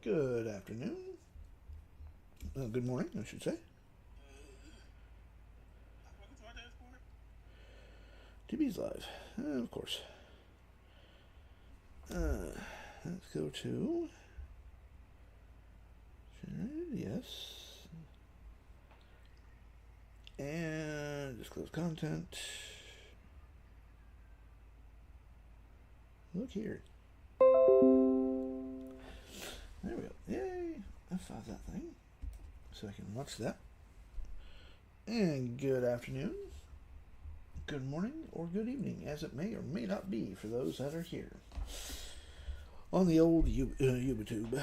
Good afternoon. Good morning, I should say. TV's live, of course. Let's go to yes, and disclose content. Look here. There we go. Yay! I found that thing, so I can watch that. And good afternoon, good morning, or good evening, as it may or may not be for those that are here on the old YouTube.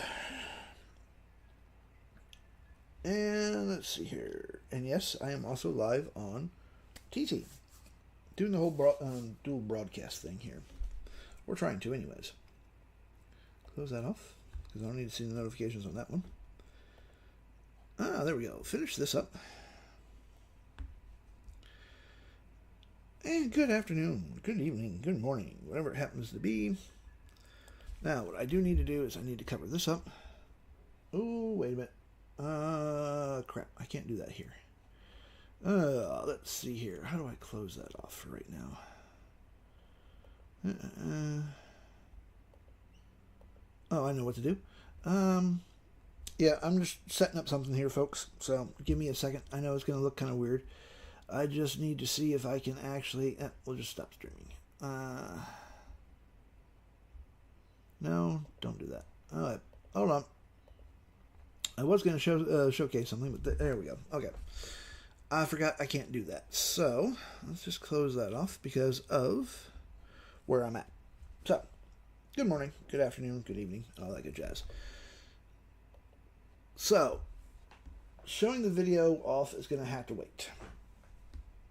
And let's see here. And yes, I am also live on TT, doing the whole dual broadcast thing here. We're trying to, anyways. Close that off, because I don't need to see the notifications on that one. Ah, there we go. Finish this up. And good afternoon, good evening, good morning, whatever it happens to be. Now, what I do need to do is I need to cover this up. Oh, wait a minute. Crap. I can't do that here. Let's see here. How do I close that off for right now? Oh, I know what to do. Yeah, I'm just setting up something here, folks. So, give me a second. I know it's going to look kind of weird. I just need to see if I can actually... we'll just stop streaming. No, don't do that. All right, hold on. I was going to showcase something, but there we go. Okay. I forgot I can't do that. So, let's just close that off because of where I'm at. So, good morning, good afternoon, good evening, all that good jazz. So, showing the video off is going to have to wait,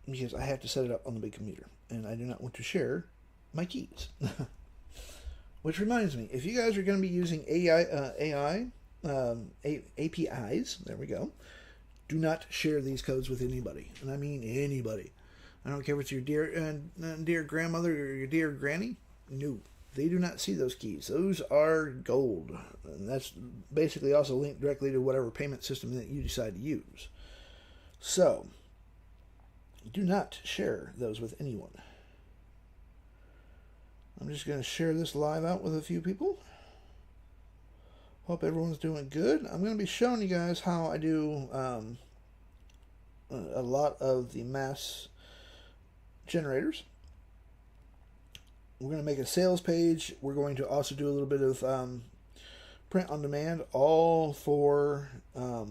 because I have to set it up on the big computer, and I do not want to share my keys. Which reminds me, if you guys are going to be using APIs, there we go, do not share these codes with anybody, and I mean anybody. I don't care if it's your dear grandmother or your dear granny. No, they do not see those keys. Those are gold, and that's basically also linked directly to whatever payment system that you decide to use. So, do not share those with anyone. I'm just going to share this live out with a few people. Hope everyone's doing good. I'm going to be showing you guys how I do a lot of the mass generators. We're going to make a sales page. We're going to also do a little bit of print on demand, all for off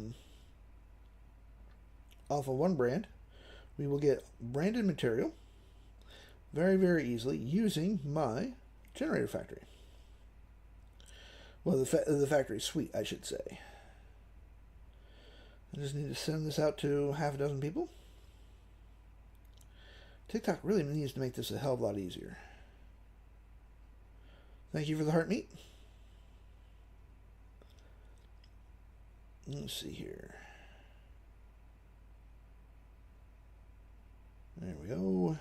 of one brand. We will get branded material very, very easily using my generator factory. Well, the factory suite, I should say. I just need to send this out to half a dozen people. TikTok really needs to make this a hell of a lot easier. Thank you for the heart meat. Let's see here. There we go.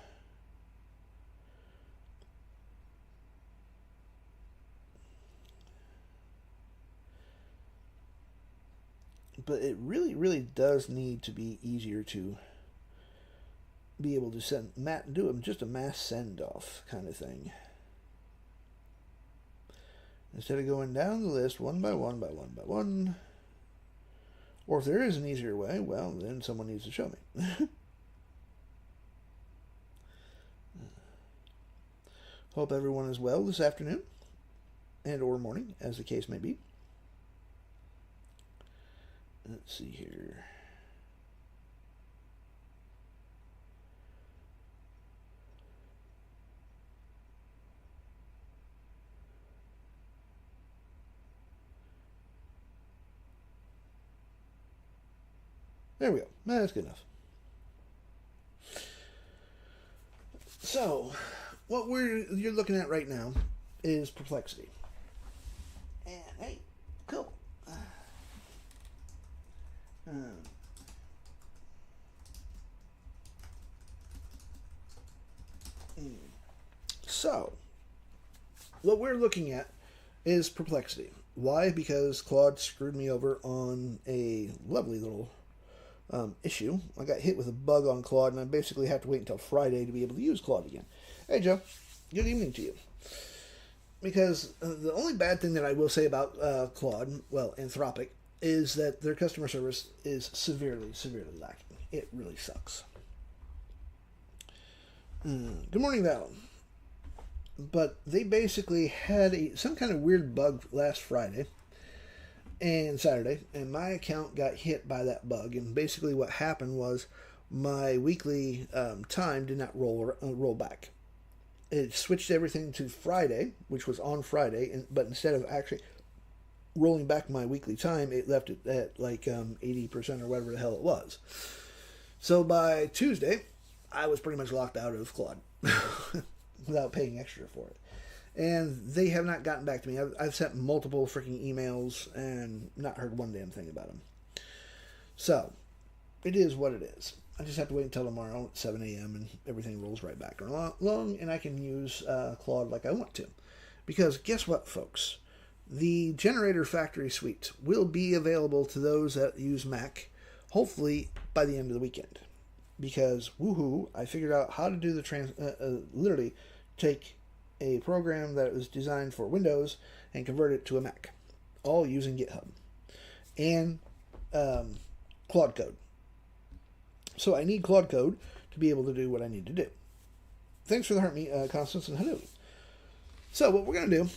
But it really, really does need to be easier to be able to do just a mass send-off kind of thing. Instead of going down the list one by one by one by one. Or if there is an easier way, well, then someone needs to show me. Hope everyone is well this afternoon and or morning, as the case may be. Let's see here. There we go. That's good enough. So, what you're looking at right now is Perplexity. And hey, cool. So, what we're looking at is Perplexity. Why? Because Claude screwed me over on a lovely little issue. I got hit with a bug on Claude, and I basically have to wait until Friday to be able to use Claude again. Hey, Joe. Good evening to you. Because the only bad thing that I will say about Claude, well, Anthropic, is that their customer service is severely, severely lacking. It really sucks. Good morning, Val. But they basically had some kind of weird bug last Friday and Saturday, and my account got hit by that bug. And basically what happened was my weekly time did not roll back. It switched everything to Friday, which was on Friday, but instead of actually rolling back my weekly time, it left it at like 80% or whatever the hell it was. So by Tuesday, I was pretty much locked out of Claude without paying extra for it. And they have not gotten back to me. I've sent multiple freaking emails and not heard one damn thing about them. So, it is what it is. I just have to wait until tomorrow at 7 a.m. and everything rolls right back along, and I can use Claude like I want to. Because guess what, folks? The Generator Factory Suite will be available to those that use Mac, hopefully by the end of the weekend. Because, woohoo, I figured out how to do the literally take a program that was designed for Windows and convert it to a Mac, all using GitHub and Claude Code. So I need Claude Code to be able to do what I need to do. Thanks for the heart, Constance, and hello. So what we're going to do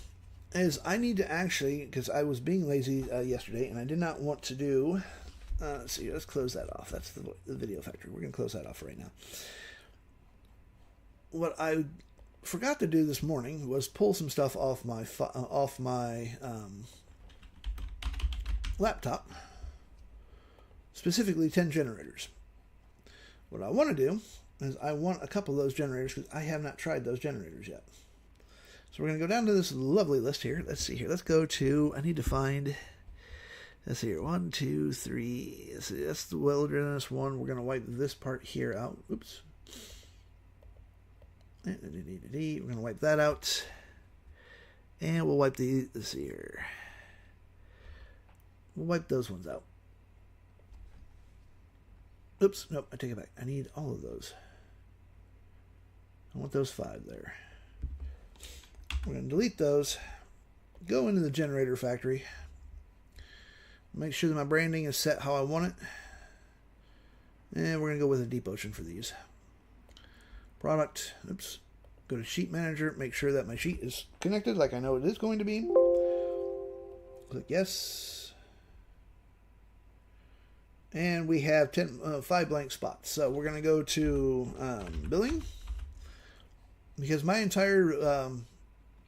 is I need to actually, because I was being lazy yesterday and I did not want to do, let's see, let's close that off. That's the video factory. We're going to close that off right now. What I forgot to do this morning was pull some stuff off my laptop, specifically 10 generators. What I want to do is I want a couple of those generators because I have not tried those generators yet. So we're going to go down to this lovely list here. Let's see here. Let's go to, I need to find, let's see here, 1, 2, 3. Let's see, that's the wilderness one. We're going to wipe this part here out. Oops. We're going to wipe that out. And we'll wipe let's see here. We'll wipe those ones out. Oops, nope, I take it back. I need all of those. I want those 5 there. We're going to delete those. Go into the generator factory. Make sure that my branding is set how I want it. And we're going to go with a deep ocean for these. Product, oops. Go to sheet manager. Make sure that my sheet is connected like I know it is going to be. Click yes. And we have 5 blank spots. So we're going to go to billing. Because my entire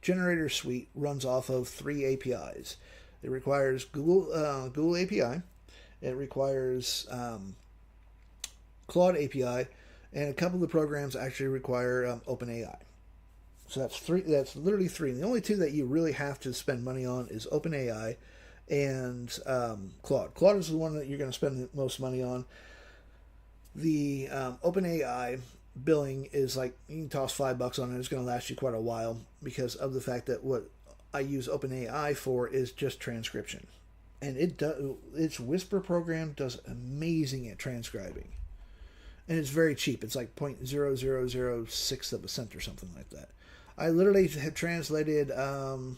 generator suite runs off of 3 APIs. It requires Google API. It requires Claude API. And a couple of the programs actually require OpenAI. So that's 3. That's literally 3. And the only 2 that you really have to spend money on is OpenAI and Claude. Claude is the one that you're going to spend the most money on. The OpenAI billing is like, you can toss $5 on it. It's going to last you quite a while because of the fact that what I use OpenAI for is just transcription. And its Whisper program does amazing at transcribing. And it's very cheap. It's like 0.0006 of a cent or something like that. I literally had translated, how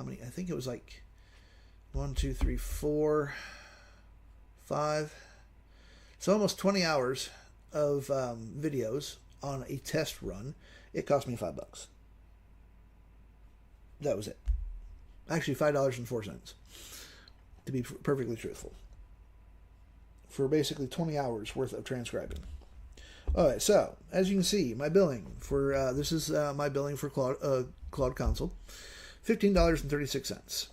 many? I think it was like 1, 2, 3, 4, 5. So almost 20 hours of videos on a test run. It cost me $5. That was it. Actually, $5.04, to be perfectly truthful. For basically 20 hours worth of transcribing. Alright, so, as you can see, my billing for, this is my billing for Claude Console. $15.36.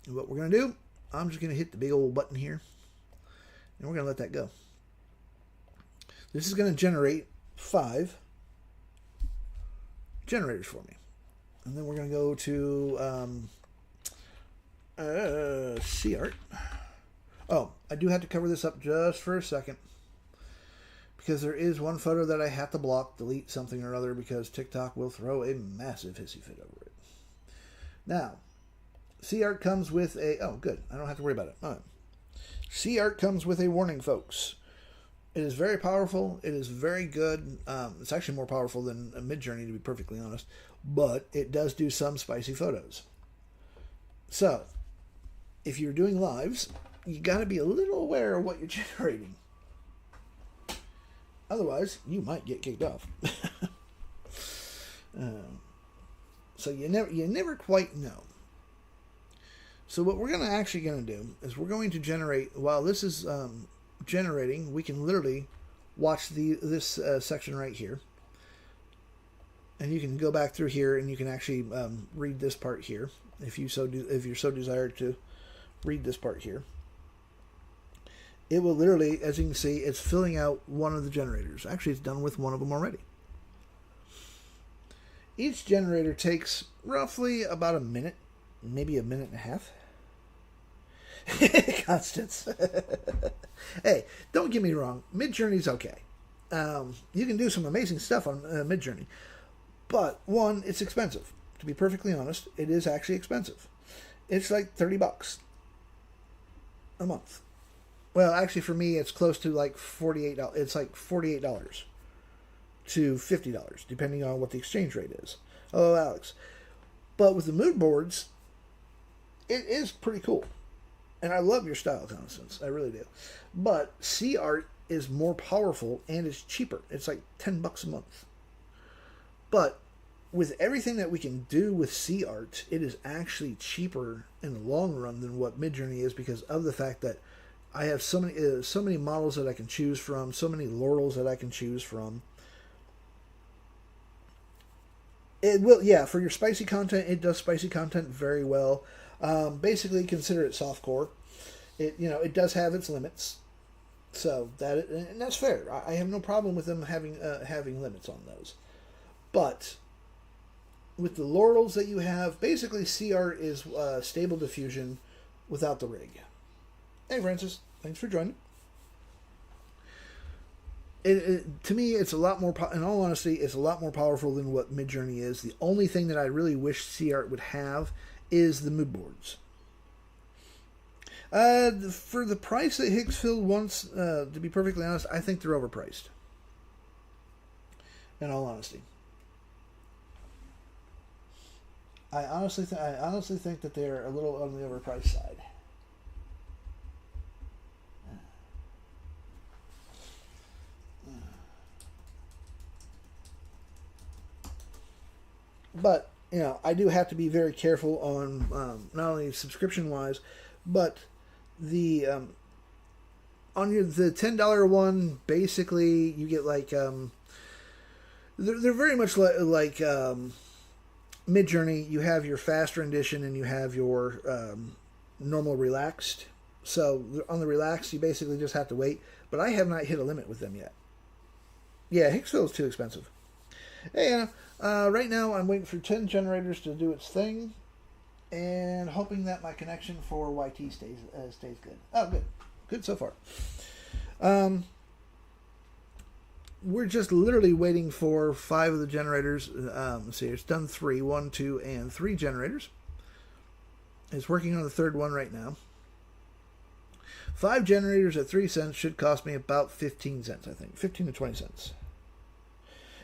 And what we're going to do, I'm just going to hit the big old button here. And we're going to let that go. This is going to generate 5 generators for me. And then we're going to go to CArt. Oh, I do have to cover this up just for a second. Because there is one photo that I have to block, delete something or other, because TikTok will throw a massive hissy fit over it. Now, C-Art comes with a... Oh, good. I don't have to worry about it. All right. C-Art comes with a warning, folks. It is very powerful. It is very good. It's actually more powerful than a Midjourney, to be perfectly honest. But it does do some spicy photos. So, if you're doing lives, you got to be a little aware of what you're generating. Otherwise, you might get kicked off. So you never quite know. So what we're actually going to do is we're going to generate, while this is generating, we can literally watch this section right here. And you can go back through here and you can actually read this part here if you're so desired to read this part here. It will literally, as you can see, it's filling out one of the generators. Actually, it's done with one of them already. Each generator takes roughly about a minute, maybe a minute and a half. Constance. Hey, don't get me wrong. Midjourney's okay. You can do some amazing stuff on Midjourney. But, one, it's expensive. To be perfectly honest, it is actually expensive. It's like $30 a month. Well, actually, for me, it's close to like $48. It's like $48 to $50, depending on what the exchange rate is. Oh, Alex. But with the mood boards, it is pretty cool. And I love your style, Constance. I really do. But C-Art is more powerful and it's cheaper. It's like $10 a month. But with everything that we can do with C-Art, it is actually cheaper in the long run than what Midjourney is because of the fact that I have so many models that I can choose from, so many laurels that I can choose from. It will, yeah, for your spicy content, it does spicy content very well. Basically, consider it softcore. It does have its limits, so and that's fair. I have no problem with them having limits on those. But with the laurels that you have, basically C-Art is stable diffusion without the rig. Hey, Francis. Thanks for joining. To me, it's a lot more... In all honesty, it's a lot more powerful than what Midjourney is. The only thing that I really wish C-Art would have is the mood boards. For the price that Hicksfield wants, to be perfectly honest, I think they're overpriced. In all honesty. I honestly think that they're a little on the overpriced side. But, I do have to be very careful on not only subscription-wise, but the on the $10 one, basically, you get like... they're very much like Midjourney. You have your fast rendition and you have your normal relaxed. So on the relaxed, you basically just have to wait. But I have not hit a limit with them yet. Yeah, Hicksville is too expensive. Hey, right now I'm waiting for 10 generators to do its thing, and hoping that my connection for YT stays good. Oh, good so far. We're just literally waiting for 5 of the generators. Let's see, it's done 3, 1, 2, and 3 generators. It's working on the 3rd one right now. 5 generators at 3 cents should cost me about 15 cents, I think, 15 to 20 cents.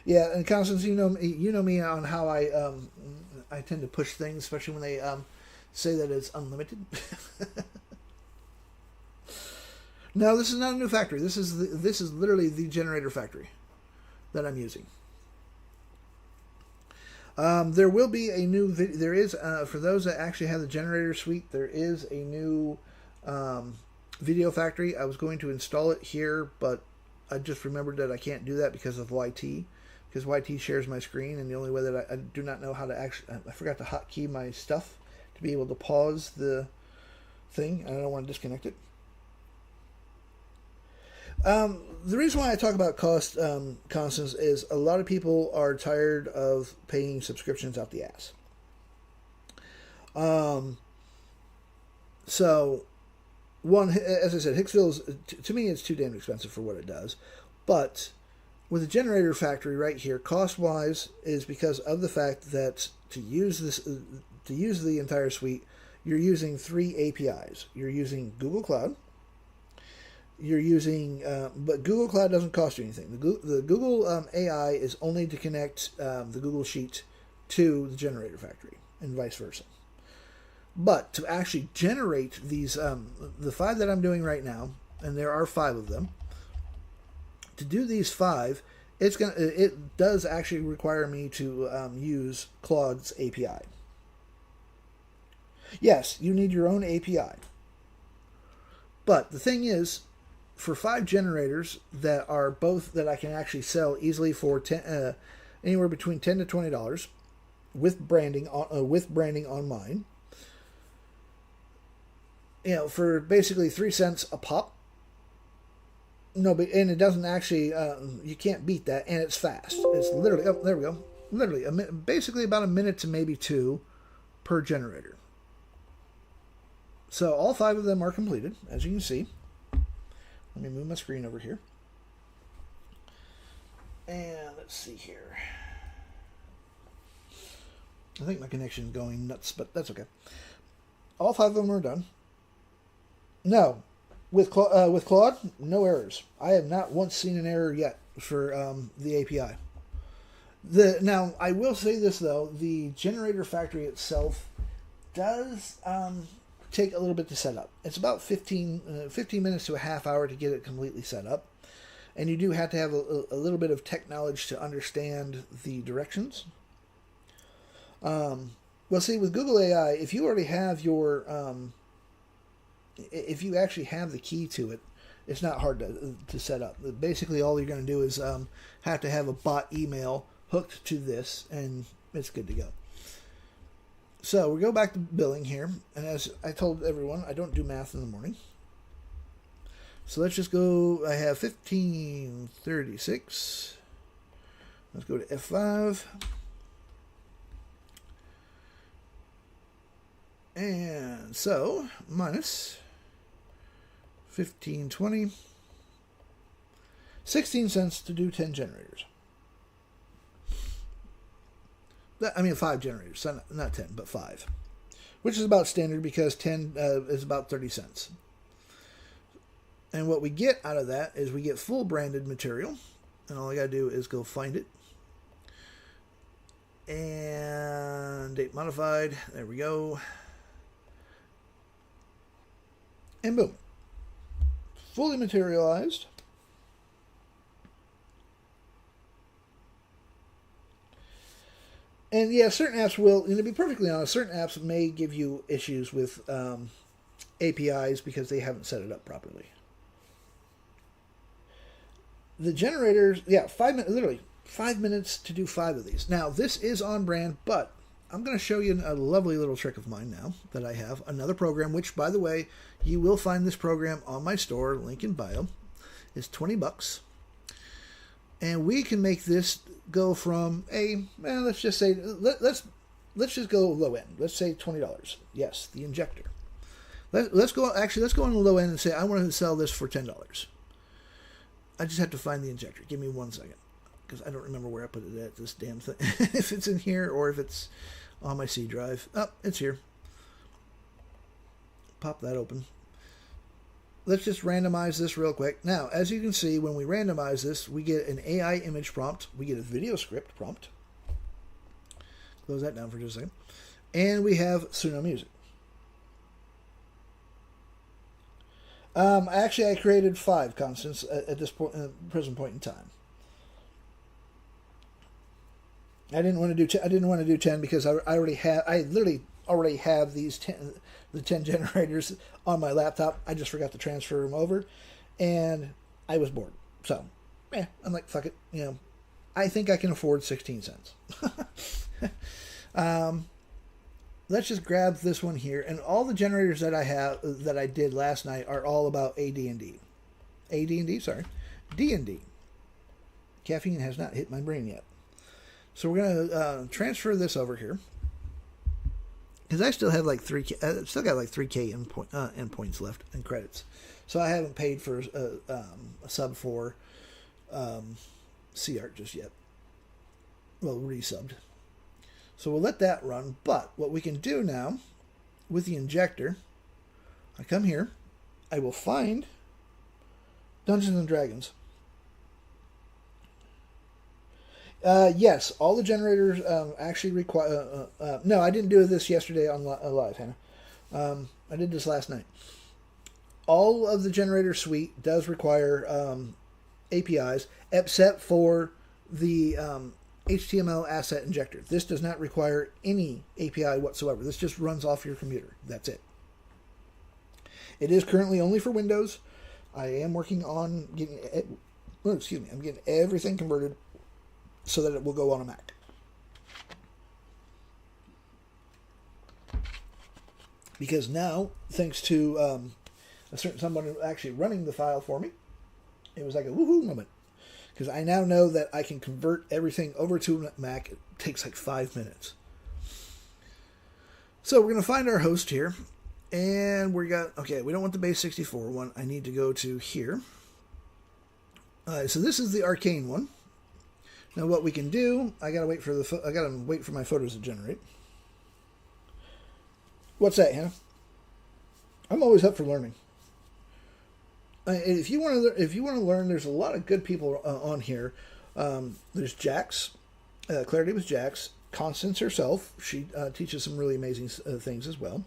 Yeah, and Constance, you know me on how I tend to push things, especially when they say that it's unlimited. No, this is not a new factory. This is literally the generator factory that I'm using. There will be a new video. There is for those that actually have the generator suite. There is a new video factory. I was going to install it here, but I just remembered that I can't do that because of YT. Because YT shares my screen, and the only way that I do not know how to actually... I forgot to hotkey my stuff to be able to pause the thing, and I don't want to disconnect it. The reason why I talk about cost, Constance, is a lot of people are tired of paying subscriptions out the ass. So, one, as I said, Hicksville, to me, it's too damn expensive for what it does. But with the generator factory right here, cost-wise, is because of the fact that to use the entire suite, you're using 3 APIs. You're using Google Cloud. You're using, but Google Cloud doesn't cost you anything. The Google AI is only to connect the Google Sheet to the generator factory and vice versa. But to actually generate these, the 5 that I'm doing right now, and there are 5 of them, to do these 5, it does actually require me to use Claude's API. Yes, you need your own API. But the thing is, for 5 generators that are both that I can actually sell easily for anywhere between $10 to $20 with branding on mine, for basically 3 cents a pop. No, but and it doesn't actually. You can't beat that, and it's fast. It's literally. Oh, there we go. Literally, basically about a minute to maybe 2 per generator. So all 5 of them are completed, as you can see. Let me move my screen over here. And let's see here. I think my connection is going nuts, but that's okay. All 5 of them are done. No, with Claude, no errors. I have not once seen an error yet for the API. Now, I will say this, though. The generator factory itself does take a little bit to set up. It's about 15 minutes to a half hour to get it completely set up. And you do have to have a little bit of tech knowledge to understand the directions. Well, see, with Google AI, if you already have your... if you actually have the key to it, it's not hard to set up. Basically, all you're going to do is have to have a bot email hooked to this, and it's good to go. So we go back to billing here, and as I told everyone, I don't do math in the morning. So let's just go. I have 1536. Let's go to F5. And so minus 1520, 16 cents to do 10 generators. I mean 5 generators, so not 10, but 5. Which is about standard because 10 is about 30 cents. And what we get out of that is we get full branded material. And all I got to do is go find it. And date modified. There we go. And boom. Fully materialized. And yeah, certain apps will, and to be perfectly honest, certain apps may give you issues with APIs because they haven't set it up properly. The generators, yeah, 5 minutes, literally 5 minutes to do 5 of these. Now, this is on brand, but I'm going to show you a lovely little trick of mine now that I have. Another program, which, by the way, you will find this program on my store, link in bio. It's $20. And we can make this go from let's just say, let's just go low end. Let's say $20. Yes, the injector. Let's go on the low end and say, I want to sell this for $10. I just have to find the injector. Give me 1 second. Because I don't remember where I put it at, this damn thing. If it's in here or if it's on my C drive. Oh, it's here. Pop that open. Let's just randomize this real quick. Now, as you can see, when we randomize this, we get an AI image prompt. We get a video script prompt. Close that down for just a second. And we have Suno music. Actually, I created 5 constants at this point, present point in time. I didn't want to do. I didn't want to do 10 because I literally already have the 10 generators on my laptop. I just forgot to transfer them over, and I was bored. So, I'm like, fuck it. I think I can afford 16 cents. Let's just grab this one here, and all the generators that I did last night are all about AD&D. AD&D, sorry, D&D. Caffeine has not hit my brain yet. So we're gonna transfer this over here because I still have like 3K. Still got like 3K endpoints left and credits. So I haven't paid for a sub for CART just yet. Well, resubbed. So we'll let that run. But what we can do now with the injector, I come here, I will find Dungeons and Dragons. Yes, all the generators actually require... no, I didn't do this yesterday on live, Hannah. I did this last night. All of the generator suite does require APIs, except for the HTML asset injector. This does not require any API whatsoever. This just runs off your computer. That's it. It is currently only for Windows. I am working on getting... I'm getting everything converted so that it will go on a Mac. Because now, thanks to a certain someone actually running the file for me, it was like a woohoo moment. Because I now know that I can convert everything over to a Mac. It takes like 5 minutes. So we're going to find our host here. And we got, okay, we don't want the base 64 one. I need to go to here. So this is the arcane one. Now what we can do, I gotta wait for my photos to generate. What's that, Hannah? I'm always up for learning. If you want to learn, there's a lot of good people on here. There's Jax, Clarity with Jax, Constance herself. She teaches some really amazing things as well.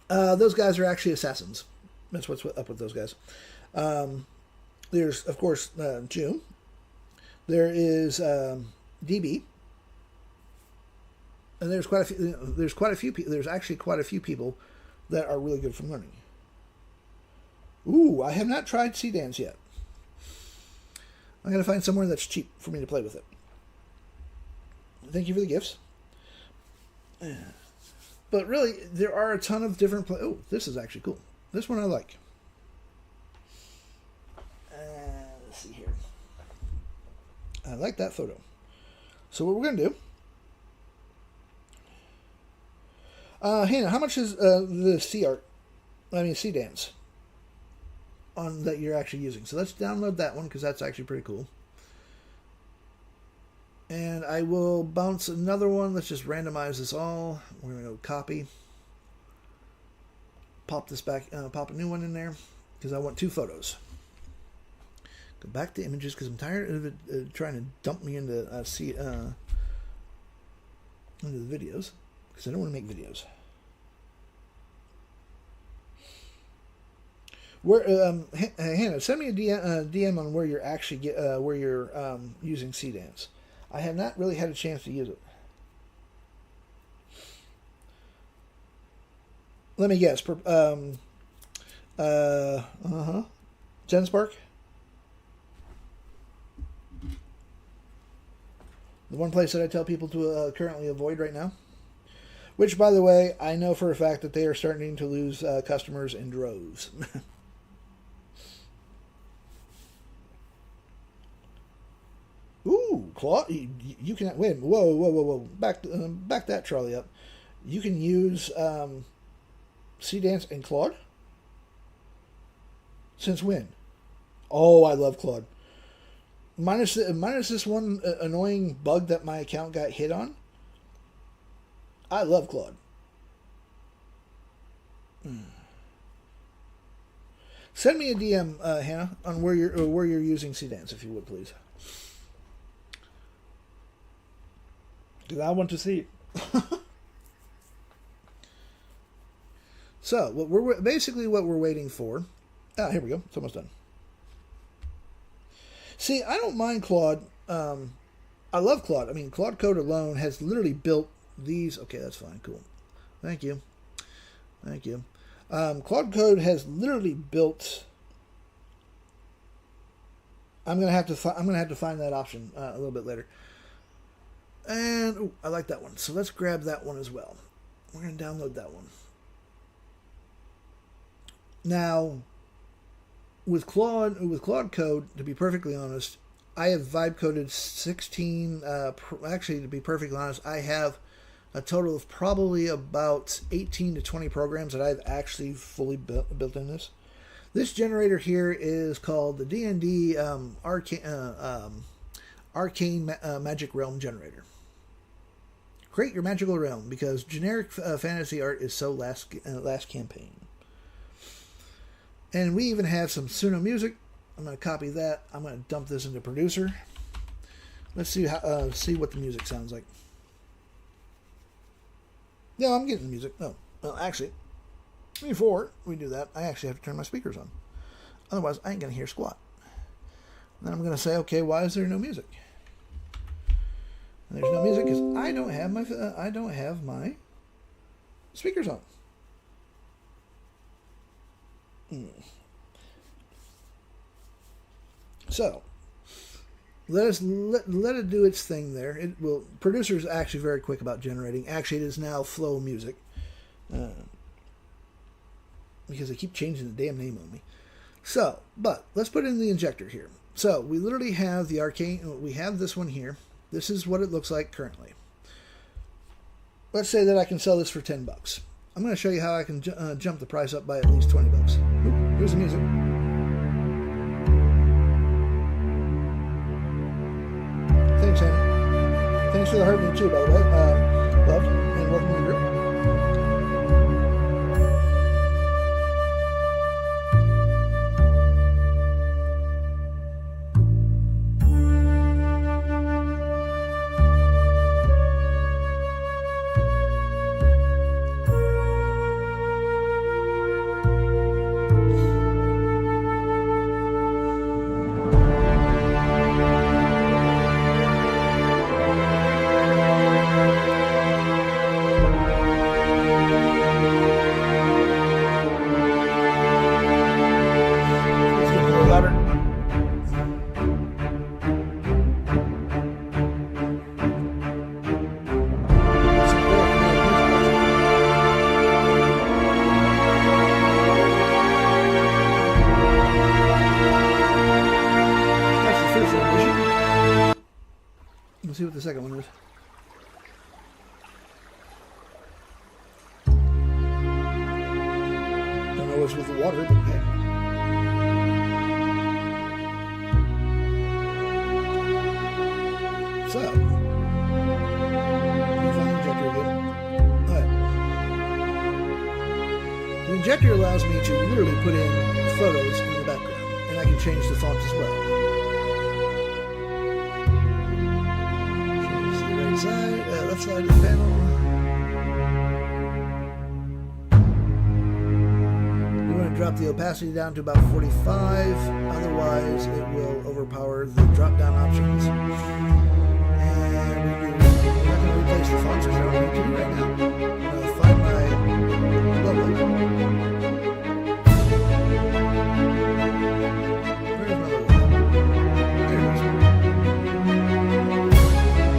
Those guys are actually assassins. That's what's up with those guys. There's, of course, June. There is DB, and there's quite a few. There's actually quite a few people that are really good from learning. Ooh, I have not tried Sea Dance yet. I'm gonna find somewhere that's cheap for me to play with it. Thank you for the gifts. But really, there are a ton of different. Oh, this is actually cool. This one I like. Let's see here. I like that photo. So what we're going to do... Hannah, how much is the Sea Dance on that you're actually using? So let's download that one because that's actually pretty cool. And I will bounce another one. Let's just randomize this all. We're going to go copy. Pop this back. Pop a new one in there because I want 2 photos. Go back to images because I'm tired of it trying to dump me into the videos because I don't want to make videos. Where Hannah, send me a DM on where you're actually using Sea Dance. I have not really had a chance to use it. Let me guess. GenSpark. The one place that I tell people to currently avoid right now. Which, by the way, I know for a fact that they are starting to lose customers in droves. Ooh, Claude, you can... Wait, whoa. Back that trolley up. You can use Sea Dance and Claude? Since when? Oh, I love Claude. Minus this one annoying bug that my account got hit on. I love Claude. Send me a DM, Hannah, on where you're using Sea Dance, if you would, please. Because I want to see it. So, what we're waiting for. Ah, here we go. It's almost done. See, I don't mind Claude. I love Claude. I mean, Claude Code alone has literally built these. Okay, that's fine. Cool. Thank you. Claude Code has literally built. I'm gonna have to find that option a little bit later. And I like that one. So let's grab that one as well. We're gonna download that one. Now, with Claude Code, to be perfectly honest, I have vibe coded 16. Actually, to be perfectly honest, I have a total of probably about 18 to 20 programs that I've actually fully built in this. This generator here is called the D&D Arcane Magic Realm Generator. create your magical realm, because generic fantasy art is so last campaign. And we even have some Suno music. I'm going to copy that. I'm going to dump this into producer. Let's see see what the music sounds like. No, I'm getting the music. No, well, actually, before we do that, I actually have to turn my speakers on. Otherwise, I ain't going to hear squat. And then I'm going to say, okay, why is there no music? And there's no music because I don't have my speakers on. So let it do its thing there. It will. Producer is actually very quick about generating. Actually, it is now flow music because they keep changing the damn name on me. So, but let's put it in the injector here. So we literally have the arcane. We have this one here. This is what it looks like currently. Let's say that I can sell this for $10. I'm going to show you how I can jump the price up by at least $20. Oop, here's the music. Thanks, Annie. Thanks for the heart too, by the way. Loved, and welcome to the group. Let's see what the second one is. Don't know what's with the water, but hey. So, let me find the injector again. Alright. The injector allows me to literally put in photos in the background, and I can change the font as well. Left side of the panel. We want to drop the opacity down to about 45, otherwise it will overpower the drop down options. And we're not going to replace the fonts because I don't need to right now. I'm going to find my logo. Where's my logo? There it is.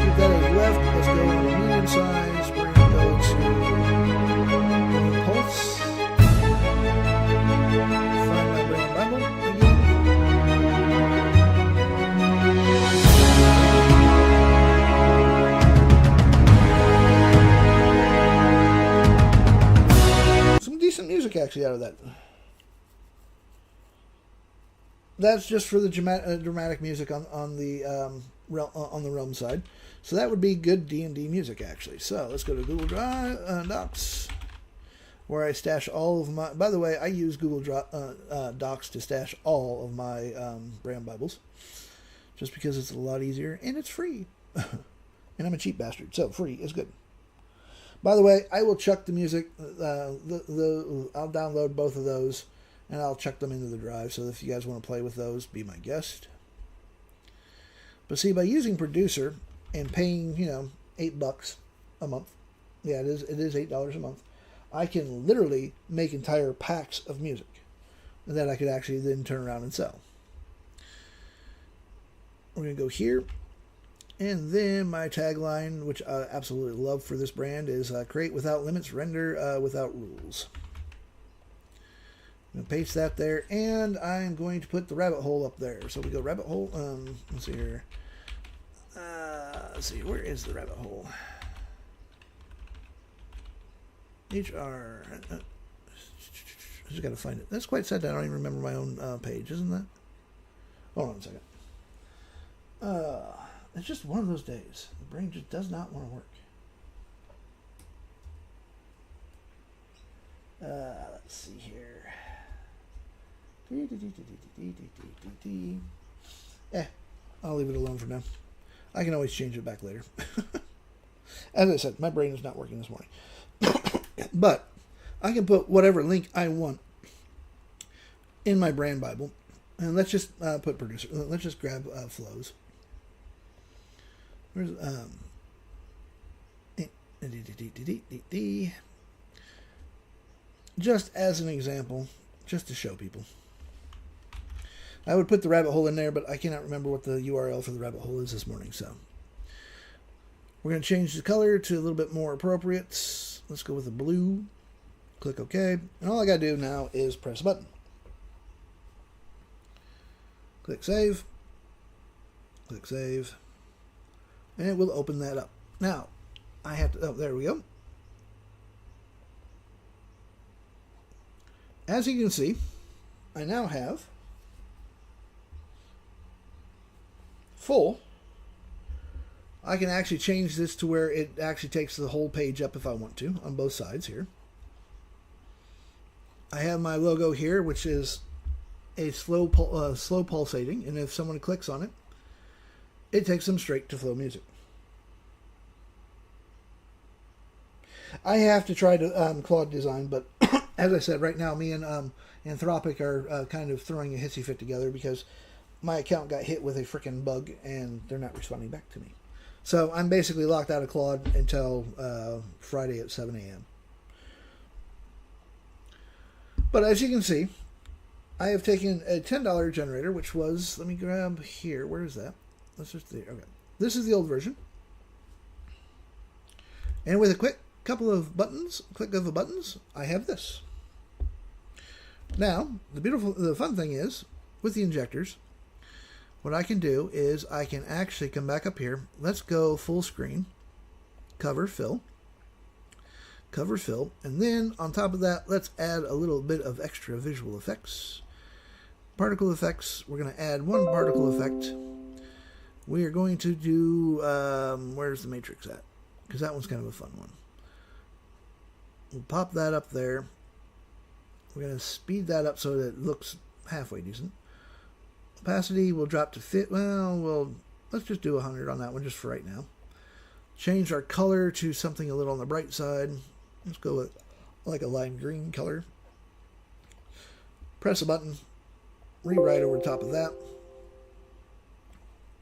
Keep that as left. Let's go medium size. We're going to go to Pulse. Find my brand Bible again. Some decent music actually out of that. That's just for the dramatic music on the realm side. So that would be good D&D music, actually. So let's go to Google Drive Docs, where I stash all of my... By the way, I use Google Docs to stash all of my brand Bibles, just because it's a lot easier, and it's free. And I'm a cheap bastard, so free is good. By the way, I will chuck the music. I'll download both of those, and I'll chuck them into the drive, so if you guys want to play with those, be my guest. But see, by using Producer and paying, $8 a month, yeah, it is $8 a month, I can literally make entire packs of music that I could actually then turn around and sell. We're going to go here, and then my tagline, which I absolutely love for this brand, is create without limits, render without rules. I'm going to paste that there, and I'm going to put the rabbit hole up there. So we go rabbit hole. Let's see here. Let's see, where is the rabbit hole? HR. I just got to find it. That's quite sad that I don't even remember my own page, isn't that? Hold on a second. It's just one of those days. The brain just does not want to work. Let's see here. I'll leave it alone for now. I can always change it back later. As I said, my brain is not working this morning. But I can put whatever link I want in my brand Bible. And let's just put producer. Let's just grab flows. Where's just as an example, just to show people. I would put the rabbit hole in there, but I cannot remember what the URL for the rabbit hole is this morning. So we're going to change the color to a little bit more appropriate. Let's go with the blue. Click OK. And all I got to do now is press a button. Click Save. Click Save. And it will open that up. Now, I have to... Oh, there we go. As you can see, I now have full. I can actually change this to where it actually takes the whole page up if I want to on both sides here. I have my logo here, which is a slow pulsating, and if someone clicks on it, it takes them straight to Flow Music. I have to try to Claude Design, but as I said, right now me and Anthropic are kind of throwing a hissy fit together because my account got hit with a freaking bug and they're not responding back to me. So I'm basically locked out of Claude until Friday at 7 a.m. But as you can see, I have taken a $10 generator, which was, let me grab here. Where is that? Let's just see. Okay. This is the old version. And with a quick couple of buttons, click of the buttons, I have this. Now, the fun thing is, with the injectors, what I can do is I can actually come back up here. Let's go full screen, cover fill, and then on top of that, let's add a little bit of extra visual effects. Particle effects, we're going to add one particle effect. We are going to do, where's the matrix at? Because that one's kind of a fun one. We'll pop that up there. We're going to speed that up so that it looks halfway decent. Opacity will drop to fit. Well, let's just do 100 on that one just for right now. Change our color to something a little on the bright side. Let's go with like a lime green color. Press a button. Rewrite over the top of that.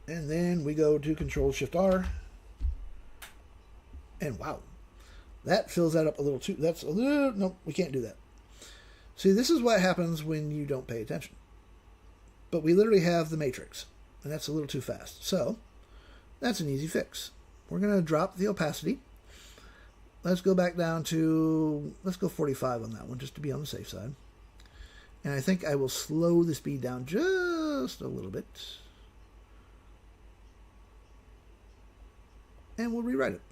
And then we go to Control-Shift-R. And wow. That fills that up a little too. That's a little... Nope, we can't do that. See, this is what happens when you don't pay attention. But we literally have the matrix. And that's a little too fast. So, that's an easy fix. We're going to drop the opacity. Let's go back down to... Let's go 45 on that one, just to be on the safe side. And I think I will slow the speed down just a little bit. And we'll rewrite it.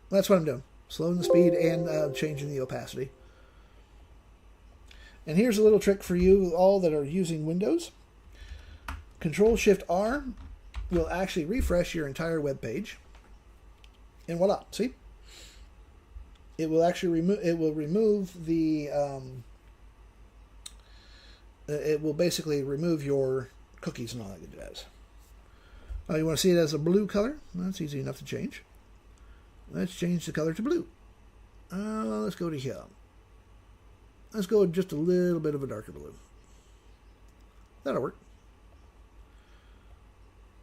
That's what I'm doing. Slowing the speed and changing the opacity. And here's a little trick for you all that are using Windows. Control-Shift-R will actually refresh your entire web page. And voila, see? It will actually remove the it will basically remove your cookies and all that good jazz. Oh, you want to see it as a blue color? Well, that's easy enough to change. Let's change the color to blue. Let's go to here. Let's go with just a little bit of a darker blue. That'll work.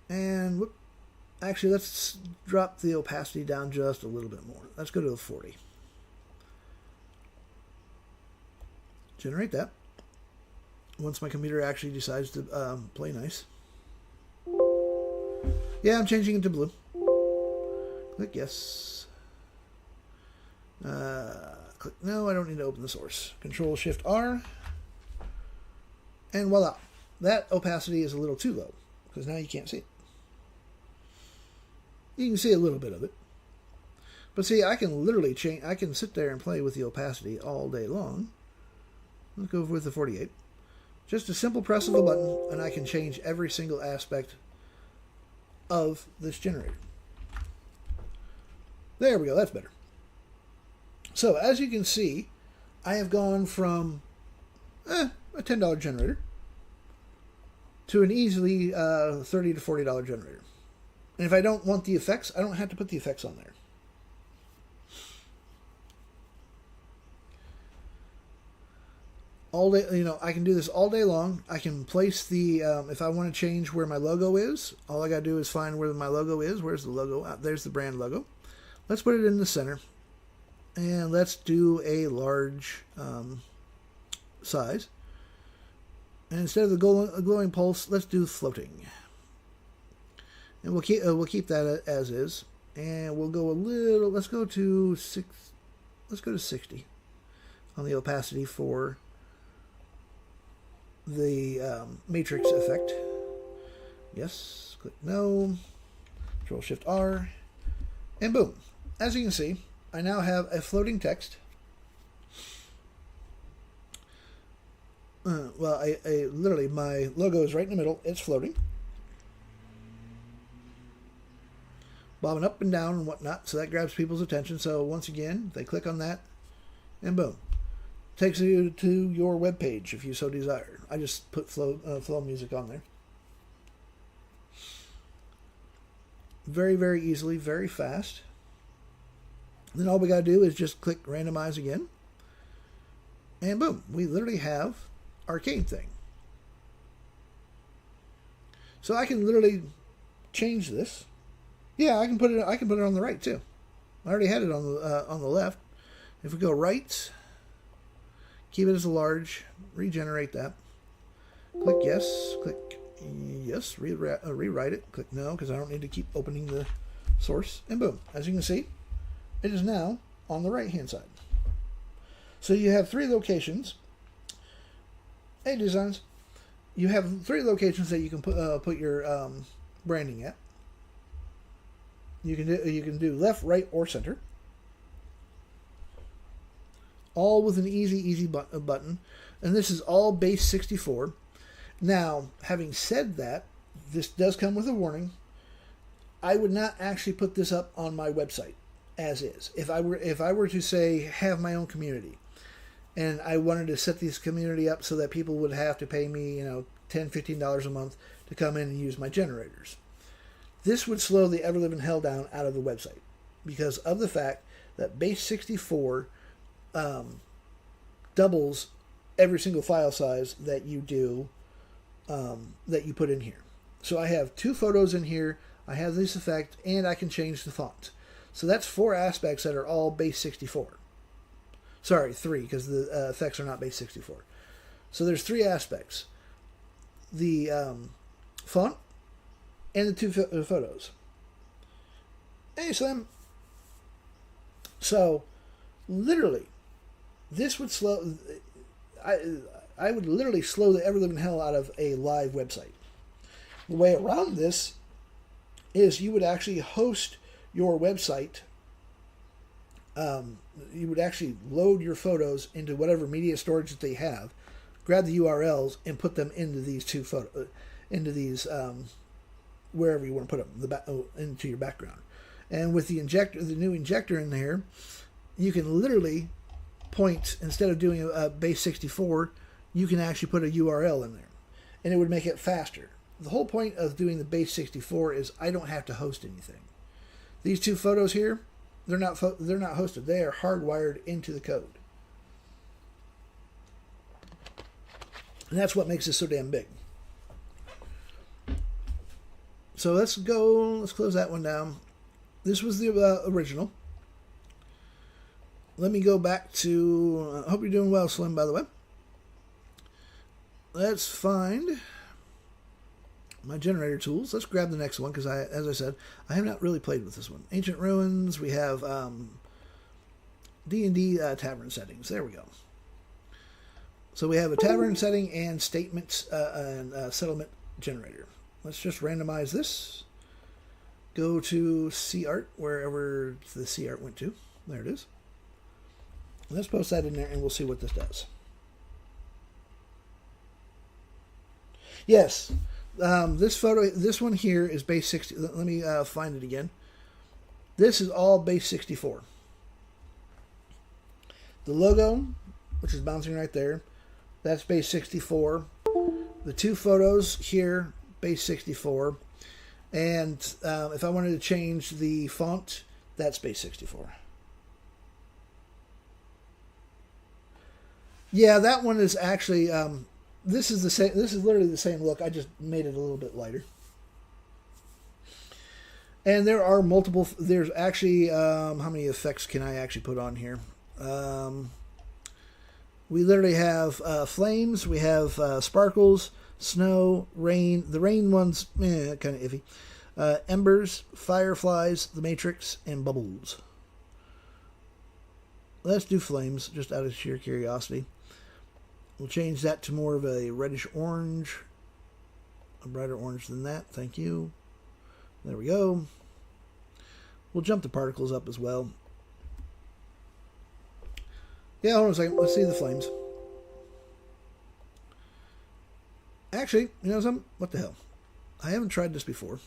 And whoop, actually, let's drop the opacity down just a little bit more. Let's go to the 40. Generate that. Once my computer actually decides to play nice. Yeah, I'm changing it to blue. Click yes. Click no, I don't need to open the source. Control-Shift-R. And voila. That opacity is a little too low, because now you can't see it. You can see a little bit of it. But see, I can literally change. I can sit there and play with the opacity all day long. Let's go with the 48. Just a simple press of a button, and I can change every single aspect of this generator. There we go, that's better. So, as you can see, I have gone from a $10 generator to an easily $30 to $40 generator. And if I don't want the effects, I don't have to put the effects on there. All day, I can do this all day long. I can place the, if I want to change where my logo is, all I got to do is find where my logo is. Where's the logo? There's the brand logo. Let's put it in the center. And let's do a large size. And instead of the glowing pulse, let's do floating. And we'll keep that as is. And we'll go a little, let's go to 60 on the opacity for the matrix effect. Yes, click no, Control Shift R, and boom. As you can see, I now have a floating text. Well, I literally, my logo is right in the middle. It's floating, bobbing up and down and whatnot, so that grabs people's attention. So once again, they click on that, and boom. Takes you to your web page if you so desire. I just put flow music on there. Very, very easily, very fast. Then all we got to do is just click randomize again. And boom, we literally have our arcade thing. So I can literally change this. Yeah, I can put it on the right too. I already had it on the left. If we go right, keep it as a large, regenerate that. Click yes, click yes, rewrite it, click no, because I don't need to keep opening the source, and boom. As you can see, it is now on the right-hand side. So you have three locations. Hey, Designs. You have three locations that you can put your branding at. You can do left, right, or center. All with an easy button. And this is all base 64. Now, having said that, this does come with a warning. I would not actually put this up on my website as is. If I were to say have my own community, and I wanted to set this community up so that people would have to pay me, $10, $15 a month to come in and use my generators, this would slow the ever living hell down out of the website because of the fact that base 64 doubles every single file size that you do, that you put in here. So I have 2 photos in here, I have this effect, and I can change the font. So that's 4 aspects that are all base 64. Sorry, 3, because the effects are not base 64. So there's 3 aspects. The font and the 2 photos. Hey, Slim. So, literally, this would slow... I would literally slow the ever-living hell out of a live website. The way around this is you would actually host your website. You would actually load your photos into whatever media storage that they have, grab the URLs, and put them into these wherever you want to put them, into your background. And with the new injector in there, you can literally point, instead of doing a base 64, you can actually put a URL in there, and it would make it faster. The whole point of doing the base 64 is I don't have to host anything. These 2 photos here, they're not hosted. They are hardwired into the code. And that's what makes this so damn big. So let's close that one down. This was the original. Let me go back to, I hope you're doing well, Slim, by the way. Let's find my generator tools. Let's grab the next one, because as I said, I have not really played with this one. Ancient Ruins, we have D&D tavern settings. There we go. So we have a tavern setting and statements and settlement generator. Let's just randomize this. Go to CArt, wherever the CArt went to. There it is. Let's post that in there, and we'll see what this does. Yes, this one here is base 60. Let me find it again. This is all base 64. The logo which is bouncing right there. That's base 64. The two photos here, base 64. And if I wanted to change the font, that's base 64. Yeah, that one is actually, this is the same. This is literally the same look. I just made it a little bit lighter. And there are multiple, there's actually, how many effects can I actually put on here? We literally have flames, we have sparkles, snow, rain. The rain one's kind of iffy. Embers, fireflies, the matrix, and bubbles. Let's do flames, just out of sheer curiosity. We'll change that to more of a reddish orange. A brighter orange than that, thank you. There we go. We'll jump the particles up as well. Yeah, hold on a second. Let's see the flames. Actually, you know something? What the hell? I haven't tried this before.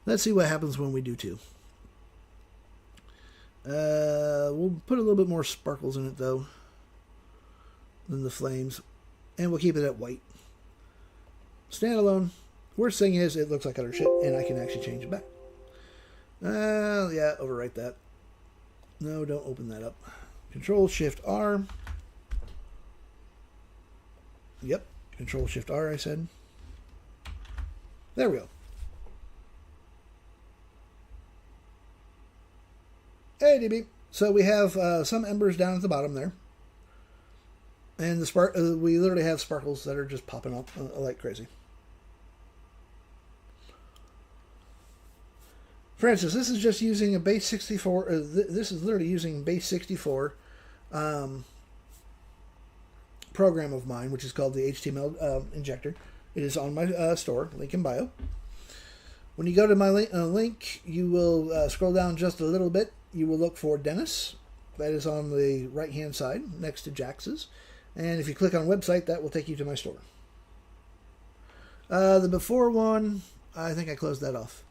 Let's see what happens when we do two. We'll put a little bit more sparkles in it, though, than the flames. And we'll keep it at white. Standalone. Worst thing is, it looks like utter shit, and I can actually change it back. Yeah, overwrite that. No, don't open that up. Control-Shift-R. Yep, Control-Shift-R, I said. There we go. Hey, DB. So we have some embers down at the bottom there. And the we literally have sparkles that are just popping up like crazy. For instance, this is just using a base 64. This is literally using base 64 program of mine, which is called the HTML injector. It is on my store, link in bio. When you go to my link, you will scroll down just a little bit. You will look for Dennis. That is on the right-hand side, next to Jax's. And if you click on website, that will take you to my store. The before one, I think I closed that off.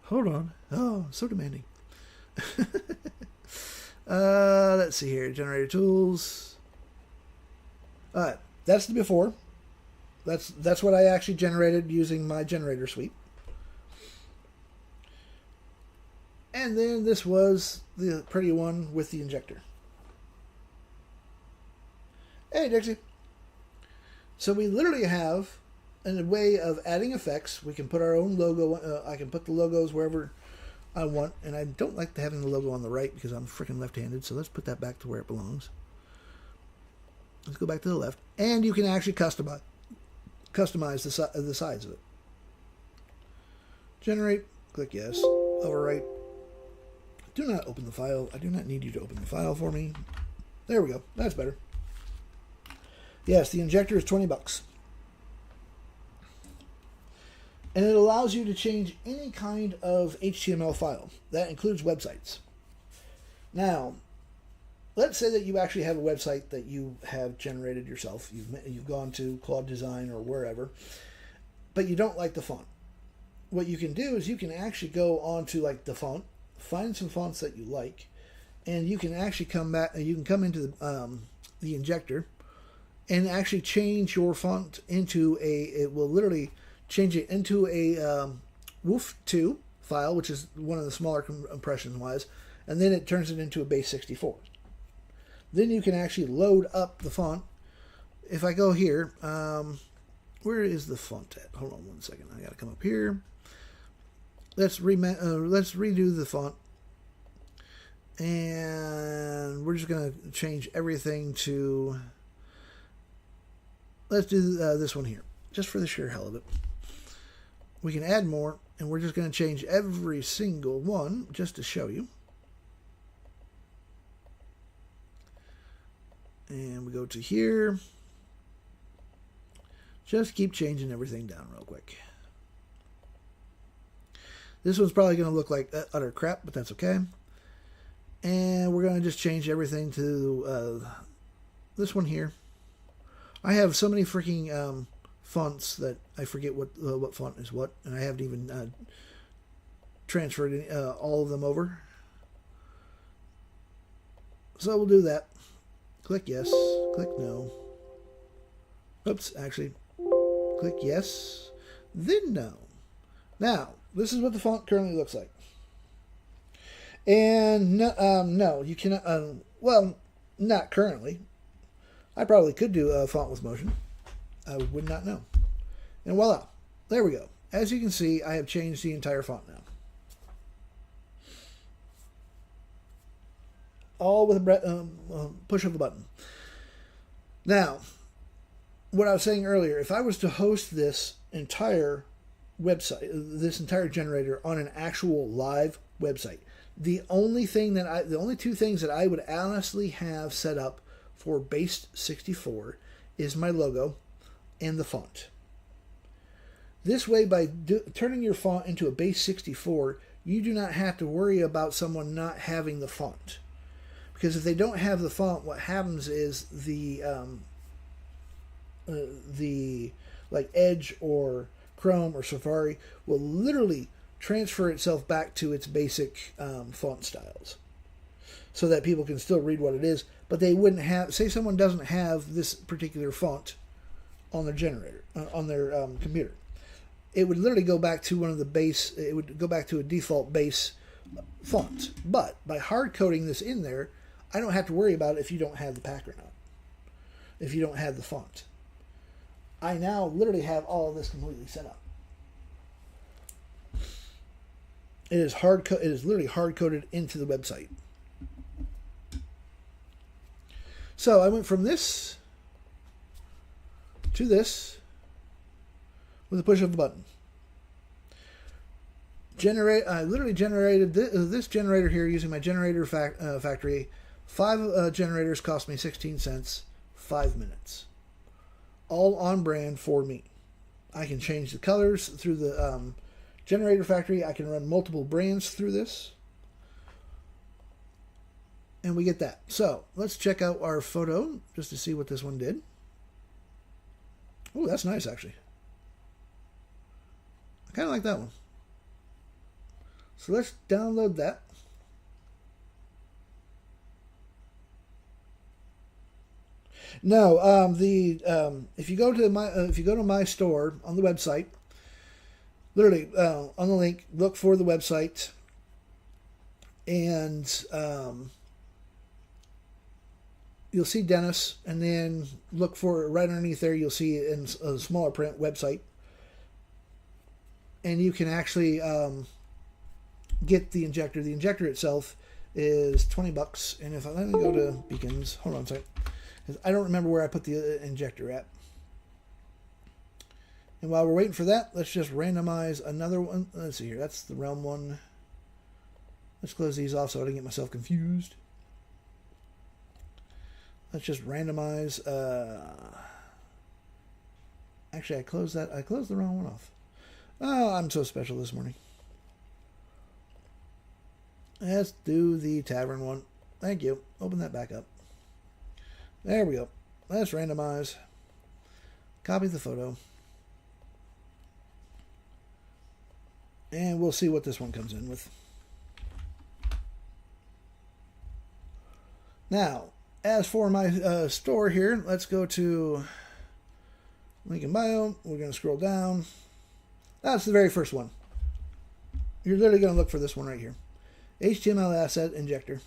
Hold on. Oh, so demanding. Let's see here. Generator tools. Alright, that's the before. That's what I actually generated using my generator suite. And then this was the pretty one with the injector. Hey, Dixie. So we literally have a way of adding effects. We can put our own logo. I can put the logos wherever I want. And I don't like having the logo on the right because I'm freaking left-handed. So let's put that back to where it belongs. Let's go back to the left. And you can actually customize the sides of it. Generate. Click yes. Overwrite. Do not open the file. I do not need you to open the file for me. There we go. That's better. Yes, the injector is $20. And it allows you to change any kind of HTML file. That includes websites. Now, let's say that you actually have a website that you have generated yourself. You've gone to Claude Design or wherever, but you don't like the font. What you can do is you can actually go onto like the font, find some fonts that you like, and you can actually come back. You can come into the injector and actually change your font into it will literally change it into a WOOF2 file, which is one of the smaller compression-wise, and then it turns it into a base 64. Then you can actually load up the font. If I go here, where is the font at? Hold on one second. I got to come up here. Let's redo the font. And we're just going to change everything to... Let's do this one here, just for the sheer hell of it. We can add more, and we're just going to change every single one just to show you. And we go to here. Just keep changing everything down real quick. This one's probably going to look like utter crap, but that's okay. And we're going to just change everything to this one here. I have so many freaking fonts that I forget what font is what, and I haven't even transferred all of them over. So we'll do that. Click yes. Click no. Oops, actually, click yes, then no. Now, this is what the font currently looks like. And no, you cannot, well, not currently. I probably could do a font with motion. I would not know. And voila, there we go. As you can see, I have changed the entire font now. All with a push of a button. Now, what I was saying earlier, if I was to host this entire website, this entire generator on an actual live website, the only two things that I would honestly have set up for base 64 is my logo and the font. This way, by turning your font into a base 64, you do not have to worry about someone not having the font. Because if they don't have the font, what happens is the like Edge or Chrome or Safari will literally transfer itself back to its basic font styles, so that people can still read what it is, but they wouldn't have. Say someone doesn't have this particular font on their generator on their computer, it would literally go back to one of the base. It would go back to a default base font. But by hard coding this in there, I don't have to worry about it if you don't have the background, if you don't have the font. I now literally have all of this completely set up. It is it is literally hard coded into the website. So I went from this to this with a push of a button. I literally generated this generator here using my generator factory. 5 generators cost me 16 cents, 5 minutes. All on brand for me. I can change the colors through the generator factory. I can run multiple brands through this. And we get that. So let's check out our photo just to see what this one did. Oh, that's nice actually. I kind of like that one. So let's download that. No, if you go to my store on the website, literally on the link, look for the website, and you'll see Dennis, and then look for right underneath there. You'll see in a smaller print website, and you can actually get the injector. The injector itself is $20, and if let me go to Beacons, hold on a second. I don't remember where I put the injector at. And while we're waiting for that, let's just randomize another one. Let's see here. That's the Realm one. Let's close these off so I don't get myself confused. Let's just randomize. Actually, I closed the wrong one off. Oh, I'm so special this morning. Let's do the Tavern one. Thank you. Open that back up. There we go. Let's randomize. Copy the photo. And we'll see what this one comes in with. Now, as for my store here, let's go to link in bio. We're going to scroll down. That's the very first one. You're literally going to look for this one right here. HTML asset injector.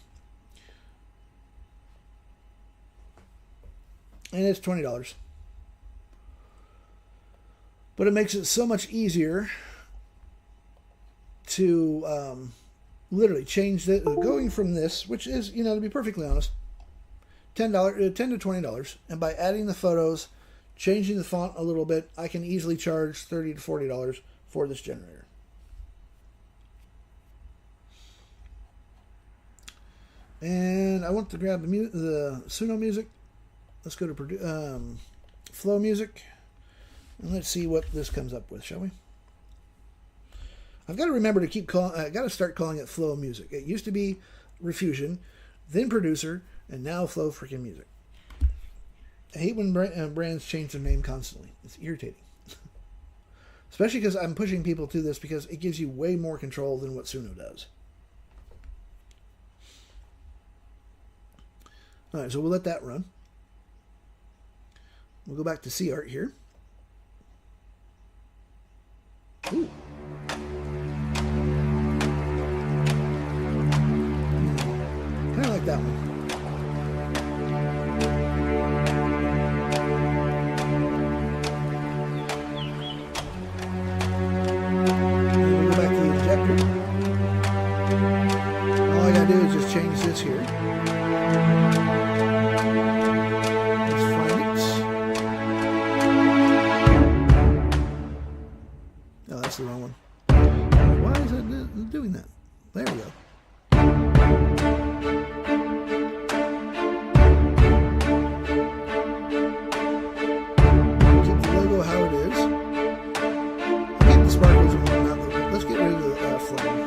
And it's $20. But it makes it so much easier to literally change the going from this, which is, to be perfectly honest, $10 to $20, and by adding the photos, changing the font a little bit, I can easily charge $30 to $40 for this generator. And I want to grab the Suno music. Let's go to Flow Music, and let's see what this comes up with, shall we? I've got to remember to keep calling. I got to start calling it Flow Music. It used to be Refusion, then Producer, and now Flow freaking Music. I hate when brands change their name constantly. It's irritating, especially because I'm pushing people to this because it gives you way more control than what Suno does. All right, so we'll let that run. We'll go back to C art here. Ooh. Kind of like that one. We'll go back to the injector. All I gotta do is just change this here. Let's find it. Oh, that's the wrong one. Why is it doing that? There we go. Keep the logo how it is. Keep the sparkles and whatnot. Let's get rid of the flame.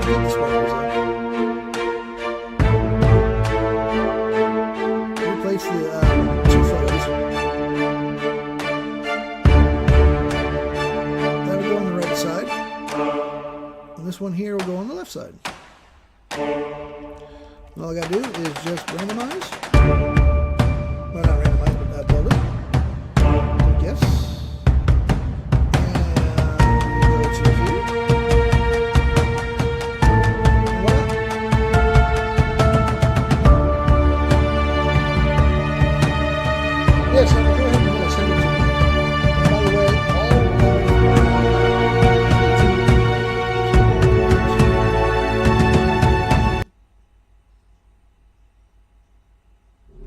Keep the sparkles up. Replace the 2 photos. That will go on the right side. And this one here will go on the left side. All I gotta do is just randomize. Well, not randomize, but build it. Yes. And go to here. Voila. Yes, I'm going to go ahead and send it to me. By the way,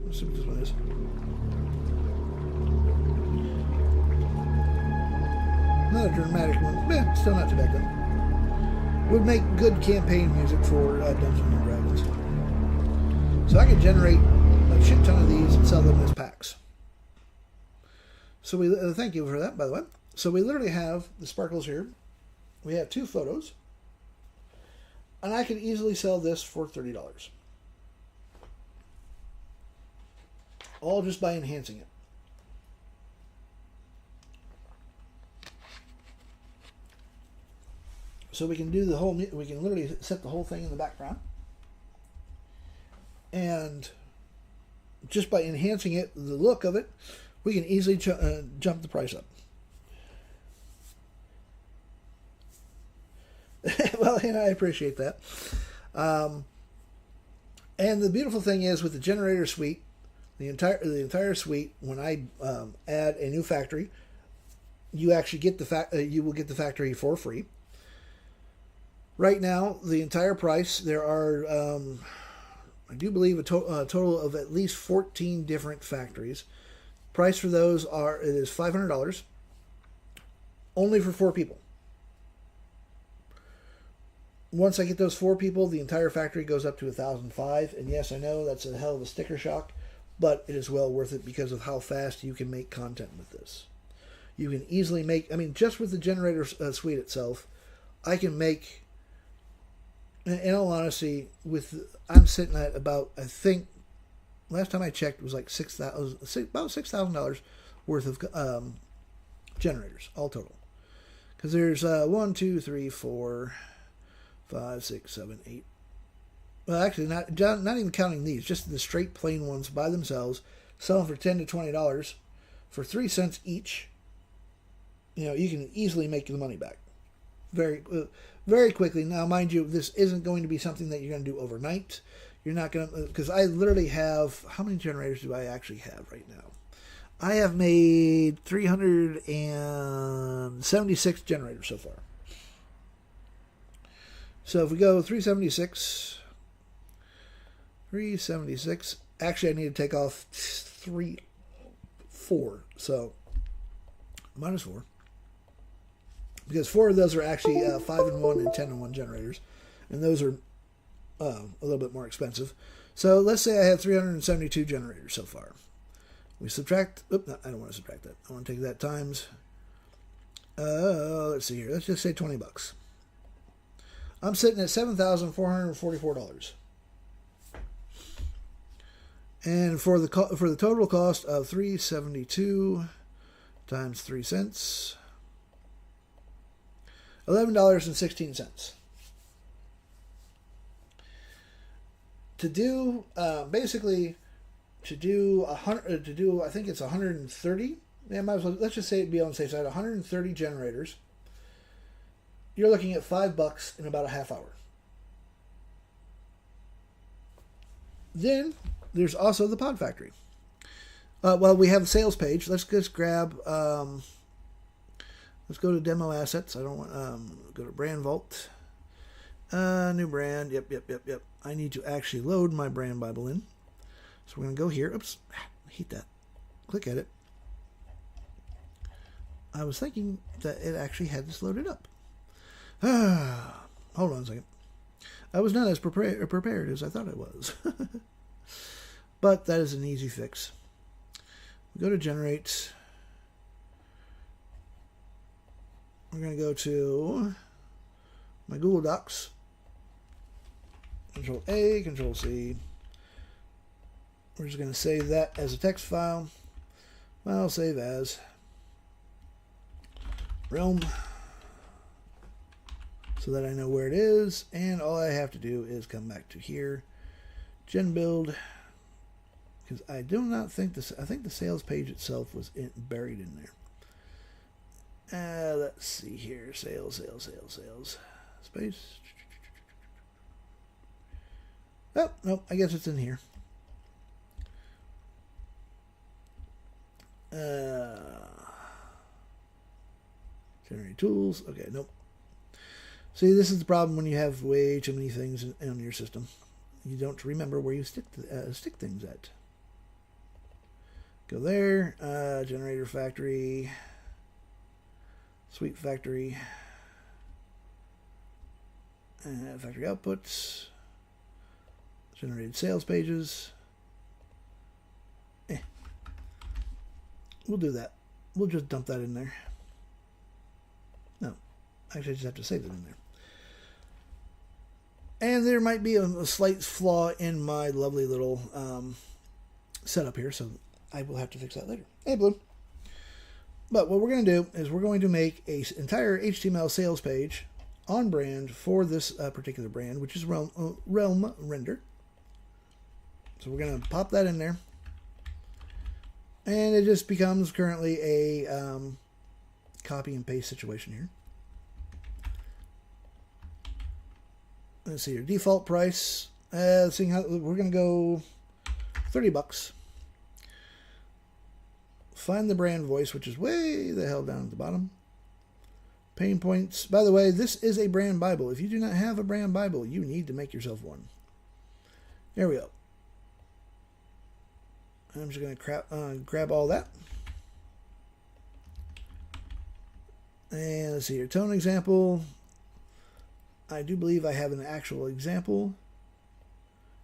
let's see what this one is. Not a dramatic one. Still not too bad though. Would make good campaign music for Dungeons and Dragons. So I could generate a shit ton of these and sell them as packs. So we thank you for that, by the way. So we literally have the sparkles here. We have 2 photos. And I could easily sell this for $30. All just by enhancing it. So we can do the whole, we can literally set the whole thing in the background. And just by enhancing it, the look of it, we can easily jump the price up. Well, and I appreciate that. And the beautiful thing is with the generator suite, the entire suite, when I add a new factory, you actually get you will get the factory for free. Right now, the entire price, there are, I do believe, a total of at least 14 different factories. Price for those is $500, only for 4 people. Once I get those 4 people, the entire factory goes up to $1,005. And yes, I know that's a hell of a sticker shock, but it is well worth it because of how fast you can make content with this. You can easily make, I mean, just with the generator suite itself, I can make, in all honesty, I'm sitting at about, I think, last time I checked, it was like about $6,000 worth of generators, all total. Because there's 1, 2, 3, 4, 5, 6, 7, 8. Well, actually, not even counting these, just the straight plain ones by themselves, selling for $10 to $20 for 3 cents each. You know, you can easily make the money back very, very quickly. Now, mind you, this isn't going to be something that you're going to do overnight. You're not going to, because I literally have, how many generators do I actually have right now? I have made 376 generators so far. So if we go 376, actually I need to take off 4, so minus 4. Because 4 of those are actually 5-in-1 and 10-in-1 generators. And those are a little bit more expensive. So let's say I have 372 generators so far. We subtract, no, I don't want to subtract that. I want to take that times, let's see here. Let's just say $20. I'm sitting at $7,444. And for the total cost of $372 times 3 cents, $11.16. to do basically to do I think it's 130. Yeah, might as well, let's just say it'd be on the safe side. 130 generators. You're looking at $5 in about a half hour. Then there's also the Pod Factory. Well, we have a sales page. Let's just grab. Let's go to demo assets. I don't want go to brand vault. New brand. Yep. I need to actually load my brand Bible in. So we're going to go here. Oops. I hate that. Click at it. I was thinking that it actually had this loaded up. Hold on a second. I was not as prepared as I thought I was. But that is an easy fix. We go to generate. We're going to go to my Google Docs. Control A, Control C. We're just going to save that as a text file. File save as realm, so that I know where it is, and all I have to do is come back to here, gen build, because I do not think this. I think the sales page itself was buried in there. Let's see here, sales, space. Oh, nope, I guess it's in here. Generate tools. Okay, nope. See, this is the problem when you have way too many things in your system. You don't remember where you stick things at. Go there. Generator factory. Sweep factory. Factory outputs. Generated sales pages. We'll do that. We'll just dump that in there. No, actually I just have to save it in there. And there might be a slight flaw in my lovely little setup here, so I will have to fix that later. Hey, Blue. But what we're going to do is we're going to make an entire HTML sales page on brand for this particular brand, which is Realm Render. So we're going to pop that in there. And it just becomes currently a copy and paste situation here. Let's see your default price. Seeing how we're going to go $30. Find the brand voice, which is way the hell down at the bottom. Pain points. By the way, this is a brand Bible. If you do not have a brand Bible, you need to make yourself one. There we go. I'm just going to grab all that. And let's see your tone example. I do believe I have an actual example.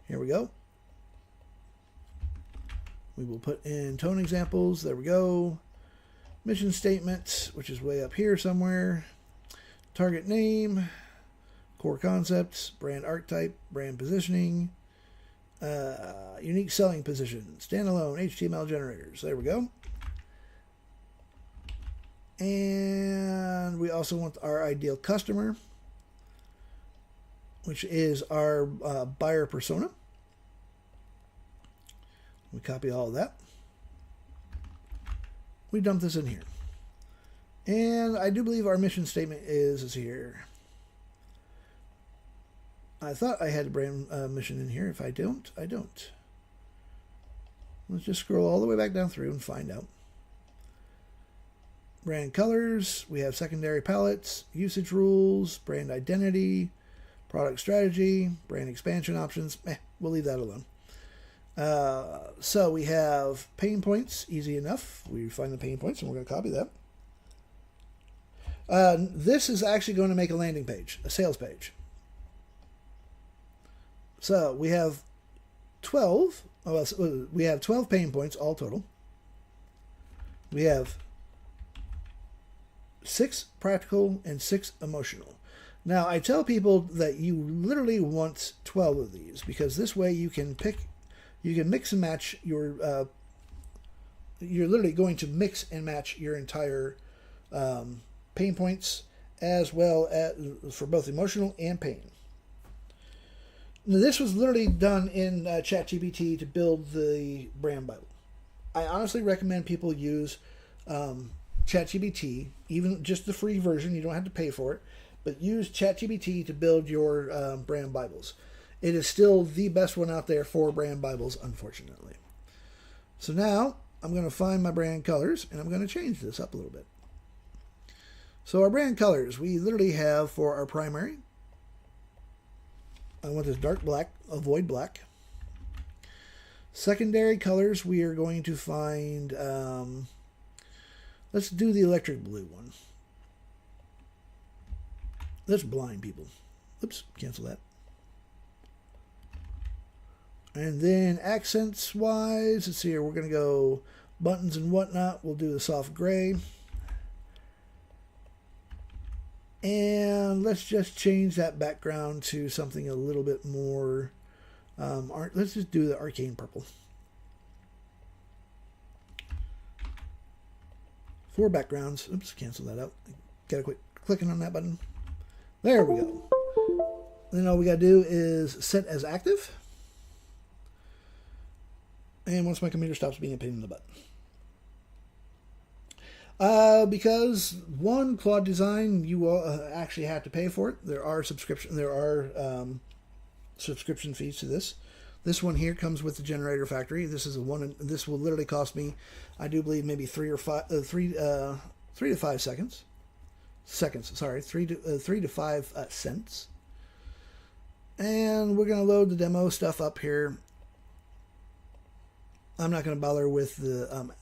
Here we go. We will put in tone examples. There we go. Mission statement, which is way up here somewhere. Target name. Core concepts. Brand archetype. Brand positioning. Unique selling position. Standalone HTML generators. There we go. And we also want our ideal customer, which is our buyer persona. We copy all of that. We dump this in here. And I do believe our mission statement is here. I thought I had a brand mission in here. If I don't, I don't. Let's just scroll all the way back down through and find out. Brand colors. We have secondary palettes, usage rules, brand identity, product strategy, brand expansion options. We'll leave that alone. So we have pain points. Easy enough. We find the pain points and we're going to copy that. This is actually going to make a landing page, a sales page. So we have 12. We have 12 pain points all total. We have 6 practical and 6 emotional. Now I tell people that you literally want 12 of these because this way you can mix and match your. You're literally going to mix and match your entire pain points as well as for both emotional and pain. Now, this was literally done in ChatGPT to build the brand Bible. I honestly recommend people use ChatGPT, even just the free version. You don't have to pay for it, but use ChatGPT to build your brand Bibles. It is still the best one out there for brand Bibles, unfortunately. So now I'm going to find my brand colors, and I'm going to change this up a little bit. So our brand colors, we literally have for our primary, I want this dark black, avoid black. Secondary colors, we are going to find, let's do the electric blue one. Let's blind people. Oops, cancel that. And then accents wise, let's see here, we're going to go buttons and whatnot. We'll do the soft gray. And let's just change that background to something a little bit more, let's just do the arcane purple. For backgrounds, oops, cancel that out. Gotta quit clicking on that button. There we go. Then all we gotta do is set as active. And once my computer stops being a pain in the butt. Because one, Claude Design, you will actually have to pay for it. There are subscription fees to this. This one here comes with the generator factory. This is a one. This will literally cost me, I do believe, maybe 3 to 5 seconds. Sorry, 3 to 5 cents. And we're gonna load the demo stuff up here. I'm not going to bother with the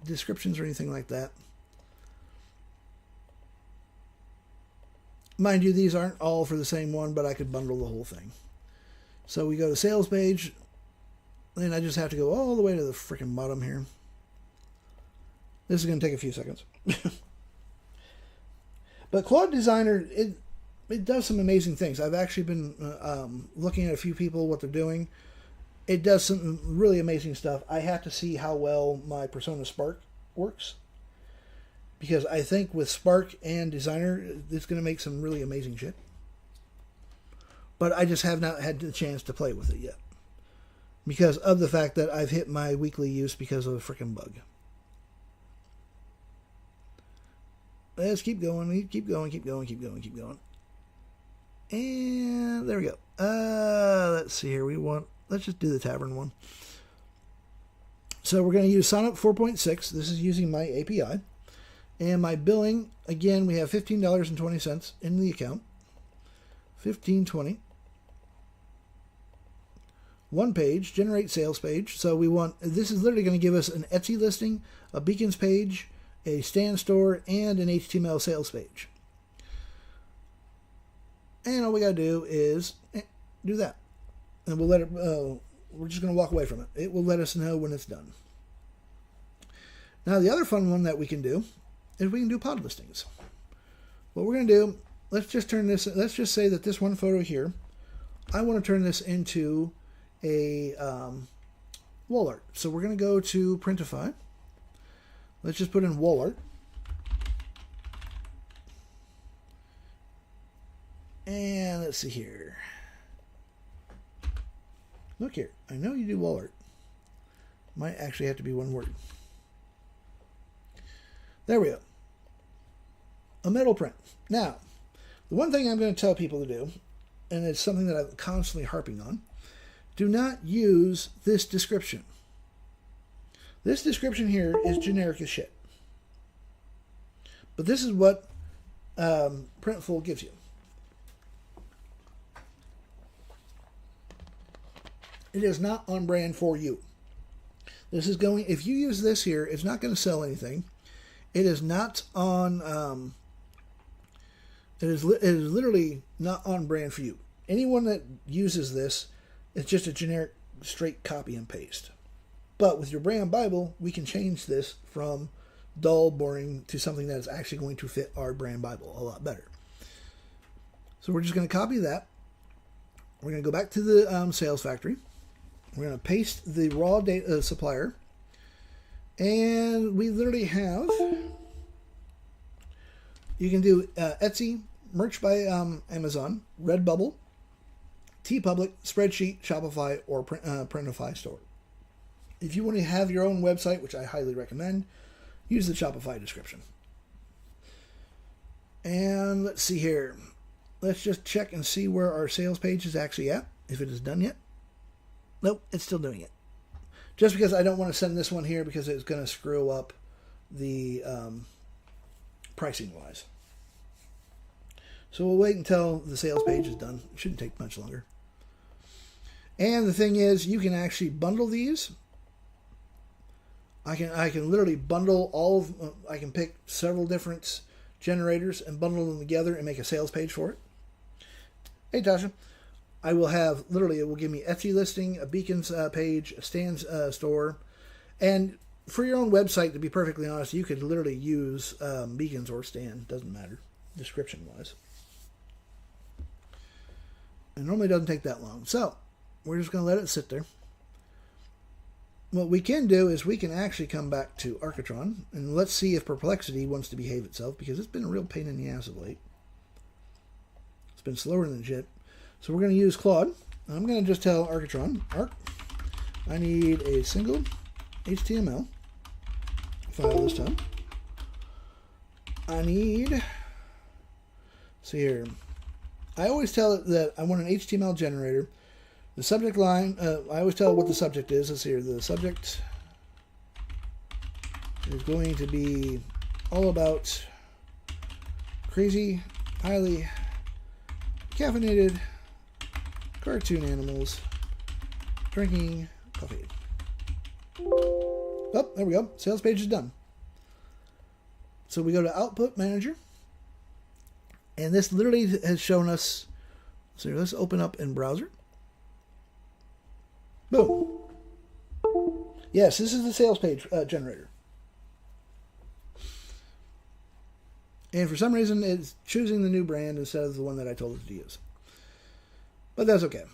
descriptions or anything like that. Mind you, these aren't all for the same one, but I could bundle the whole thing. So we go to sales page, and I just have to go all the way to the freaking bottom here. This is going to take a few seconds. But Claude Designer, it does some amazing things. I've actually been looking at a few people, what they're doing. It does some really amazing stuff. I have to see how well my Persona Spark works. Because I think with Spark and Designer, it's going to make some really amazing shit. But I just have not had the chance to play with it yet. Because of the fact that I've hit my weekly use because of a freaking bug. Let's keep going, keep going. And there we go. Let's see here. Let's just do the tavern one. So we're going to use Sonnet 4.6. This is using my API. And my billing, again, we have $15.20 in the account. $15.20. One page, generate sales page. So this is literally going to give us an Etsy listing, a beacons page, a stand store, and an HTML sales page. And all we got to do is do that. And we'll let it, we're just going to walk away from it. It will let us know when it's done. Now, the other fun one that we can do is we can do pod listings. What we're going to do, let's just say that this one photo here, I want to turn this into a wall art. So we're going to go to Printify. Let's just put in wall art. And let's see here. Look here. I know you do wall art. Might actually have to be one word. There we go. A metal print. Now, the one thing I'm going to tell people to do, and it's something that I'm constantly harping on, do not use this description. This description here is generic as shit. But this is what Printful gives you. It is not on brand for you. This is going, if you use this here, it's not going to sell anything. It is not on, it is literally not on brand for you. Anyone that uses this, it's just a generic straight copy and paste. But with your brand Bible, we can change this from dull, boring to something that is actually going to fit our brand Bible a lot better. So we're just going to copy that. We're going to go back to the sales factory. We're going to paste the raw data supplier. And we literally have, you can do Etsy, merch by Amazon, Redbubble, TeePublic, Spreadsheet, Shopify, or Printify store. If you want to have your own website, which I highly recommend, use the Shopify description. And let's see here. Let's just check and see where our sales page is actually at, if it is done yet. Nope, it's still doing it. Just because I don't want to send this one here because it's going to screw up the pricing-wise. So we'll wait until the sales page is done. It shouldn't take much longer. And the thing is, you can actually bundle these. I can literally bundle all of, I can pick several different generators and bundle them together and make a sales page for it. Hey, Tasha. I will have, literally, it will give me Etsy listing, a beacons page, a stands store. And for your own website, to be perfectly honest, you could literally use beacons or stand. Doesn't matter, description-wise. It normally doesn't take that long. So, we're just going to let it sit there. What we can do is we can actually come back to Architron, and let's see if Perplexity wants to behave itself, because it's been a real pain in the ass of late. It's been slower than shit. So we're going to use Claude. I'm going to just tell Architron, Arc, I need a single HTML file this time. I need, see here, I always tell it that I want an HTML generator. The subject line, I always tell it what the subject is. Let's see here, the subject is going to be all about crazy, highly caffeinated cartoon animals drinking coffee. Oh, there we go. Sales page is done. So we go to Output Manager. And this literally has shown us. So let's open up in browser. Boom. Yes, this is the sales page generator. And for some reason, it's choosing the new brand instead of the one that I told it to use. But that's okay.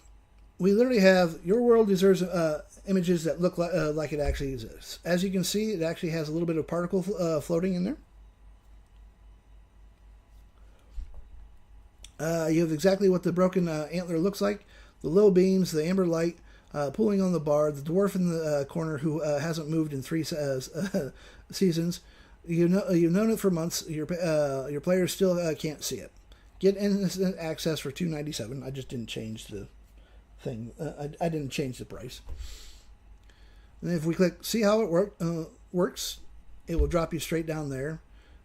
We literally have Your World deserves images that look like it actually exists. As you can see, it actually has a little bit of particle floating in there. You have exactly what the broken antler looks like. The low beams, the amber light pulling on the bar, the dwarf in the corner who hasn't moved in 3 seasons. You've known it for months. Your players still can't see it. Get instant access for $2.97. I just didn't change the thing. I didn't change the price. And if we click see how it works, it will drop you straight down there.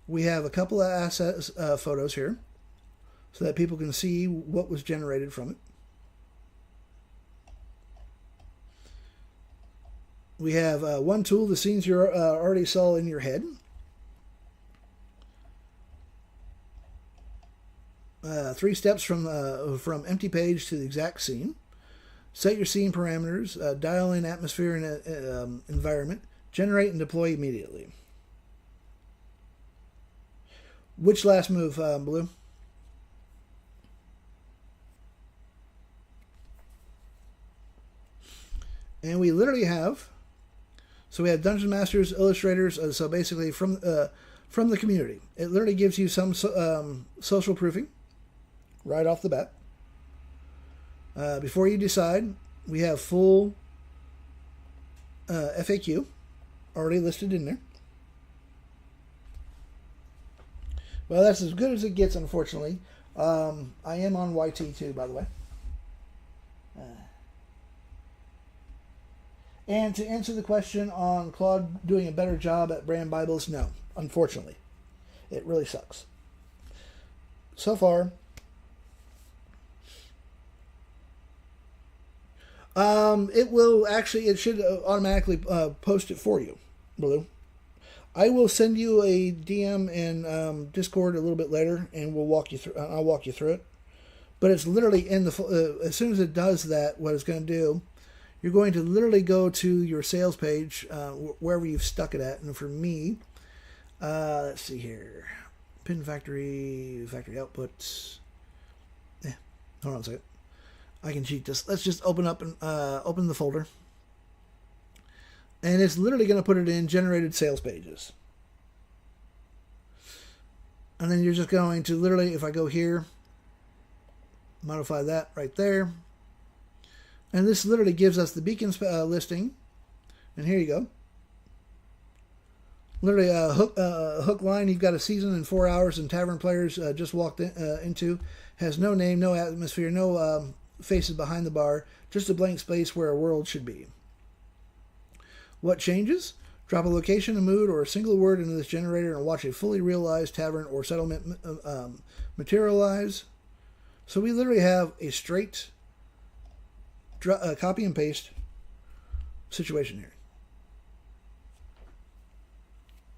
We have a couple of assets photos here so that people can see what was generated from it. We have one tool, the scenes you already saw in your head. 3 steps from empty page to the exact scene. Set your scene parameters. Dial in atmosphere and environment. Generate and deploy immediately. Which last move, Blue? And we literally have. So we have Dungeon Masters, illustrators. So basically from the community, it literally gives you some social proofing. Right off the bat. Before you decide, we have full FAQ already listed in there. Well, that's as good as it gets, unfortunately. I am on YT too, by the way. And to answer the question on Claude doing a better job at brand Bibles, no, unfortunately. It really sucks. So far, it should automatically post it for you, Blue. I will send you a DM in Discord a little bit later, and I'll walk you through it. But it's literally in the as soon as it does that, what it's going to do, you're going to literally go to your sales page wherever you've stuck it at. And for me, let's see here, pin factory outputs. Hold on a second. I can cheat this. Let's just open up and open the folder. And it's literally going to put it in generated sales pages. And then you're just going to literally, if I go here, modify that right there. And this literally gives us the beacon listing. And here you go. Literally a hook line. You've got a season in 4 hours, and tavern players just walked into. Has no name, no atmosphere, no faces behind the bar. Just a blank space where a world should be. What changes? Drop a location, a mood, or a single word into this generator and watch a fully realized tavern or settlement materialize. So we literally have a straight copy and paste situation here.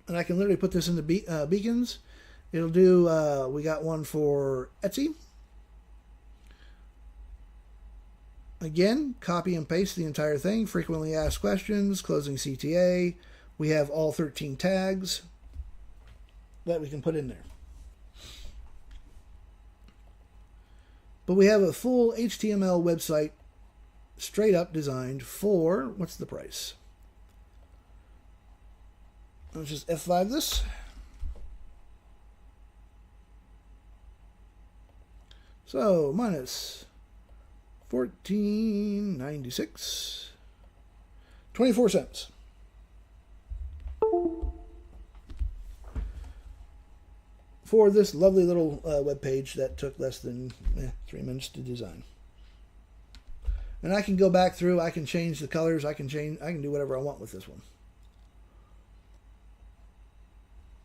And I can literally put this into beacons. It'll do, we got one for Etsy. Again, copy and paste the entire thing. Frequently asked questions, closing CTA. We have all 13 tags that we can put in there. But we have a full HTML website straight up designed for, what's the price? Let's just F5 this. So minus 14.96, 24 cents. For this lovely little web page that took less than 3 minutes to design. And I can go back through, I can change the colors, I can do whatever I want with this one.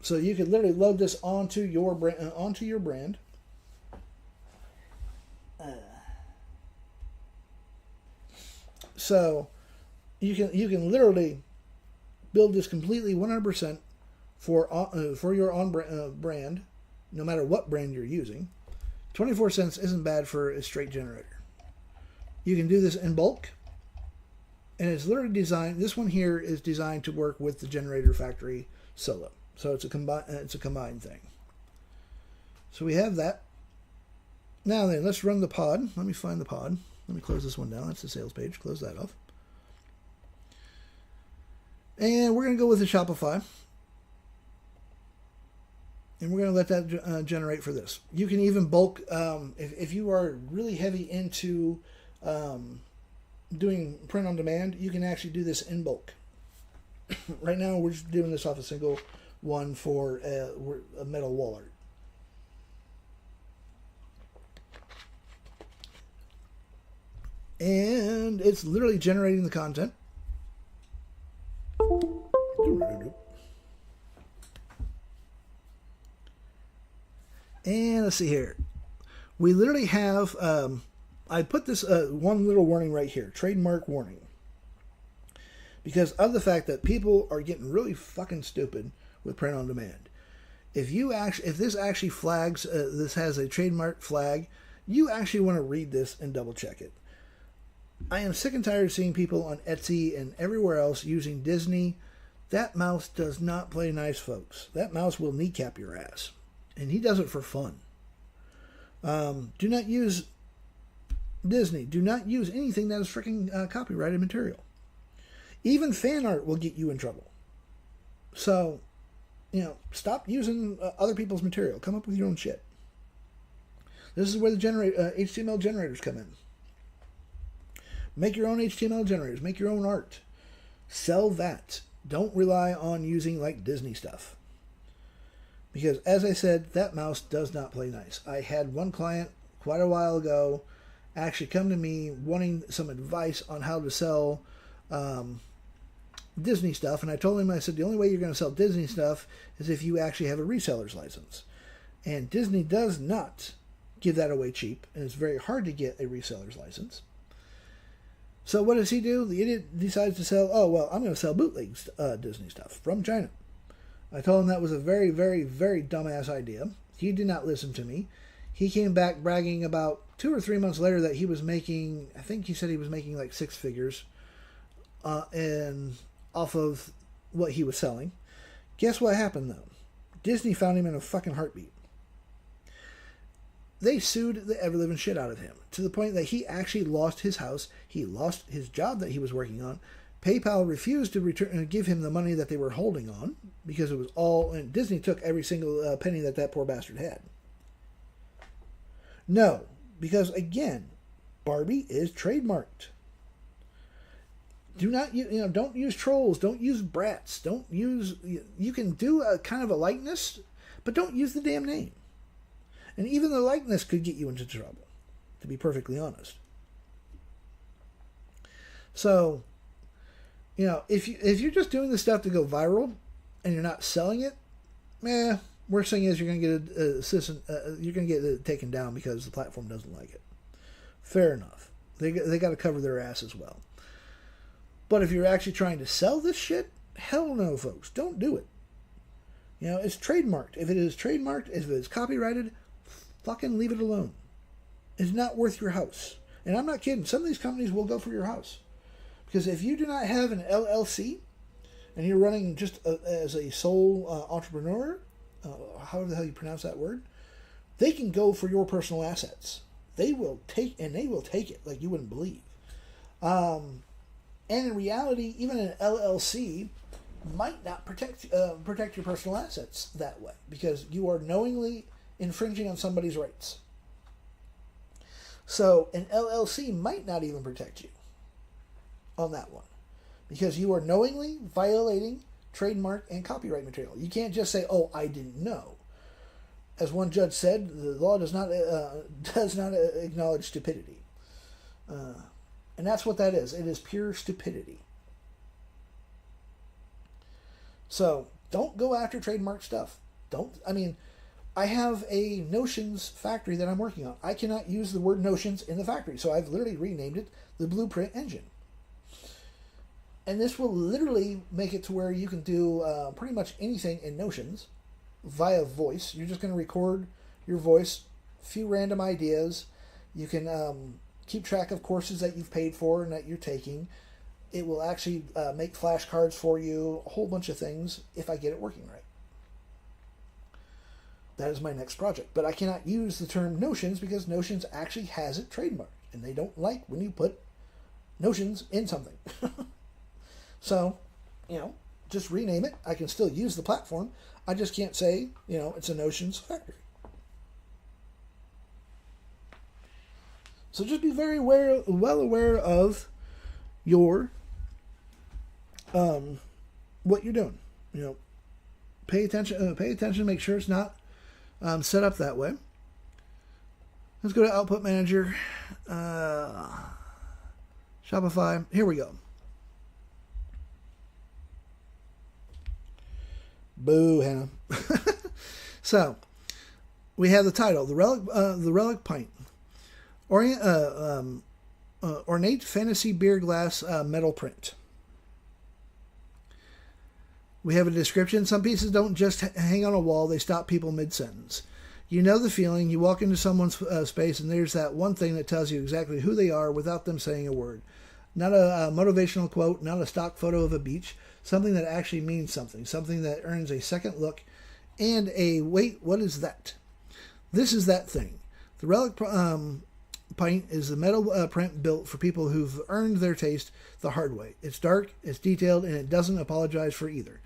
So you could literally load this onto your brand. So you can literally build this completely 100% for your own brand, no matter what brand you're using. 24 cents isn't bad for a straight generator. You can do this in bulk, and it's literally designed. This one here is designed to work with the Generator Factory solo. So it's a combined thing. So we have that. Now then, let's run the pod. Let me find the pod. Let me close this one down. That's the sales page. Close that off. And we're going to go with the Shopify. And we're going to let that generate for this. You can even bulk, if you are really heavy into doing print on demand, you can actually do this in bulk. Right now, we're just doing this off a single one for a metal wall art. And it's literally generating the content. And let's see here. We literally have, I put this one little warning right here, trademark warning. Because of the fact that people are getting really fucking stupid with print on demand. If this actually flags, this has a trademark flag, you actually want to read this and double check it. I am sick and tired of seeing people on Etsy and everywhere else using Disney. That mouse does not play nice, folks. That mouse will kneecap your ass. And he does it for fun. Do not use Disney. Do not use anything that is freaking copyrighted material. Even fan art will get you in trouble. So, stop using other people's material. Come up with your own shit. This is where the HTML generators come in. Make your own HTML generators. Make your own art. Sell that. Don't rely on using like Disney stuff. Because as I said, that mouse does not play nice. I had one client quite a while ago actually come to me wanting some advice on how to sell Disney stuff. And I told him, I said, the only way you're going to sell Disney stuff is if you actually have a reseller's license. And Disney does not give that away cheap. And it's very hard to get a reseller's license. So what does he do? The idiot decides to sell, I'm going to sell bootleg Disney stuff from China. I told him that was a very, very, very dumbass idea. He did not listen to me. He came back bragging about 2 or 3 months later that he was making, I think he said he was making like 6 figures and off of what he was selling. Guess what happened though? Disney found him in a fucking heartbeat. They sued the ever-living shit out of him to the point that he actually lost his house. He lost his job that he was working on. PayPal refused to give him the money that they were holding on because it was all, and Disney took every single penny that poor bastard had. No, because again, Barbie is trademarked. Do not, don't use trolls. Don't use brats. Don't use, you can do a kind of a likeness, but don't use the damn name. And even the likeness could get you into trouble, to be perfectly honest. So, if you're just doing the stuff to go viral and you're not selling it, worst thing is you're going to get you're going to get it taken down because the platform doesn't like it. Fair enough. They got to cover their ass as well. But if you're actually trying to sell this shit, hell no, folks. Don't do it. It's trademarked. If it is trademarked, if it is copyrighted, fucking leave it alone. It's not worth your house. And I'm not kidding. Some of these companies will go for your house. Because if you do not have an LLC, and you're running just as a sole entrepreneur, how the hell you pronounce that word, they can go for your personal assets. They will take it like you wouldn't believe. And in reality, even an LLC might not protect your personal assets that way because you are knowingly infringing on somebody's rights. So an LLC might not even protect you on that one because you are knowingly violating trademark and copyright material. You can't just say, "Oh, I didn't know." As one judge said, the law does not acknowledge stupidity. And that's what that is. It is pure stupidity. So don't go after trademark stuff. I have a Notions factory that I'm working on. I cannot use the word Notions in the factory, so I've literally renamed it the Blueprint Engine. And this will literally make it to where you can do pretty much anything in Notions via voice. You're just going to record your voice, a few random ideas. You can keep track of courses that you've paid for and that you're taking. It will actually make flashcards for you, a whole bunch of things if I get it working right. That is my next project. But I cannot use the term Notions because Notions actually has it trademarked. And they don't like when you put Notions in something. So, just rename it. I can still use the platform. I just can't say, it's a Notions factory. So just be very well aware of your what you're doing. Pay attention. Make sure it's not set up that way. Let's go to Output Manager, Shopify. Here we go. Boo, Hannah. So we have the title, the Relic Pint. Ornate fantasy beer glass metal print. We have a description. Some pieces don't just hang on a wall. They stop people mid-sentence. You know the feeling. You walk into someone's space and there's that one thing that tells you exactly who they are without them saying a word. Not a motivational quote, not a stock photo of a beach. Something that actually means something. Something that earns a second look and a, wait, what is that? This is that thing. The Relic Pint is the metal print built for people who've earned their taste the hard way. It's dark, it's detailed, and it doesn't apologize for either.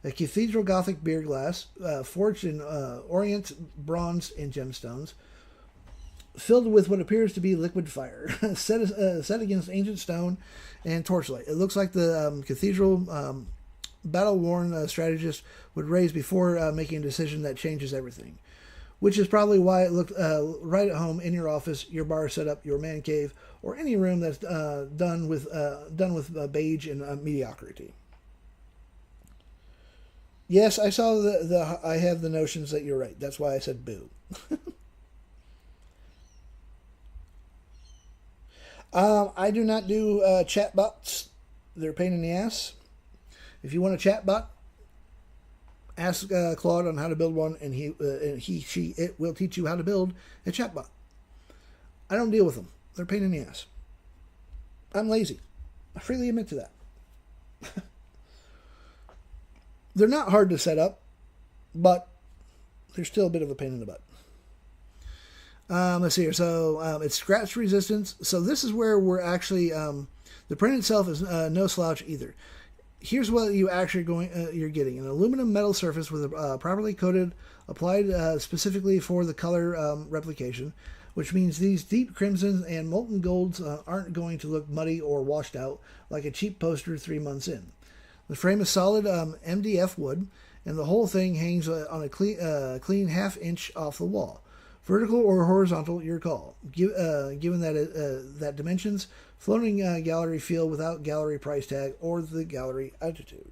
A cathedral Gothic beer glass, forged in orient, bronze, and gemstones, filled with what appears to be liquid fire, set against ancient stone and torchlight. It looks like the cathedral battle-worn strategist would raise before making a decision that changes everything. Which is probably why it looked right at home in your office, your bar setup, your man cave, or any room that's done with beige and mediocrity. Yes, I saw I have the notions that you're right. That's why I said boo. I do not do chatbots. They're a pain in the ass. If you want a chatbot, ask Claude on how to build one, and it will teach you how to build a chatbot. I don't deal with them. They're a pain in the ass. I'm lazy. I freely admit to that. They're not hard to set up, but they're still a bit of a pain in the butt. Let's see here. So it's scratch resistance. So this is where we're actually the print itself is no slouch either. Here's what you actually you're getting: an aluminum metal surface with a properly coated, applied specifically for the color replication, which means these deep crimsons and molten golds aren't going to look muddy or washed out like a cheap poster 3 months in. The frame is solid MDF wood, and the whole thing hangs on a clean half-inch off the wall. Vertical or horizontal, your call. Given that dimensions, floating gallery feel without gallery price tag or the gallery attitude.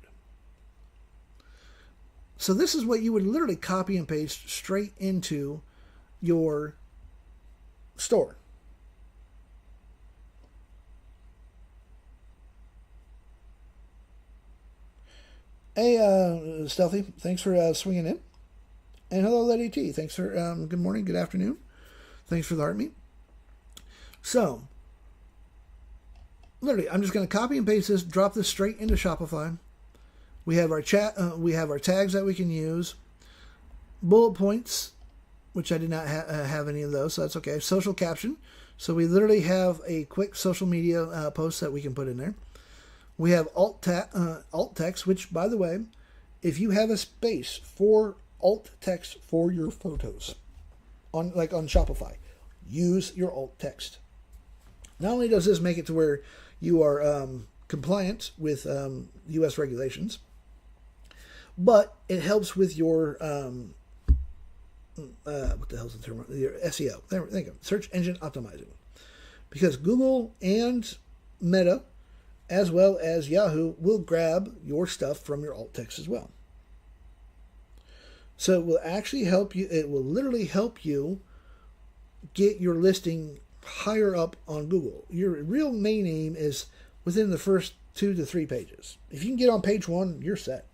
So this is what you would literally copy and paste straight into your store. Hey, Stealthy, thanks for swinging in. And hello, Lady T. Thanks for, good morning, good afternoon. Thanks for the heart meet. So, literally, I'm just going to copy and paste this, drop this straight into Shopify. We have our we have our tags that we can use. Bullet points, which I did not have any of those, so that's okay. Social caption. So we literally have a quick social media post that we can put in there. We have alt text, which, by the way, if you have a space for alt text for your photos, on Shopify, use your alt text. Not only does this make it to where you are compliant with U.S. regulations, but it helps with your what the hell's the term? Your SEO. There you go. Search engine optimizing, because Google and Meta, as well as Yahoo, will grab your stuff from your alt text as well. So it will actually help you. It will literally help you get your listing higher up on Google. Your real main aim is within the first 2 to 3 pages. If you can get on page 1, you're set.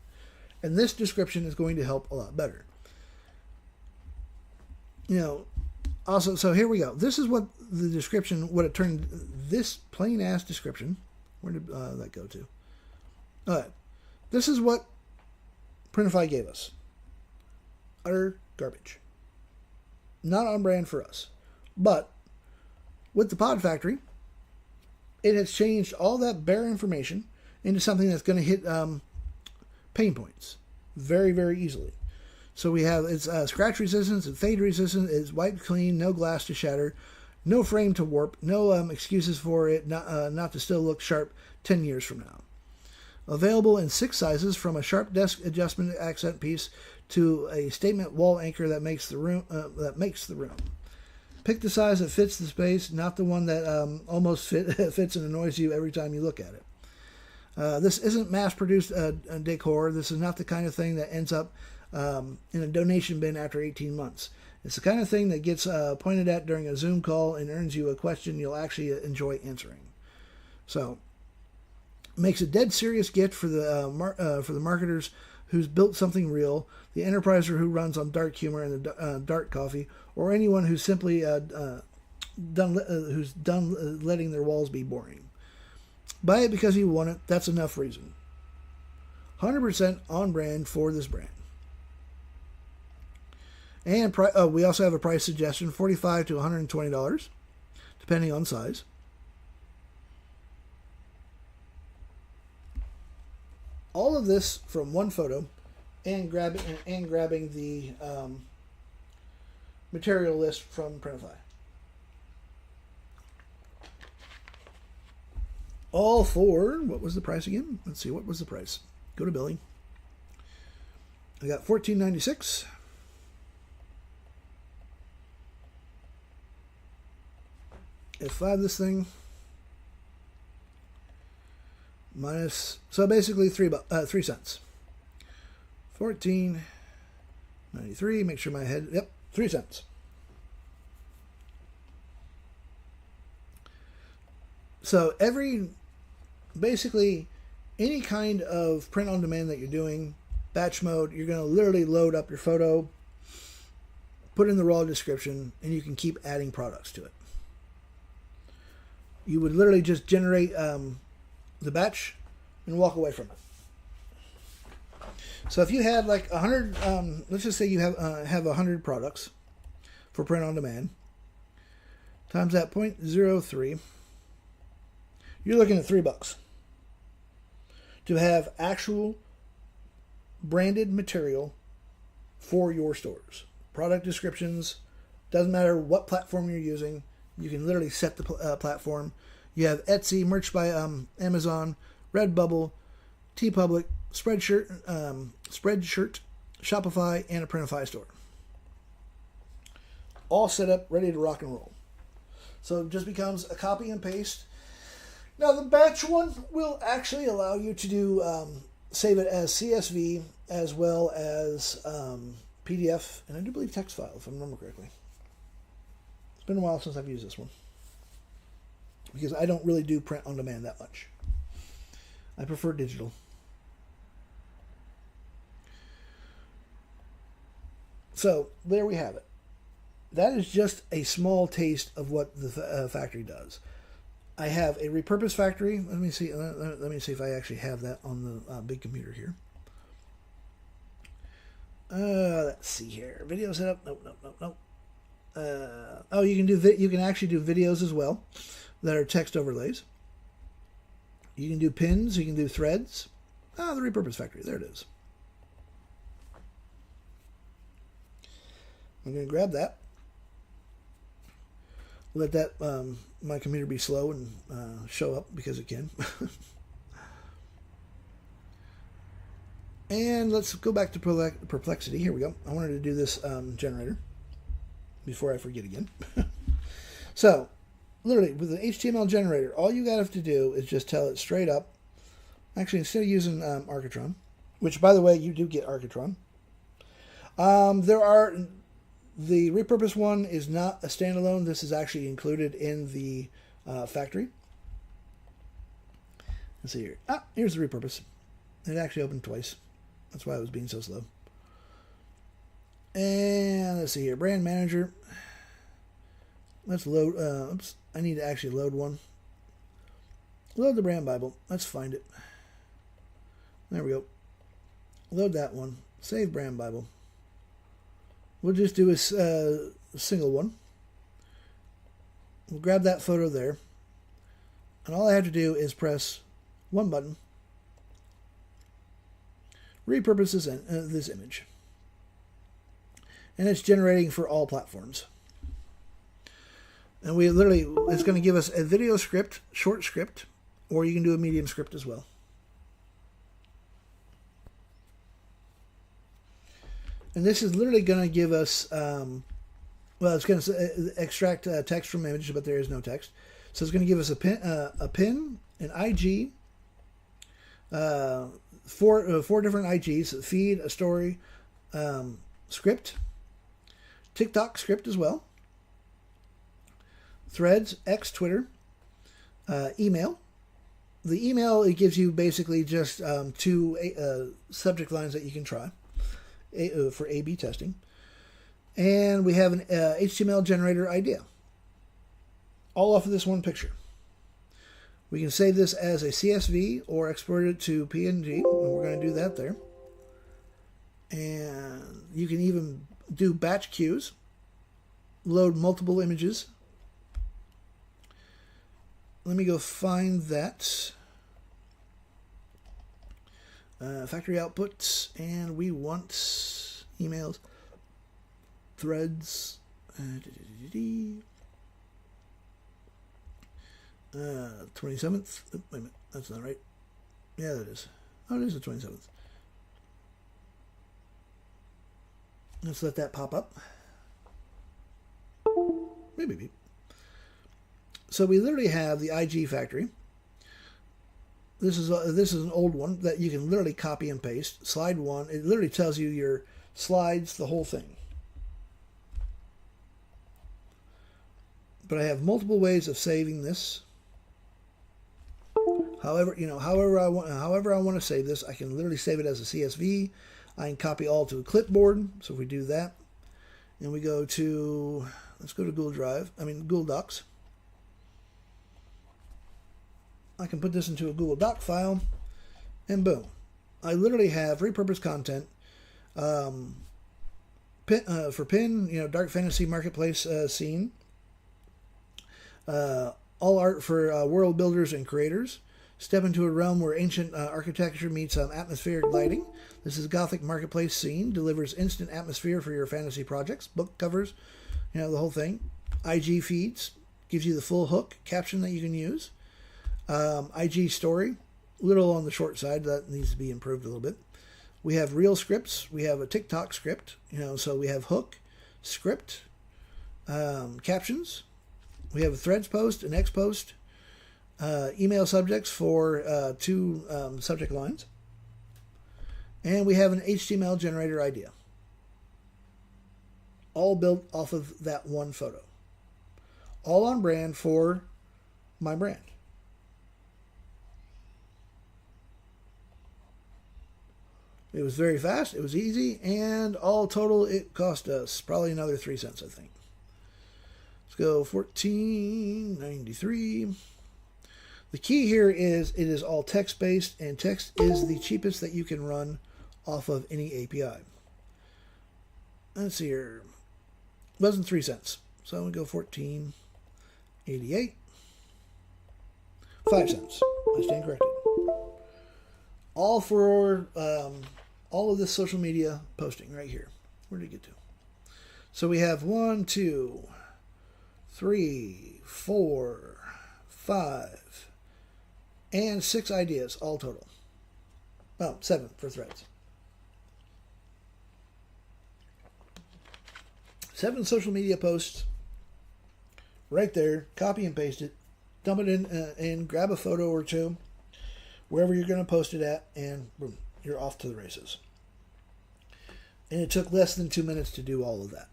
And this description is going to help a lot better. Also, so here we go. This is what the description, what it turned, this plain ass description, where did that go to? All right. This is what Printify gave us. Utter garbage. Not on brand for us. But with the Pod Factory, it has changed all that bare information into something that's going to hit pain points very, very easily. So we have it's scratch resistance and fade resistant. It's wiped clean, no glass to shatter, no frame to warp, no excuses for it not to still look sharp 10 years from now. Available in 6 sizes, from a sharp desk adjustment accent piece to a statement wall anchor that makes the room. Pick the size that fits the space, not the one that almost fits and annoys you every time you look at it. This isn't mass-produced decor. This is not the kind of thing that ends up in a donation bin after 18 months. It's the kind of thing that gets pointed at during a Zoom call and earns you a question you'll actually enjoy answering. So, makes a dead serious gift for the marketers who's built something real, the enterpriser who runs on dark humor and the dark coffee, or anyone who's simply done letting their walls be boring. Buy it because you want it. That's enough reason. 100% on brand for this brand. And we also have a price suggestion, $45 to $120, depending on size. All of this from one photo, and grabbing the material list from Printify. All for, what was the price again? Let's see, what was the price? Go to billing. I got $14.96. If I have this thing minus, so basically 3 cents. 14.93. Make sure my head. Yep, 3 cents. So basically any kind of print on demand that you're doing, batch mode, you're going to literally load up your photo, put in the raw description, and you can keep adding products to it. You would literally just generate the batch and walk away from it. So if you had like 100, let's just say you have 100 products for print on demand, times that 0.03, you're looking at $3 to have actual branded material for your stores. Product descriptions, Doesn't matter what platform you're using. You can literally set the platform. You have Etsy, Merch by Amazon, Redbubble, TeePublic, Spreadshirt, Shopify, and a Printify store. All set up, ready to rock and roll. So it just becomes a copy and paste. Now the batch one will actually allow you to do save it as CSV as well as PDF, and I do believe text file if I remember correctly. It's been a while since I've used this one because I don't really do print on demand that much. I prefer digital. So there we have it. That is just a small taste of what the factory does. I have a repurpose factory. Let me see. Let me see if I actually have that on the big computer here. Let's see here. Video setup. Nope. Oh, you can do. You can actually do videos as well that are text overlays. You can do pins. You can do threads. The repurpose factory. There it is. I'm going to grab that. Let that my computer be slow and show up because it can. And let's go back to Perplexity. Here we go. I wanted to do this generator before I forget again. So, literally, with the HTML generator, all you got to do is just tell it straight up. Actually, instead of using Architron, which, by the way, you do get Architron. The repurpose one is not a standalone. This is actually included in the factory. Let's see here. Here's the repurpose. It actually opened twice. That's why it was being so slow. And let's see here. Brand manager. Let's load. Oops. I need to actually load one. Load the brand Bible. Let's find it. There we go. Load that one. Save brand Bible. We'll just do a single one. We'll grab that photo there. And all I have to do is press one button. Repurpose this image. And it's generating for all platforms. And it's going to give us a video script, short script, or you can do a medium script as well. And this is literally going to give us, it's going to extract text from images, but there is no text. So it's going to give us a pin, an IG, four different IGs, feed, a story, script, TikTok script as well, threads, X, Twitter, email. The email, it gives you basically just two subject lines that you can try for A/B testing. And we have an HTML generator idea. All off of this one picture. We can save this as a CSV or export it to PNG, and we're going to do that there. And you can even do batch queues, load multiple images. Let me go find that. Factory outputs, and we want emails, threads, 27th. Wait a minute, that's not right. Yeah, that is. Oh, it is the 27th. Let's let that pop up. Maybe. So we literally have the IG factory. This is an old one that you can literally copy and paste. Slide one. It literally tells you your slides, the whole thing. But I have multiple ways of saving this. However I want to save this, I can literally save it as a CSV. I can copy all to a clipboard. So if we do that, and we go to, let's go to Google Docs. I can put this into a Google Doc file, and boom. I literally have repurposed content for Pin, Dark Fantasy Marketplace scene. All art for world builders and creators. Step into a realm where ancient architecture meets atmospheric lighting. This is Gothic Marketplace scene. Delivers instant atmosphere for your fantasy projects. Book covers. You know, the whole thing. IG feeds gives you the full hook caption that you can use. IG story, little on the short side. That needs to be improved a little bit. We have reel scripts. We have a TikTok script. You know, so we have hook, script, captions. We have a threads post, an X post, email subjects for 2 subject lines. And we have an HTML generator idea. All built off of that one photo. All on brand for my brand. It was very fast, it was easy, and all total it cost us probably another 3 cents, I think. Let's go $14.93. The key here is it is all text-based, and text is the cheapest that you can run off of any API. Let's see here. It wasn't 3 cents. So we go $14.88. 5 cents. I stand corrected. All for all of this social media posting right here. Where did it get to? So we have 1, 2, 3, 4, 5, and 6 ideas all total. Oh, 7 for threads. 7 social media posts right there. Copy and paste it. Dump it in and grab a photo or 2 wherever you're going to post it at, and boom, you're off to the races. And it took less than 2 minutes to do all of that.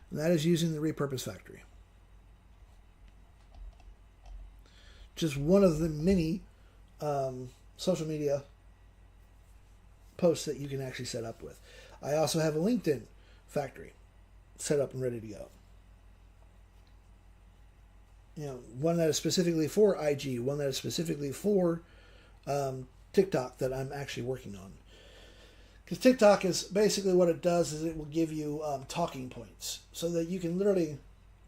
And that is using the Repurpose Factory. Just one of the many social media posts that you can actually set up with. I also have a LinkedIn factory set up and ready to go. You know, one that is specifically for IG, one that is specifically for TikTok that I'm actually working on. Because TikTok is basically what it does is it will give you talking points so that you can literally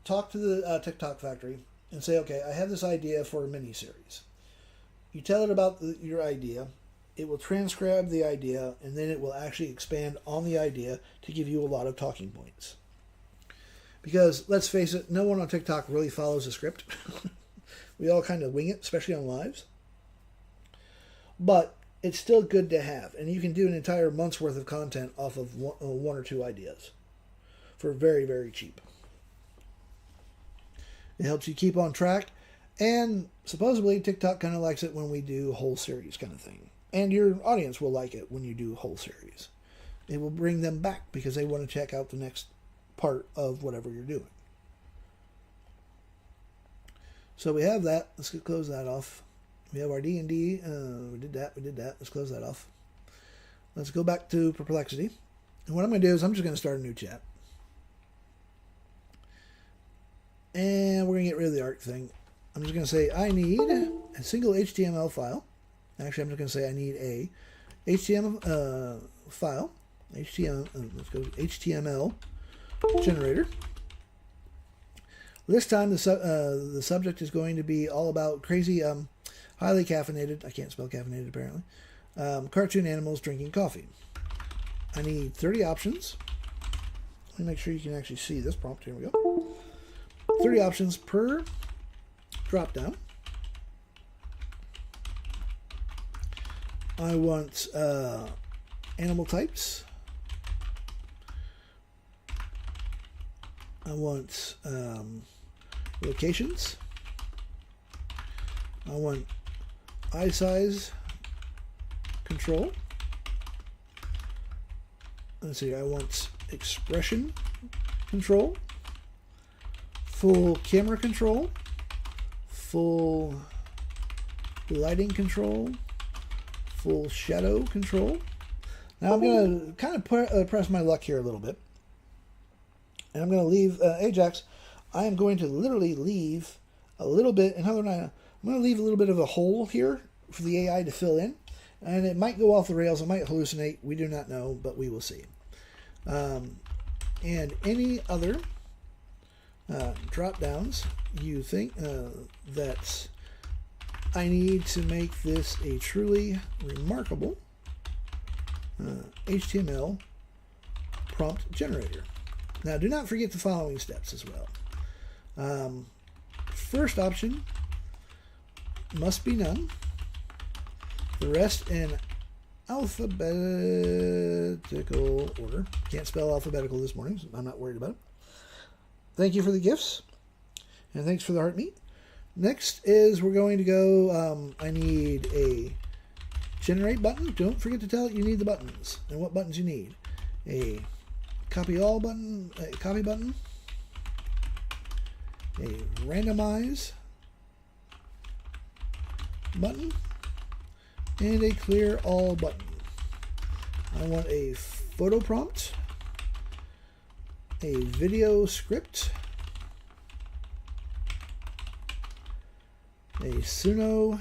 talk to the TikTok factory and say, okay, I have this idea for a mini-series. You tell it about your idea. It will transcribe the idea, and then it will actually expand on the idea to give you a lot of talking points. Because, let's face it, no one on TikTok really follows a script. We all kind of wing it, especially on lives. But it's still good to have. And you can do an entire month's worth of content off of 1 or 2 ideas for very, very cheap. It helps you keep on track. And supposedly TikTok kind of likes it when we do whole series kind of thing. And your audience will like it when you do whole series. It will bring them back because they want to check out the next part of whatever you're doing. So we have that. Let's close that off. We have our D&D. We did that. Let's close that off. Let's go back to Perplexity. And what I'm going to do is I'm just going to start a new chat. And we're going to get rid of the ARC thing. I'm just going to say I need a single HTML file. Actually, I'm just going to say I need a HTML file. Let's go HTML generator. This time the subject is going to be all about crazy, highly caffeinated, I can't spell caffeinated apparently, cartoon animals drinking coffee. I need 30 options. Let me make sure you can actually see this prompt. Here we go. 30 options per drop down. I want animal types. I want locations. I want eye size control. Let's see, I want expression control, full camera control, full lighting control, full shadow control. Now I'm going to kind of press my luck here a little bit. And I'm going to leave Ajax. I am going to literally leave a little bit. And I'm going to leave a little bit of a hole here for the AI to fill in. And it might go off the rails. It might hallucinate. We do not know, but we will see. And any other drop downs you think that I need to make this a truly remarkable HTML prompt generator. Now, do not forget the following steps as well. First option must be none. The rest in alphabetical order. Can't spell alphabetical this morning, so I'm not worried about it. Thank you for the gifts, and thanks for the heart meat. Next is we're going to go, I need a generate button. Don't forget to tell it you need the buttons and what buttons you need. A copy all button, a copy button, a randomize button, and a clear all button. I want a photo prompt, a video script, a Suno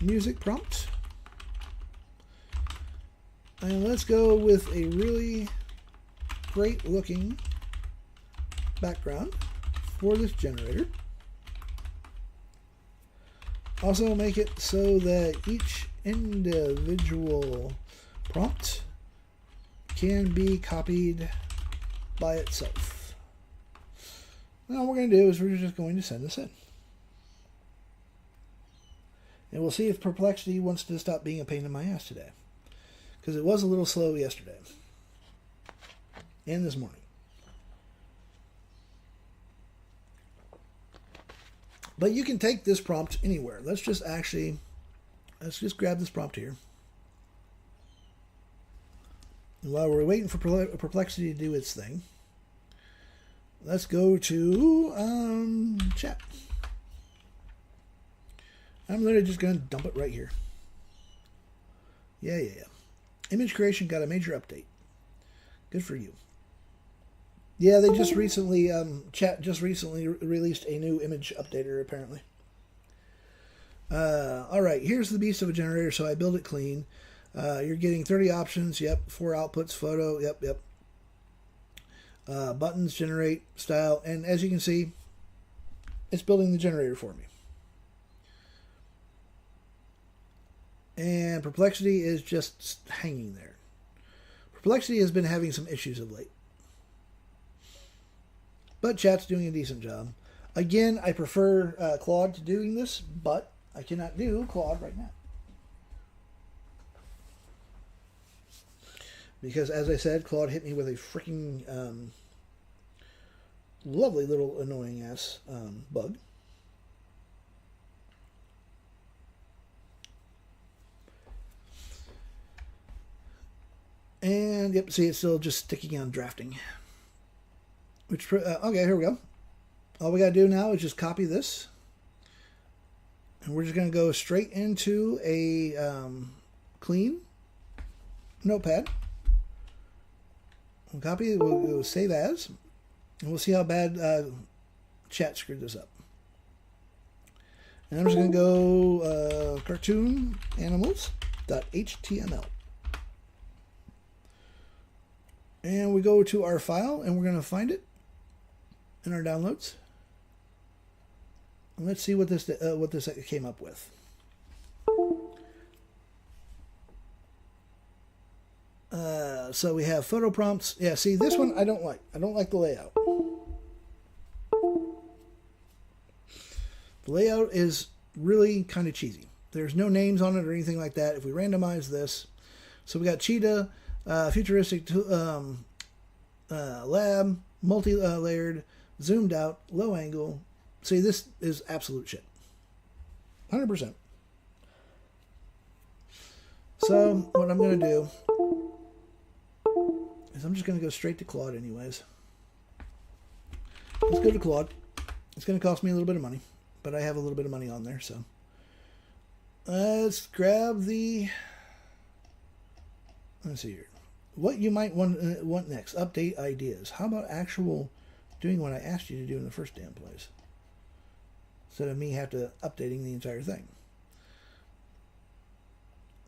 music prompt, and let's go with a really great looking background for this generator. Also make it so that each individual prompt can be copied by itself. Now what we're going to do is we're just going to send this in. And we'll see if Perplexity wants to stop being a pain in my ass today. Because it was a little slow yesterday. And this morning. But you can take this prompt anywhere. Let's just grab this prompt here. And while we're waiting for Perplexity to do its thing, let's go to chat. I'm literally just going to dump it right here. Yeah. Image creation got a major update. Good for you. Yeah, they just recently, chat just recently released a new image updater, apparently. All right, here's the beast of a generator, so I build it clean. You're getting 30 options, yep, 4 outputs, photo, yep. Buttons, generate, style, and as you can see, it's building the generator for me. And Perplexity is just hanging there. Perplexity has been having some issues of late. But chat's doing a decent job. Again, I prefer Claude to doing this, but I cannot do Claude right now. Because, as I said, Claude hit me with a freaking lovely little annoying-ass bug. And, yep, see, it's still just sticking on drafting. Which, okay, here we go. All we got to do now is just copy this. And we're just going to go straight into a clean notepad. We'll copy it, we'll save as, and we'll see how bad chat screwed this up. And I'm just going to go cartoon animals.html. And we go to our file, and we're going to find it in our downloads. And let's see what this came up with. So we have photo prompts. Yeah, see, this one I don't like. I don't like the layout. The layout is really kind of cheesy. There's no names on it or anything like that. If we randomize this, so we got cheetah, futuristic lab, multi-layered, zoomed out, low angle. See, this is absolute shit. 100%. So what I'm going to do is I'm just going to go straight to Claude anyways. Let's go to Claude. It's going to cost me a little bit of money, but I have a little bit of money on there, so. Let's grab the, let's see here. What you might want next. Update ideas. How about actual doing what I asked you to do in the first damn place? Instead of me have to updating the entire thing.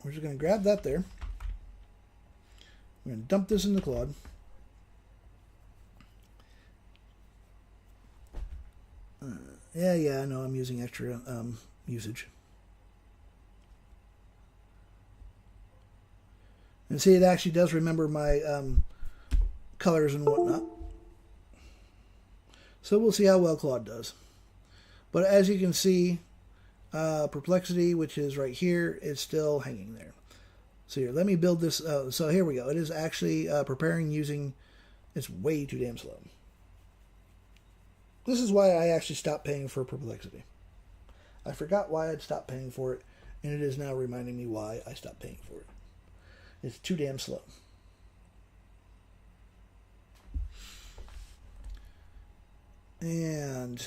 We're just going to grab that there. We're going to dump this into Claude. Yeah, I know I'm using extra usage. And see, it actually does remember my colors and whatnot. So we'll see how well Claude does. But as you can see, Perplexity, which is right here, is still hanging there. So here, let me build this. So here we go. It is actually preparing using... It's way too damn slow. This is why I actually stopped paying for Perplexity. I forgot why I'd stopped paying for it, and it is now reminding me why I stopped paying for it. It's too damn slow. And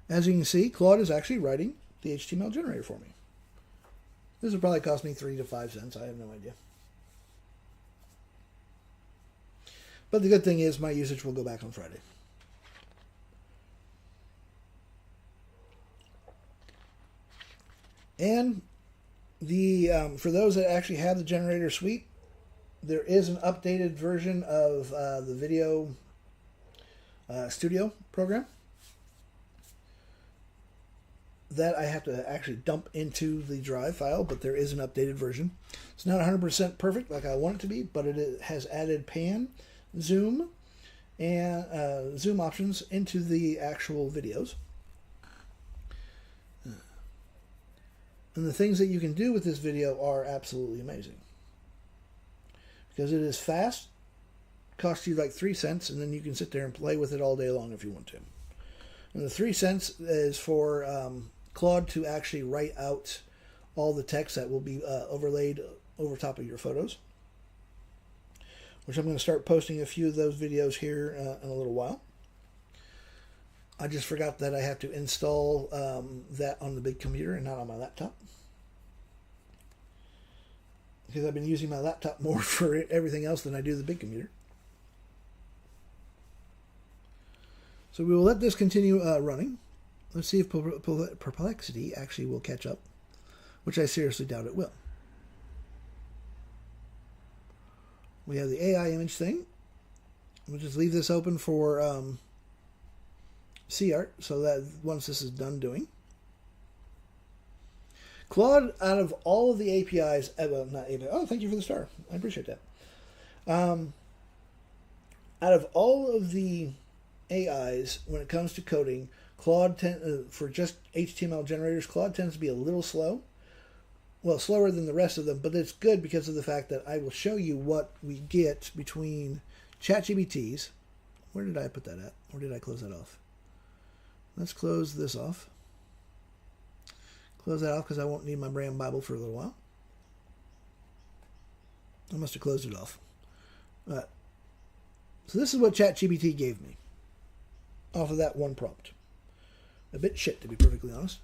as you can see, Claude is actually writing the HTML generator for me. This will probably cost me 3 to 5 cents. I have no idea. But the good thing is my usage will go back on Friday. And the for those that actually have the generator suite, there is an updated version of the video studio program that I have to actually dump into the drive file, but there is an updated version. It's not 100% perfect like I want it to be, but it has added pan, zoom, and zoom options into the actual videos. And the things that you can do with this video are absolutely amazing. Because it is fast, costs you like 3 cents, and then you can sit there and play with it all day long if you want to. And the 3 cents is for Claude to actually write out all the text that will be overlaid over top of your photos. Which I'm going to start posting a few of those videos here in a little while. I just forgot that I have to install that on the big computer and not on my laptop. Because I've been using my laptop more for everything else than I do the big computer. So we will let this continue running. Let's see if Perplexity actually will catch up, which I seriously doubt it will. We have the AI image thing. We'll just leave this open for CArt, so that once this is done doing. Claude, out of all of the APIs, well, not API, oh, thank you for the star. I appreciate that. Out of all of the AIs, when it comes to coding, Claude, for just HTML generators, Claude tends to be a little slow. Well, slower than the rest of them, but it's good because of the fact that I will show you what we get between ChatGPT's. Where did I put that at? Or did I close that off? Let's close this off. Close that off because I won't need my brand Bible for a little while. I must have closed it off. All right. So this is what ChatGPT gave me off of that one prompt. A bit shit, to be perfectly honest.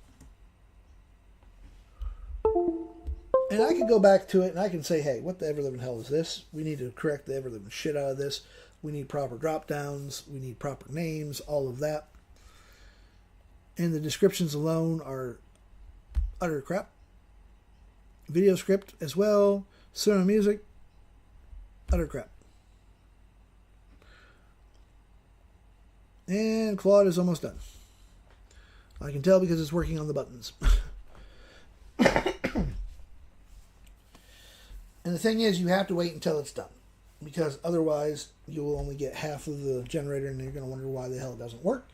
And I can go back to it and I can say, hey, what the ever-living hell is this? We need to correct the ever-living shit out of this. We need proper drop-downs. We need proper names, all of that. And the descriptions alone are utter crap. Video script as well. Cinema music, utter crap. And Claude is almost done. I can tell because it's working on the buttons. And the thing is, you have to wait until it's done. Because otherwise, you will only get half of the generator and you're going to wonder why the hell it doesn't work.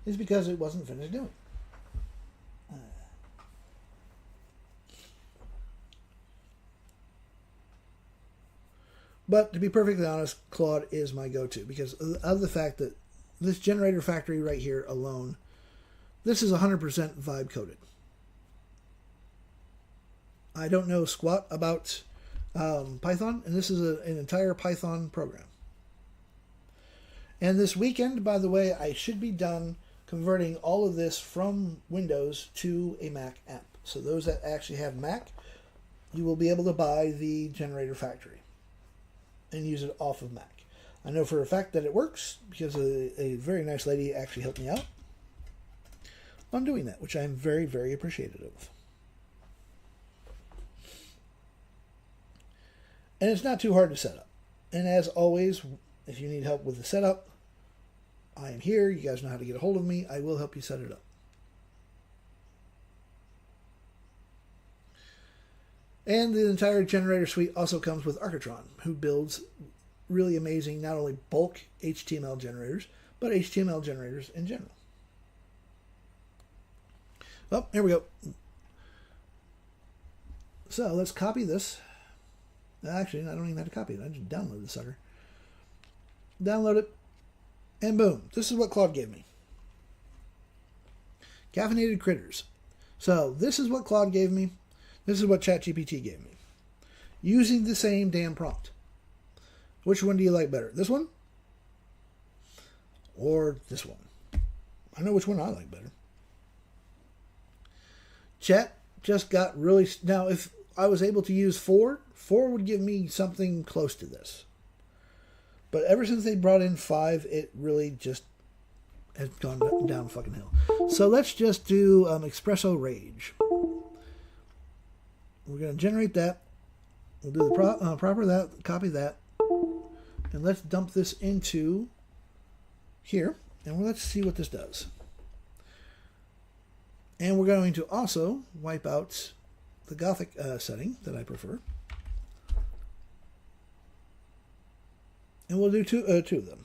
It's because it wasn't finished doing. But to be perfectly honest, Claude is my go-to. Because of the fact that this generator factory right here alone, this is 100% vibe coded. I don't know squat about Python, and this is an entire Python program. And this weekend, by the way, I should be done converting all of this from Windows to a Mac app. So those that actually have Mac, you will be able to buy the generator factory and use it off of Mac. I know for a fact that it works because a very nice lady actually helped me out on doing that, which I'm very, very appreciative of. And it's not too hard to set up. And as always, if you need help with the setup, I am here. You guys know how to get a hold of me. I will help you set it up. And the entire generator suite also comes with Architron, who builds really amazing, not only bulk HTML generators, but HTML generators in general. Oh, here we go. So let's copy this. Actually, I don't even have to copy it. I just download the sucker. Download it, and boom. This is what Claude gave me. Caffeinated critters. So this is what Claude gave me. This is what ChatGPT gave me. Using the same damn prompt. Which one do you like better? This one? Or this one? I know which one I like better. Chat just got really... Now, if I was able to use 4 would give me something close to this. But ever since they brought in 5, it really just has gone down fucking hill. So let's just do Espresso Rage. We're going to generate that. We'll do the proper that, copy that. And let's dump this into here. And let's see what this does. And we're going to also wipe out the Gothic setting that I prefer. And we'll do two of them.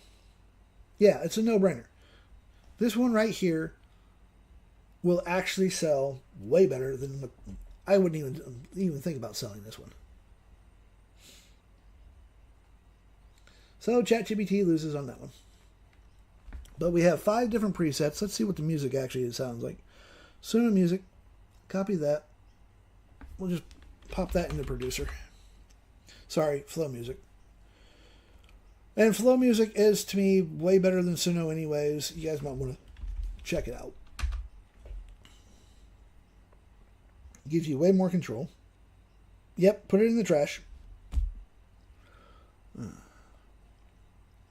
Yeah, it's a no-brainer. This one right here will actually sell way better than... I wouldn't even think about selling this one. So ChatGPT loses on that one. But we have 5 different presets. Let's see what the music actually sounds like. Suno music. Copy that. We'll just pop that into producer. Sorry, flow music. And flow music is, to me, way better than Suno anyways. You guys might want to check it out. Gives you way more control. Yep, put it in the trash.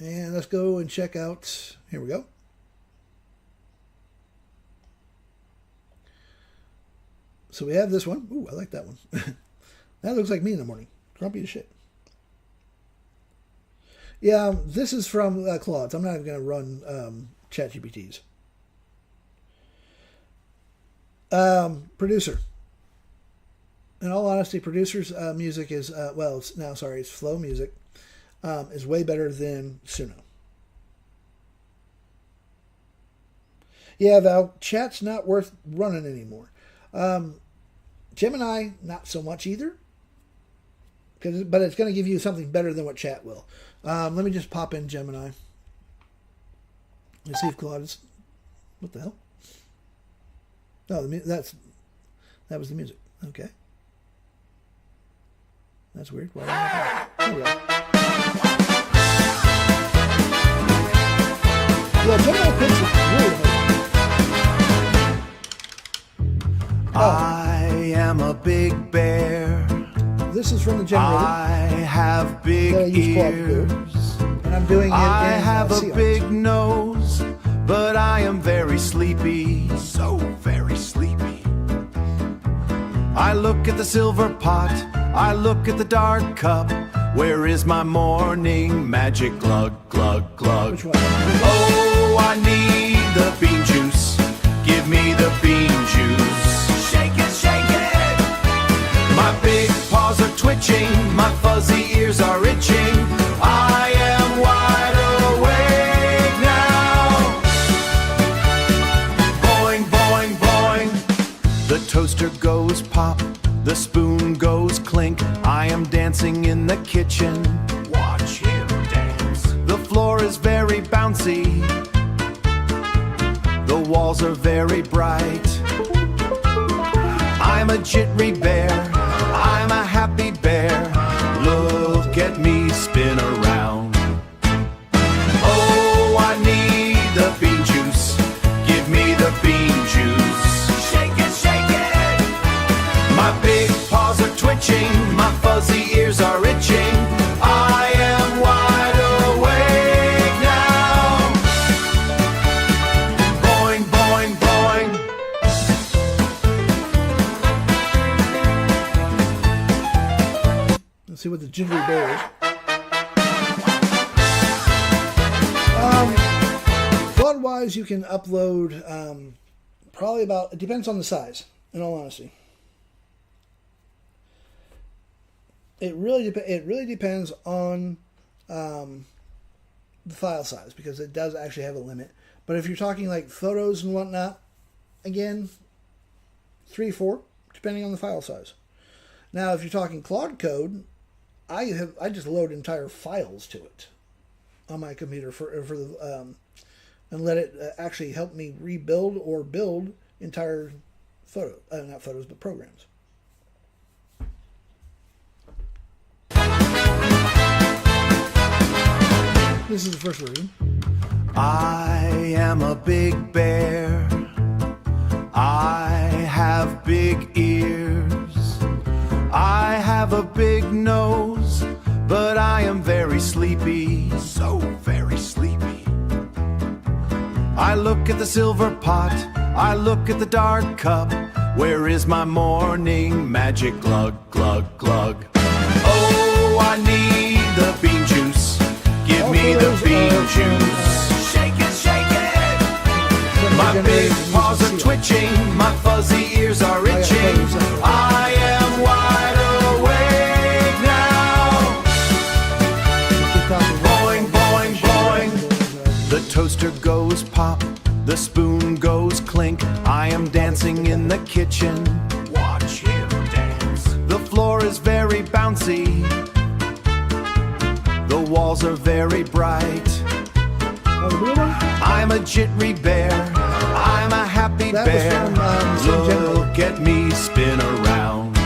And let's go and check out... Here we go. So we have this one. Ooh, I like that one. That looks like me in the morning. Grumpy as shit. Yeah, this is from Claude. I'm not even going to run ChatGPT's. Producer. In all honesty, producer's music is, it's flow music, is way better than Suno. Yeah, Val, chat's not worth running anymore. Gemini, not so much either. But it's going to give you something better than what chat will. Let me just pop in Gemini. Let's see if Claude is... What the hell? Oh, that was the music. Okay. That's weird. Why there we go. Yeah, Gemini picks it really nice. I am a big bear. This is from the generator. I have big ears. And I'm doing it I have a Seahawks. big nose, but I am very sleepy. So very sleepy. I look at the silver pot. I look at the dark cup. Where is my morning magic glug, glug, glug? Which one? Oh, I need the bean juice. Give me the bean juice. Shake it, shake it. My big paws are twitching. My fuzzy ears are itching. I am wide awake now. Boing, boing, boing. The toaster goes pop. The spoon goes clink. I am dancing in the kitchen. Watch him dance. The floor is very bouncy. The walls are very bright. I'm a jittery bear. I'm a happy bear. Look at me spin around. Oh, I need the bean juice. Give me the bean juice. Shake it, shake it. My big paws are twitching. My fuzzy ears are itching. I am wide awake now. Boing, boing, boing. Let's see what the gingery bear is. Flood-wise, you can upload probably about... It depends on the size, in all honesty. It really depends on the file size because it does actually have a limit. But if you're talking like photos and whatnot, again, 3, 4, depending on the file size. Now, if you're talking Claude Code, I just load entire files to it on my computer and let it actually help me rebuild or build entire not photos, but programs. This is the first version. I am a big bear. I have big ears. I have a big nose, but I am very sleepy. So very sleepy. I look at the silver pot. I look at the dark cup. Where is my morning magic glug, glug, glug? Oh, I need the bean juice. Give me the bean juice. Shake it, shake it. My big paws are twitching. My fuzzy ears are itching. I am wide awake now. Boing, boing, boing. The toaster goes pop. The spoon goes clink. I am dancing in the kitchen. Watch him dance. The floor is very bouncy. The walls are very bright. I'm a jittery bear. I'm a happy bear. Look at me spin around.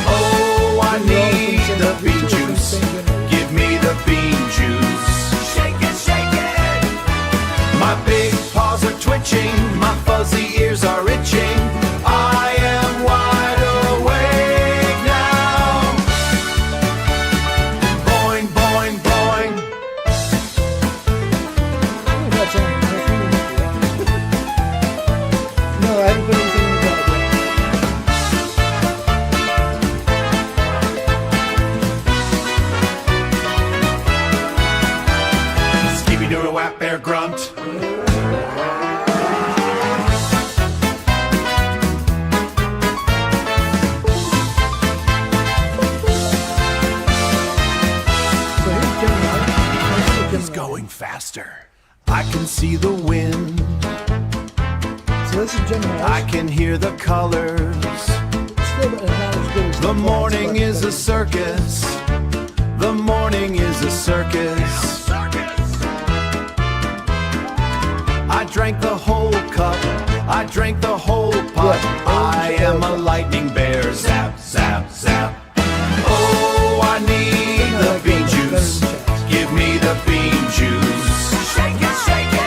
Oh, I need the bean juice. Give me the bean juice. Shake it, shake it. My big paws are twitching. My fuzzy ears are itching. I am wide awake now. Boing, boing, boing. No, I haven't put anything in the cloud yet. Skibby-doo-a-wap bear grunt. He's going faster. I can see the wind. So this is Gemini. I can hear the colors. Still not as good as The morning is a circus. The morning is a circus. I drank the whole cup. I drank the whole pot. I am a lightning bear. Zap, zap, zap. Oh, I need the bean juice. Give me the bean juice. Shake it, shake it.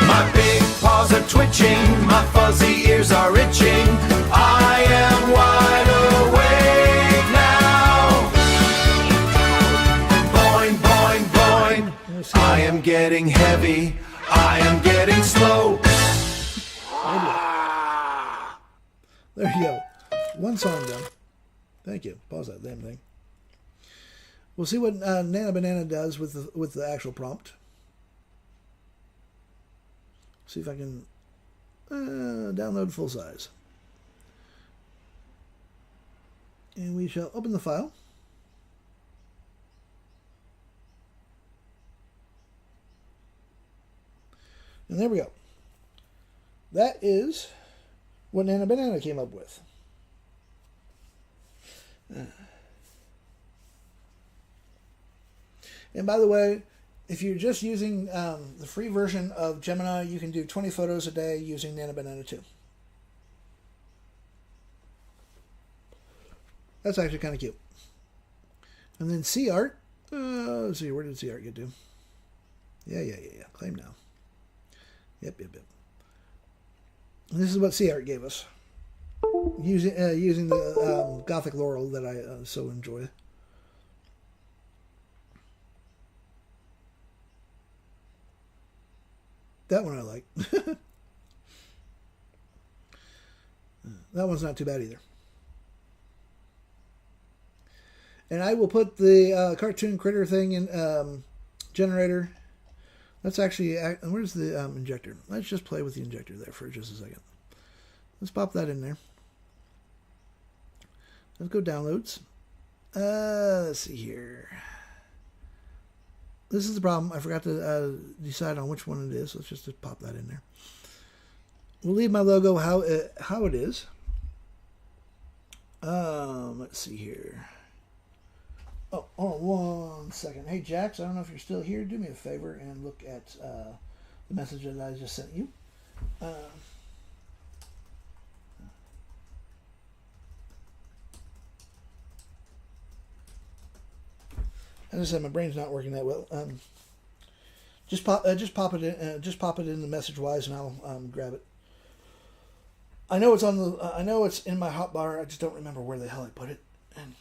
My big paws are twitching. My fuzzy ears are itching. I am wide awake now. Boing, boing, boing. I am getting heavy. I am getting slow. There you go. One song done. Thank you. Pause that damn thing. We'll see what Nana Banana does with the actual prompt. See if I can download full size. And we shall open the file. And there we go. That is what Nana Banana came up with. And by the way, if you're just using the free version of Gemini, you can do 20 photos a day using Nana Banana 2. That's actually kind of cute. And then CArt. Let's see, where did CArt get to? Yeah. Claim now. Yep. And this is what CArt gave us. Using the Gothic Laurel that I so enjoy. That one I like. That one's not too bad either. And I will put the cartoon critter thing in generator. Let's actually, where's the injector? Let's just play with the injector there for just a second. Let's pop that in there. Let's go downloads. Let's see here. This is the problem. I forgot to decide on which one it is. Let's just pop that in there. We'll leave my logo how it is. Let's see here. Oh, hold on 1 second. Hey, Jax, I don't know if you're still here. Do me a favor and look at the message that I just sent you. As I said, my brain's not working that well. Just pop it in. Just pop it in the message wise, and I'll grab it. I know it's on the. I know it's in my hotbar. I just don't remember where the hell I put it, and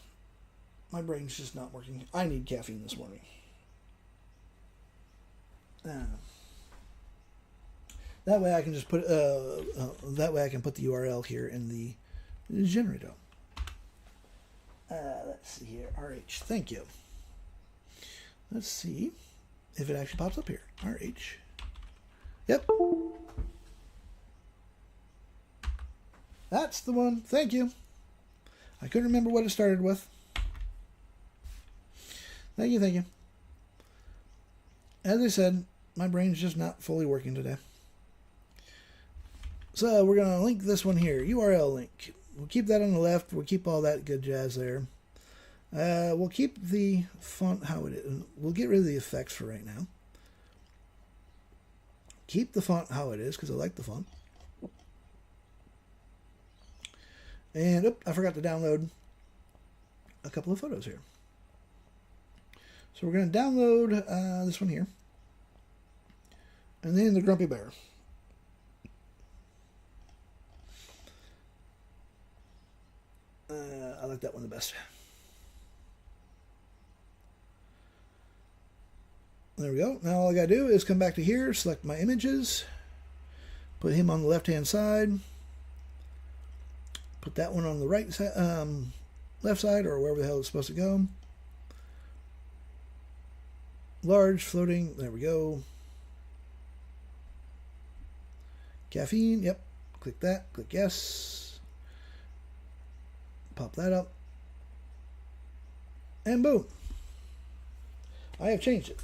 my brain's just not working. I need caffeine this morning. That way I can just put. That way I can put the URL here in the generator. Let's see here. RH. Thank you. Let's see if it actually pops up here. RH. Yep. That's the one. Thank you. I couldn't remember what it started with. Thank you, thank you. As I said, my brain's just not fully working today. So we're going to link this one here. URL link. We'll keep that on the left. We'll keep all that good jazz there. We'll keep the font how it is. We'll get rid of the effects for right now. Keep the font how it is because I like the font. And I forgot to download a couple of photos here. So we're going to download this one here. And then the Grumpy Bear. I like that one the best. There we go. Now all I got to do is come back to here, select my images, put him on the left-hand side, put that one on the right side, left side, or wherever the hell it's supposed to go. Large, floating, there we go. Caffeine, yep. Click that, click yes. Pop that up. And boom. I have changed it.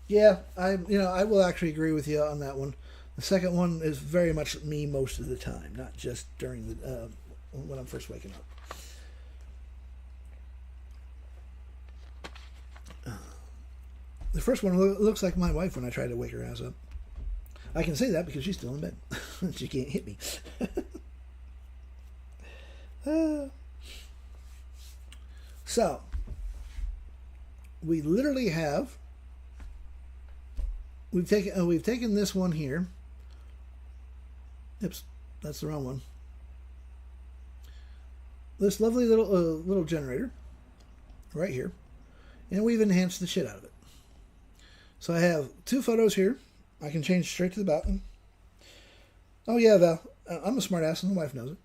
Yeah, I will actually agree with you on that one. The second one is very much me most of the time, not just during the when I'm first waking up. The first one looks like my wife when I try to wake her ass up. I can say that because she's still in bed. She can't hit me. So, we literally have. We've taken this one here. Oops, that's the wrong one. This lovely little generator right here, and we've enhanced the shit out of it. So I have two photos here. I can change straight to the bottom. Oh yeah, Val, I'm a smart ass, and the wife knows it.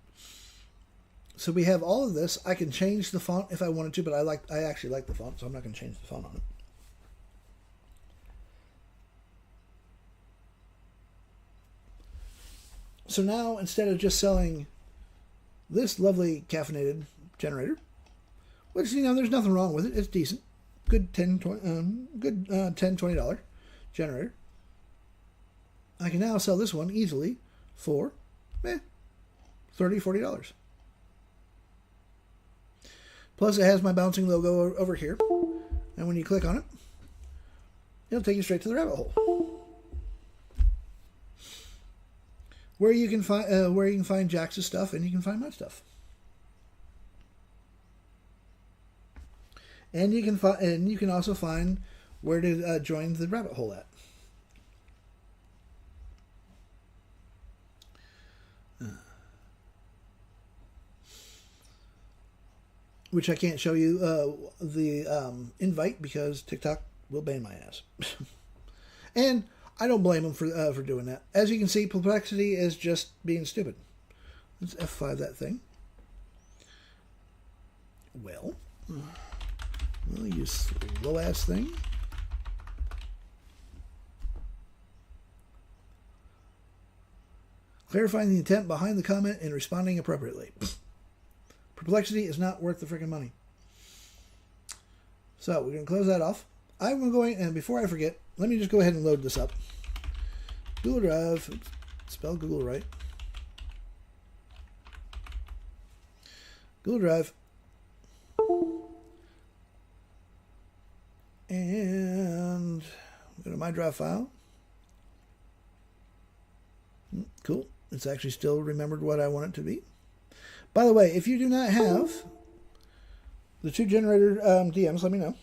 So we have all of this. I can change the font if I wanted to, but I actually like the font, so I'm not going to change the font on it. So now, instead of just selling this lovely caffeinated generator, which, there's nothing wrong with it. It's decent. Good $10-$20 generator. I can now sell this one easily for $30-$40. Plus, it has my bouncing logo over here. And when you click on it, it'll take you straight to the rabbit hole. Where you can find Jax's stuff, and you can find my stuff, and you can also find where to join the rabbit hole at. Which I can't show you the invite because TikTok will ban my ass, and I don't blame them for doing that. As you can see, Perplexity is just being stupid. Let's F5 that thing. Well, you slow ass thing. Clarifying the intent behind the comment and responding appropriately. Perplexity is not worth the freaking money. So we're going to close that off. I'm going, and before I forget, let me just go ahead and load this up. Google Drive, oops, spell Google right. Google Drive. And go to my drive file. Cool. It's actually still remembered what I want it to be. By the way, if you do not have the 2 generator DMs, let me know.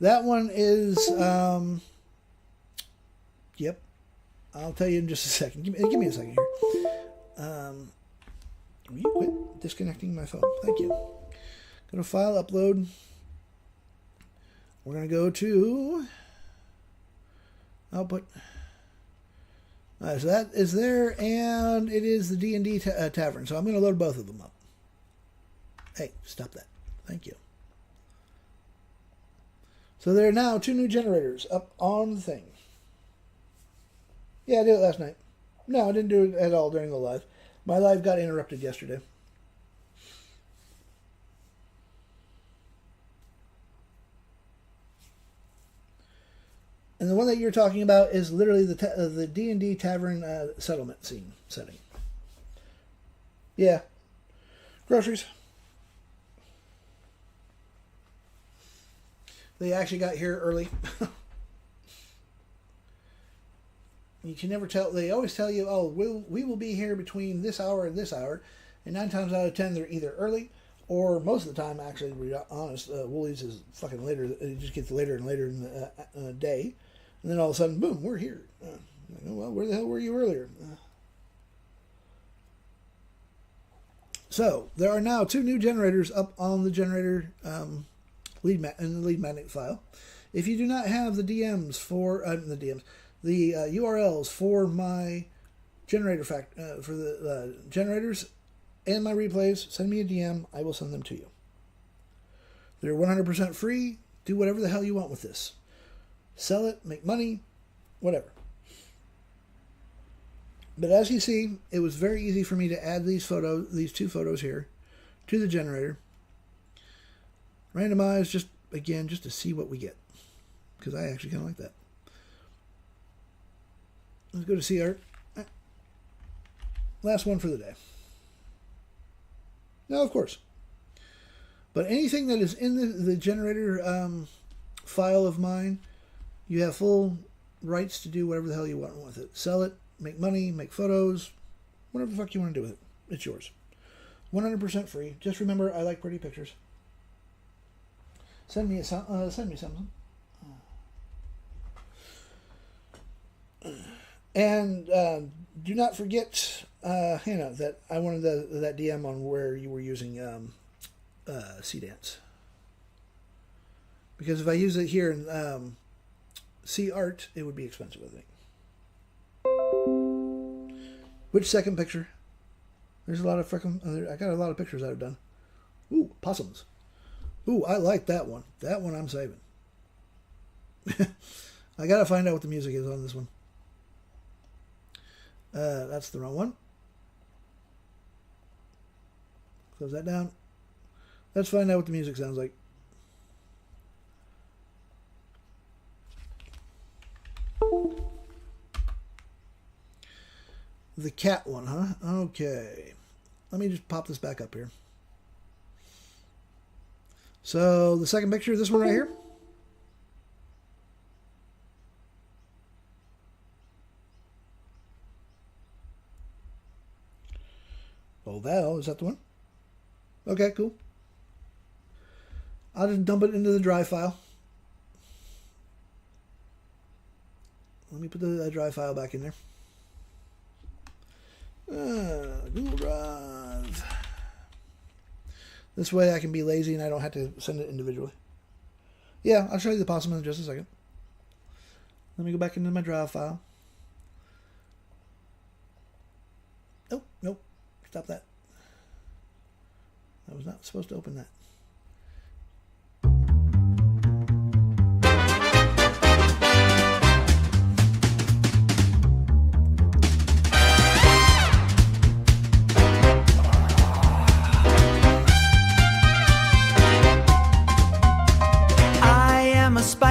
That one is, yep. I'll tell you in just a second. Give me a second here. Will you quit disconnecting my phone? Thank you. Go to File, Upload. We're going to go to Output. So that is there, and it is the D&D Tavern. So I'm going to load both of them up. Hey, stop that. Thank you. So there are now 2 new generators up on the thing. Yeah, I did it last night. No, I didn't do it at all during the live. My live got interrupted yesterday. And the one that you're talking about is literally the D&D Tavern settlement scene setting. Yeah. Groceries. They actually got here early. You can never tell. They always tell you, oh, we will be here between this hour and this hour. And 9 times out of 10, they're either early or most of the time, actually, to be honest, Woolies is fucking later. It just gets later and later in the day. And then all of a sudden, boom, we're here. Well, where the hell were you earlier? So, there are now 2 new generators up on the generator in the lead magnet file. If you do not have the DMs for the URLs for my generator for the generators and my replays, send me a DM. I will send them to you. They're 100% free. Do whatever the hell you want with this. Sell it, make money, whatever. But as you see, it was very easy for me to add these 2 photos here to the generator. Randomize, just to see what we get. Because I actually kind of like that. Let's go to see art. Last one for the day. Now, of course. But anything that is in the generator file of mine, you have full rights to do whatever the hell you want with it. Sell it, make money, make photos, whatever the fuck you want to do with it. It's yours. 100% free. Just remember, I like pretty pictures. Send me something. And do not forget, Hannah, that I wanted that DM on where you were using C-Dance. Because if I use it here in C-Art, it would be expensive, I think. Which second picture? There's a lot of freaking... I got a lot of pictures I've done. Ooh, possums. Ooh, I like that one. That one I'm saving. I gotta find out what the music is on this one. That's the wrong one. Close that down. Let's find out what the music sounds like. The cat one, huh? Okay. Let me just pop this back up here. So, the second picture, this one right here. Oh, is that the one? Okay, cool. I'll just dump it into the drive file. Let me put the drive file back in there. Google Drive. This way I can be lazy and I don't have to send it individually. Yeah, I'll show you the possum in just a second. Let me go back into my drive file. Nope. Stop that. I was not supposed to open that.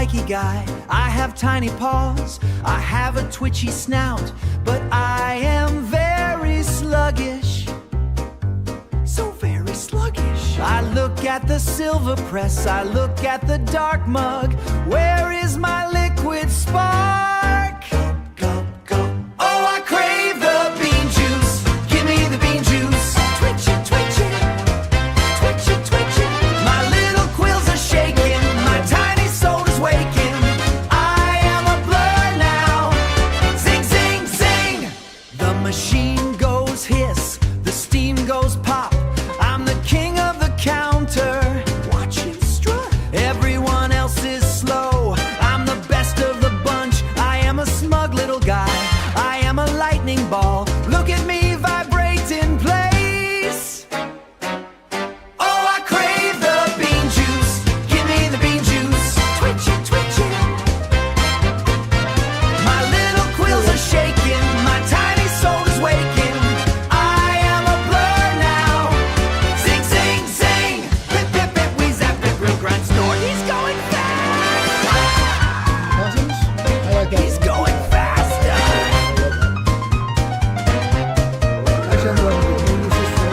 spiky guy. I have tiny paws. I have a twitchy snout. But I am very sluggish. So very sluggish. I look at the silver press. I look at the dark mug. Where is my liquid spark? Go, go. Oh, I crave the bean juice. Give me the bean juice. Twitch it, twitch it. Twitch it, twitch it. My little quills are shaking. My tiny soul is waking. I am a blur now. Zing, zing, zing. The machine goes hiss. The steam goes pop. I'm the king of the counter. Watch him strut. Everyone else is slow. I'm the best of the bunch. I am a smug little guy. I am a lightning ball. Look at me vibrate in place. Oh, I crave the bean juice. Give me the bean juice. Twitch it, twitch it. My little quills are shaking. My tiny soul is waking. I am a blur now. Zing, zing, zing. Pip, pip, pip, wee, zap, pip, real grind, snort. He's going fast. Possums? I like that. He's going faster. Actually, I'm going to use this for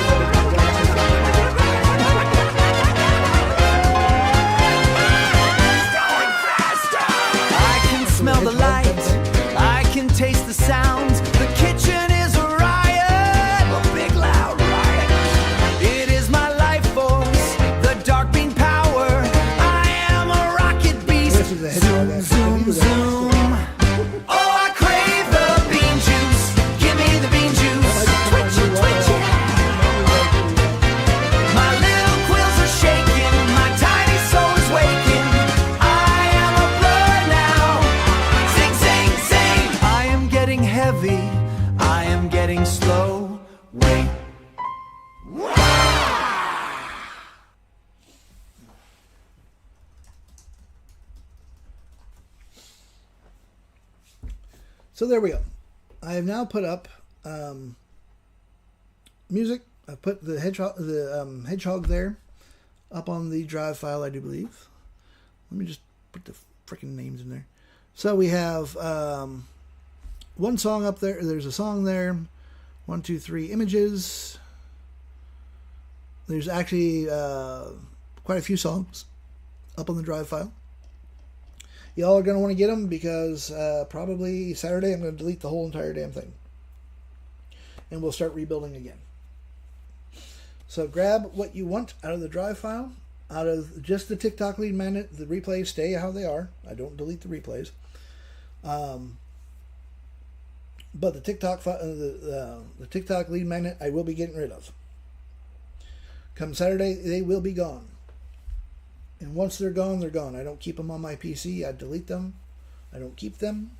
Going faster. I can smell the light. I can taste the sounds. The kitchen is a riot. A big loud riot. It is my life force. The dark beam power. I am a rocket beast. This is a hedgehog. Zoom, zoom. Oh, I crave the bean juice. Give me the bean juice. Twitch it, twitch it. My little quills are shaking. My tiny soul is waking. I am a blur now. Zing, zing, zing. I am getting heavy. I am getting slow. Wait. So there we go. I have now put up music. I put the hedgehog there up on the drive file, I do believe. Let me just put the freaking names in there. So we have one song up there. There's a song there. 1, 2, 3 images. There's actually quite a few songs up on the drive file. Y'all are going to want to get them because probably Saturday I'm going to delete the whole entire damn thing. And we'll start rebuilding again. So grab what you want out of the drive file. Out of just the TikTok lead magnet, the replays stay how they are. I don't delete the replays. But the TikTok the TikTok lead magnet I will be getting rid of. Come Saturday, they will be gone. And once they're gone, they're gone. I don't keep them on my PC. I delete them. I don't keep them.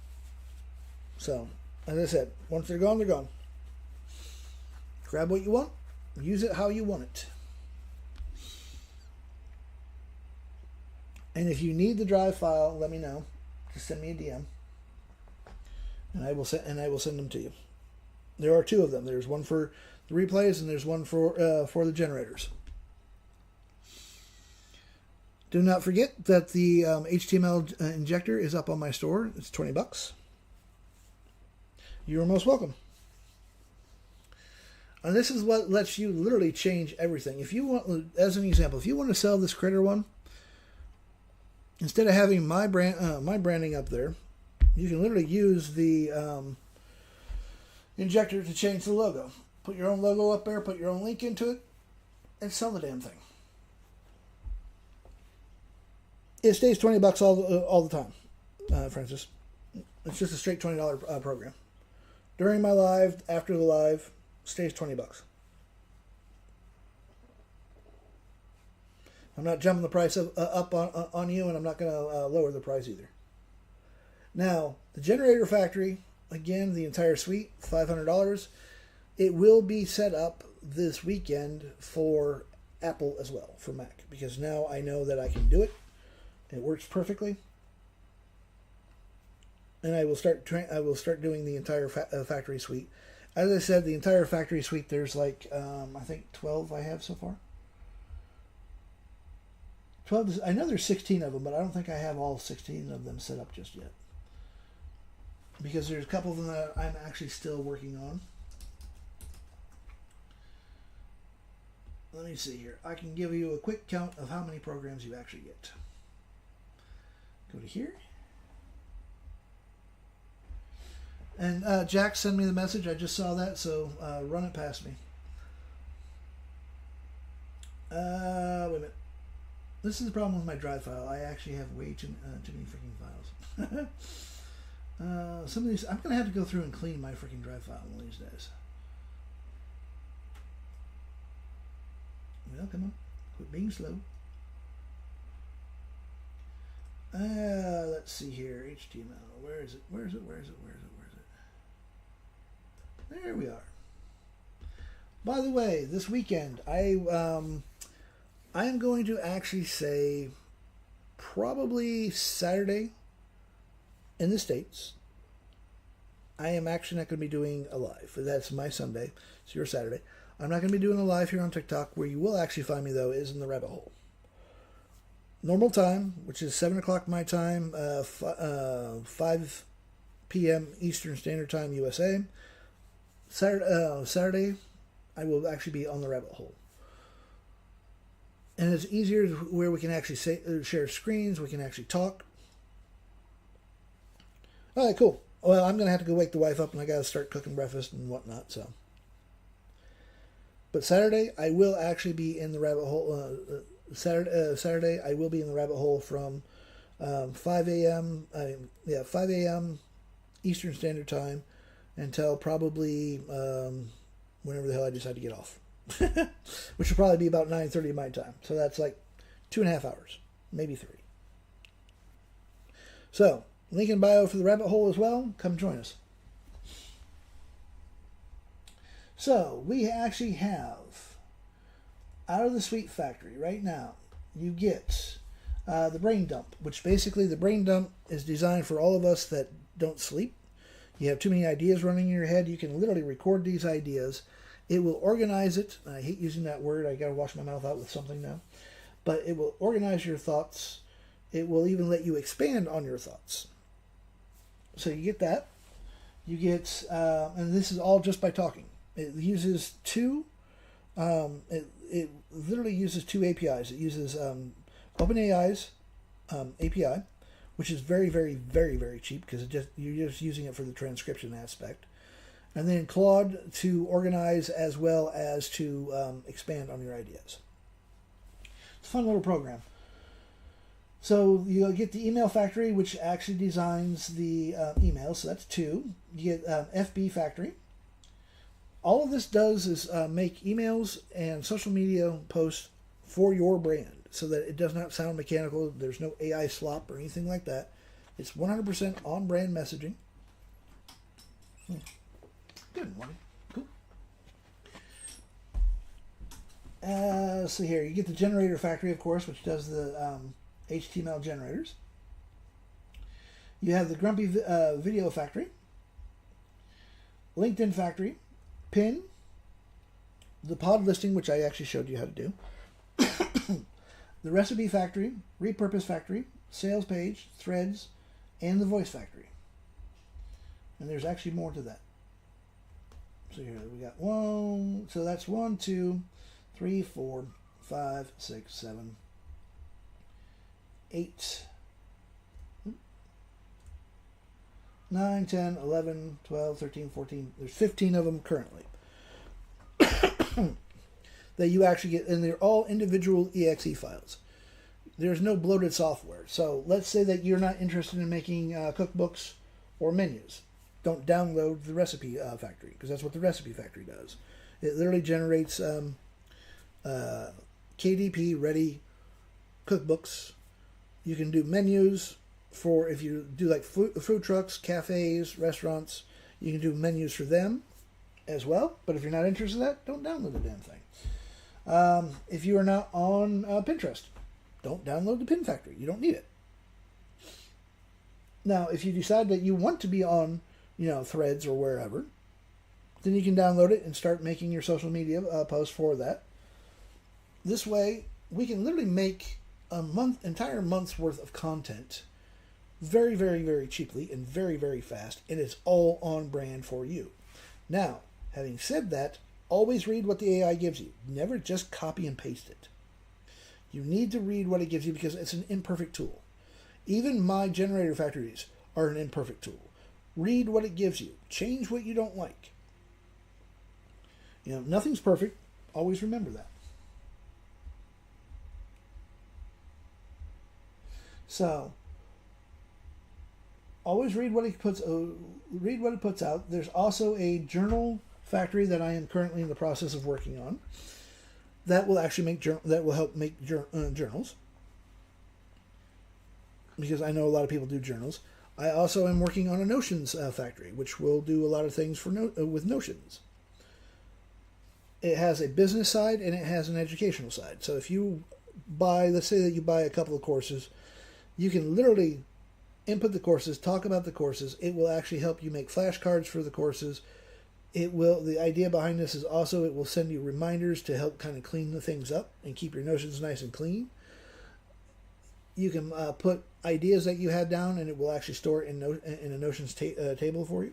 So, as I said, once they're gone, they're gone. Grab what you want. Use it how you want it. And if you need the drive file, let me know. Just send me a DM. And I will send them to you. There are 2 of them. There's one for the replays and there's one for the generators. Do not forget that the HTML injector is up on my store. It's $20. You are most welcome. And this is what lets you literally change everything. If you want, as an example, if you want to sell this critter one, instead of having my branding up there, you can literally use the injector to change the logo. Put your own logo up there, put your own link into it, and sell the damn thing. It stays $20 all the time, Francis. It's just a straight $20 program. During my live, after the live, stays $20. I'm not jumping the price up on you, and I'm not going to lower the price either. Now, the Generator Factory, again, the entire suite, $500. It will be set up this weekend for Apple as well, for Mac, because now I know that I can do it. It works perfectly, and I will start doing the entire factory suite. As I said, the entire factory suite. There's like I think 12 I have so far. 12. I know there's 16 of them, but I don't think I have all 16 of them set up just yet. Because there's a couple of them that I'm actually still working on. Let me see here. I can give you a quick count of how many programs you actually get. Go to here. And Jack sent me the message. I just saw that, so run it past me. Wait a minute. This is the problem with my drive file. I actually have way too many freaking files. Some of these, I'm going to have to go through and clean my freaking drive file one of these days. Well, come on. Quit being slow. Let's see here. HTML. Where is it? Where is it? Where is it? Where is it? Where is it? There we are. By the way, this weekend, I am going to actually say probably Saturday in the States. I am actually not going to be doing a live. That's my Sunday. It's your Saturday. I'm not going to be doing a live here on TikTok. Where you will actually find me, though, is in the rabbit hole. Normal time, which is 7 o'clock my time, 5 p.m. Eastern Standard Time, USA. Saturday, I will actually be on the rabbit hole. And it's easier where we can actually share screens, we can actually talk. All right, cool. Well, I'm going to have to go wake the wife up, and I got to start cooking breakfast and whatnot, so. But Saturday, I will actually be in the rabbit hole. Saturday, I will be in the rabbit hole from 5 a.m. 5 a.m. Eastern Standard Time until probably whenever the hell I decide to get off, which will probably be about 9:30 my time. So that's like 2.5 hours, maybe 3. So link in bio for the rabbit hole as well. Come join us. So we actually have, out of the Sweet Factory right now, you get the brain dump, which basically the brain dump is designed for all of us that don't sleep. You have too many ideas running in your head. You can literally record these ideas. It will organize it. I hate using that word. I got to wash my mouth out with something now. But it will organize your thoughts. It will even let you expand on your thoughts. So you get that. You get, and this is all just by talking. It uses it literally uses 2 APIs. It uses OpenAI's API, which is very, very, very, very cheap because you're just using it for the transcription aspect. And then Claude to organize as well as to expand on your ideas. It's a fun little program. So you'll get the Email Factory, which actually designs the emails. So that's 2. You get FB Factory. All of this does is make emails and social media posts for your brand so that it does not sound mechanical. There's no AI slop or anything like that. It's 100% on-brand messaging. Good morning. Cool. So here, you get the Generator Factory, of course, which does the HTML generators. You have the Grumpy Video Factory, LinkedIn Factory, Pin, the pod listing, which I actually showed you how to do, the Recipe Factory, Repurpose Factory, Sales Page, Threads, and the Voice Factory. And there's actually more to that. So here we got 1, so that's 1, 2, 3, 4, 5, 6, 7, 8, 9, 10, 11, 12, 13, 14. There's 15 of them currently that you actually get, and they're all individual exe files. There's no bloated software. So let's say that you're not interested in making cookbooks or menus. Don't download the Recipe Factory, because that's what the Recipe Factory does. It literally generates KDP ready cookbooks. You can do menus for, if you do like food trucks, cafes, restaurants, you can do menus for them as well. But if you're not interested in that, don't download the damn thing. If you are not on Pinterest, don't download the Pin Factory. You don't need it. Now, if you decide that you want to be on, Threads or wherever, then you can download it and start making your social media posts for that. This way, we can literally make entire month's worth of content very, very, very cheaply and very, very fast, and it's all on brand for you. Now, having said that, always read what the AI gives you. Never just copy and paste it. You need to read what it gives you because it's an imperfect tool. Even my generator factories are an imperfect tool. Read what it gives you. Change what you don't like. Nothing's perfect. Always remember that. So, always read what it puts out. There's also a journal factory that I am currently in the process of working on that will actually help make journals, because I know a lot of people do journals. I also am working on a Notions factory, which will do a lot of things with Notions. It has a business side and it has an educational side. So if you let's say that you buy a couple of courses, you can literally input the courses, talk about the courses. It will actually help you make flashcards for the courses. The idea behind this is also it will send you reminders to help kind of clean the things up and keep your Notions nice and clean. You can put ideas that you had down, and it will actually store it in a Notions table for you.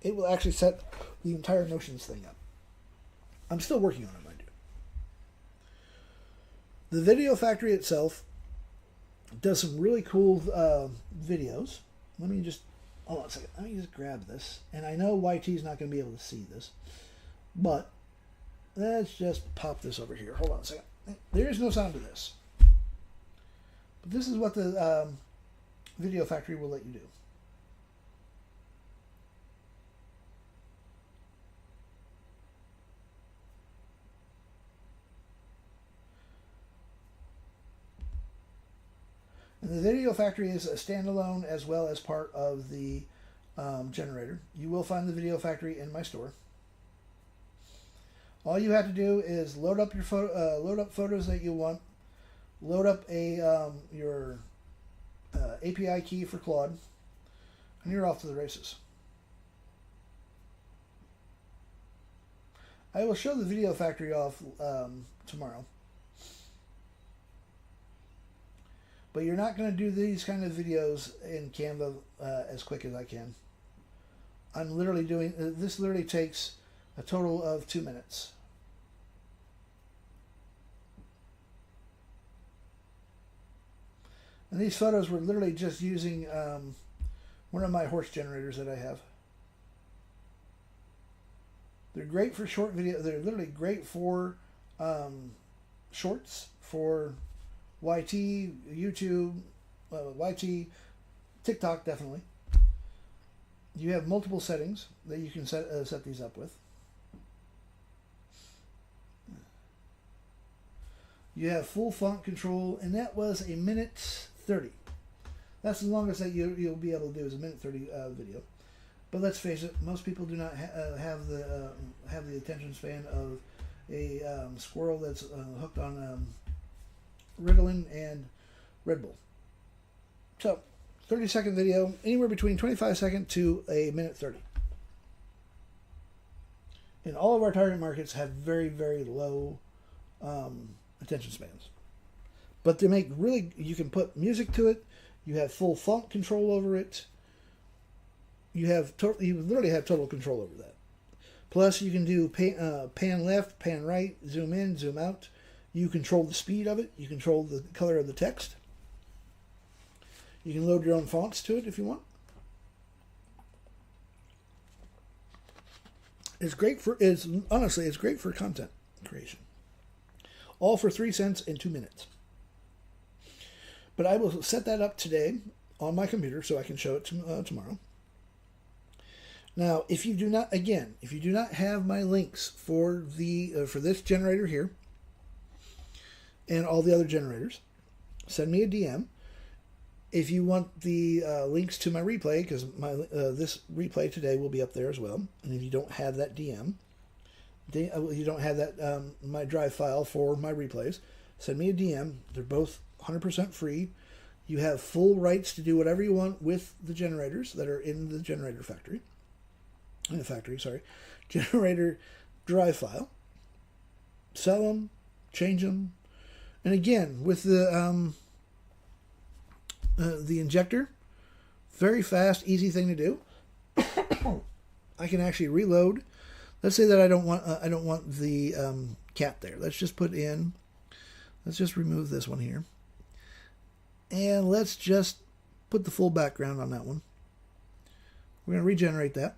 It will actually set the entire Notions thing up. I'm still working on it, mind you. The video factory itself does some really cool videos. Let me just hold on a second. Let me just grab this. And I know YT is not going to be able to see this, but let's just pop this over here. Hold on a second. There is no sound to this. But this is what the video factory will let you do. And the video factory is a standalone as well as part of the generator. You will find the video factory in my store. All you have to do is load up photos that you want, load up your API key for Claude, and you're off to the races. I will show the video factory off tomorrow. But you're not going to do these kind of videos in Canva as quick as I can. I'm literally doing this. Literally takes a total of 2 minutes. And these photos were literally just using one of my horse generators that I have. They're great for short video. They're literally great for shorts, for YT, YouTube, YT, TikTok, definitely. You have multiple settings that you can set these up with. You have full font control, and that was 1:30. That's the longest that you'll be able to do is 1:30 video. But let's face it, most people do not have the attention span of a squirrel that's hooked on Ritalin and Red Bull. So, 30-second video, anywhere between 25 to 1:30. And all of our target markets have very, very low attention spans. But to make you can put music to it. You have full font control over it. You literally have total control over that. Plus, you can do pan left, pan right, zoom in, zoom out. You control the speed of it. You control the color of the text. You can load your own fonts to it if you want. It's great for content creation. All for 3 cents in 2 minutes. But I will set that up today on my computer so I can show it tomorrow. Now, if you do not have my links for this generator here and all the other generators, send me a DM. If you want the links to my replay, because this replay today will be up there as well, and if you don't have that you don't have that my drive file for my replays, send me a DM. They're both 100% free. You have full rights to do whatever you want with the generators that are in the generator factory. Generator drive file. Sell them, change them, And again, with the injector, very fast, easy thing to do. I can actually reload. Let's say that I don't want the cat there. Let's just remove this one here. And let's just put the full background on that one. We're going to regenerate that.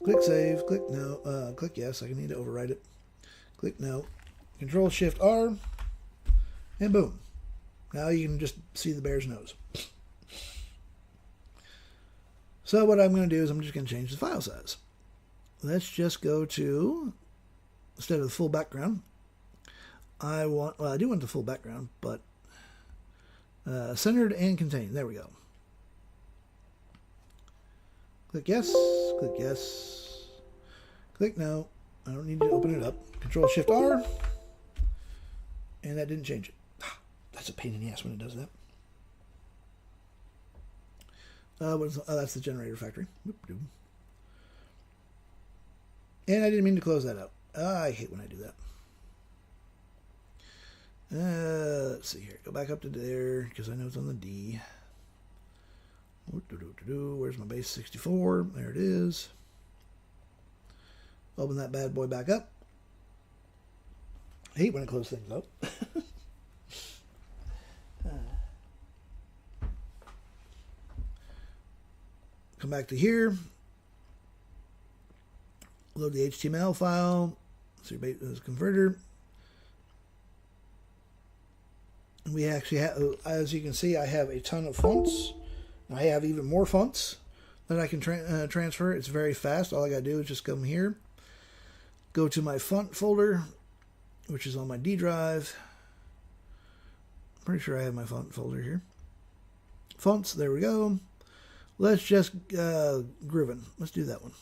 Click save, click no, click yes. I need to overwrite it. Click no. Control Shift R, and boom. Now you can just see the bear's nose. So what I'm going to do is I'm just going to change the file size. Let's just go to, instead of the full background, I do want the full background, but centered and contained. There we go. Click yes, click yes, click no. I don't need to open it up. Control Shift R, and that didn't change it. That's a pain in the ass when it does that. That's the generator factory. And I didn't mean to close that out. I hate when I do that. Let's see here. Go back up to there because I know it's on the D. Where's my base 64? There it is. Open that bad boy back up. I hate when I close things up. Come back to here. Load the HTML file. So your base is converter. We actually have, as you can see, I have a ton of fonts. I have even more fonts that I can transfer. It's very fast. All I got to do is just come here, go to my font folder, which is on my D drive. I'm pretty sure I have my font folder here. Fonts, there we go. Let's just Groovin. Let's do that one.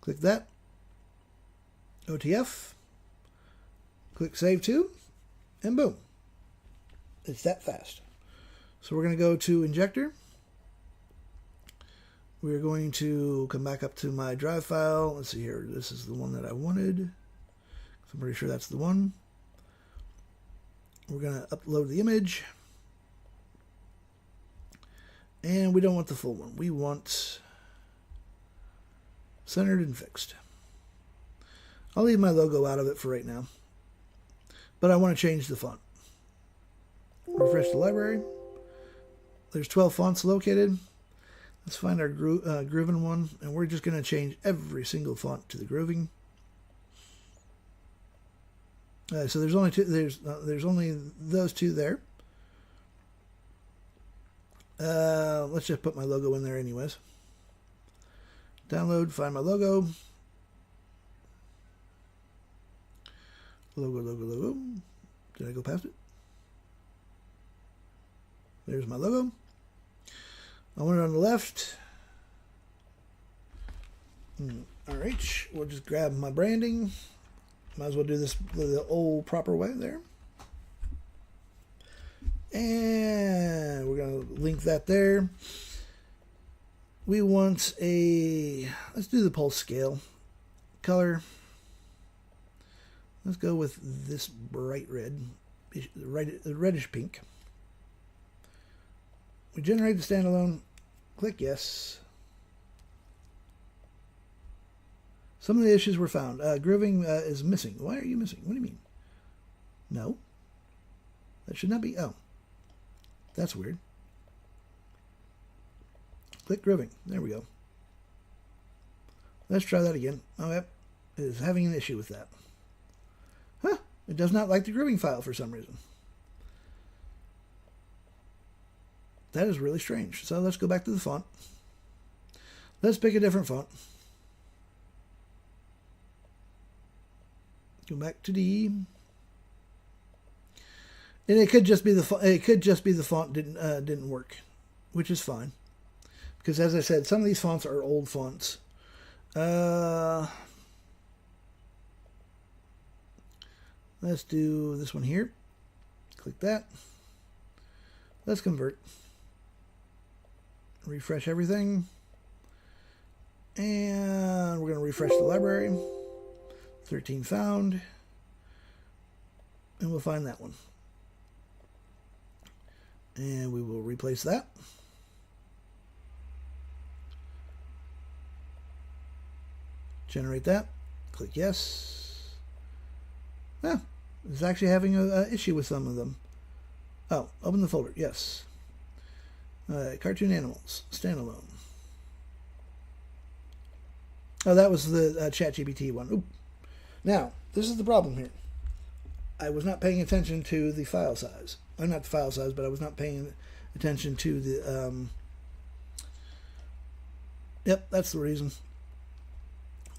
Click that. OTF. Click Save To. And boom. It's that fast. So we're going to go to Injector. We're going to come back up to my drive file. Let's see here. This is the one that I wanted. I'm pretty sure that's the one. We're going to upload the image. And we don't want the full one. We want centered and fixed. I'll leave my logo out of it for right now. But I want to change the font. Refresh the library. There's 12 fonts located. Let's find our grooving one, and we're just going to change every single font to the grooving. So there's only two. There's only those two there. Let's just put my logo in there, anyways. Download. Find my logo. Logo. Did I go past it? There's my logo. I want it on the left. All right, we'll just grab my branding. Might as well do this the old proper way there. And we're going to link that there. We want let's do the pulse scale. Color. Let's go with this bright red, reddish pink. We generate the standalone. Click yes. Some of the issues were found. Grooving is missing. Why are you missing? What do you mean? No. That should not be. Oh. That's weird. Click grooving. There we go. Let's try that again. Oh, yep. It is having an issue with that. Huh. It does not like the grooving file for some reason. That is really strange. So let's go back to the font. Let's pick a different font. Go back to D. And it could just be the font didn't work, which is fine. Because as I said, some of these fonts are old fonts. Let's do this one here. Click that. Let's convert. Refresh everything. And we're going to refresh the library. 13 found. and we'll find that one. And we will replace that. Generate that. Click yes. Yeah, it's actually having an issue with some of them. Oh, open the folder. Yes. Cartoon animals. Standalone. Oh, that was the ChatGPT one. Oop. Now, this is the problem here. I was not paying attention to the file size. Not the file size, but I was not paying attention to the... Yep, that's the reason.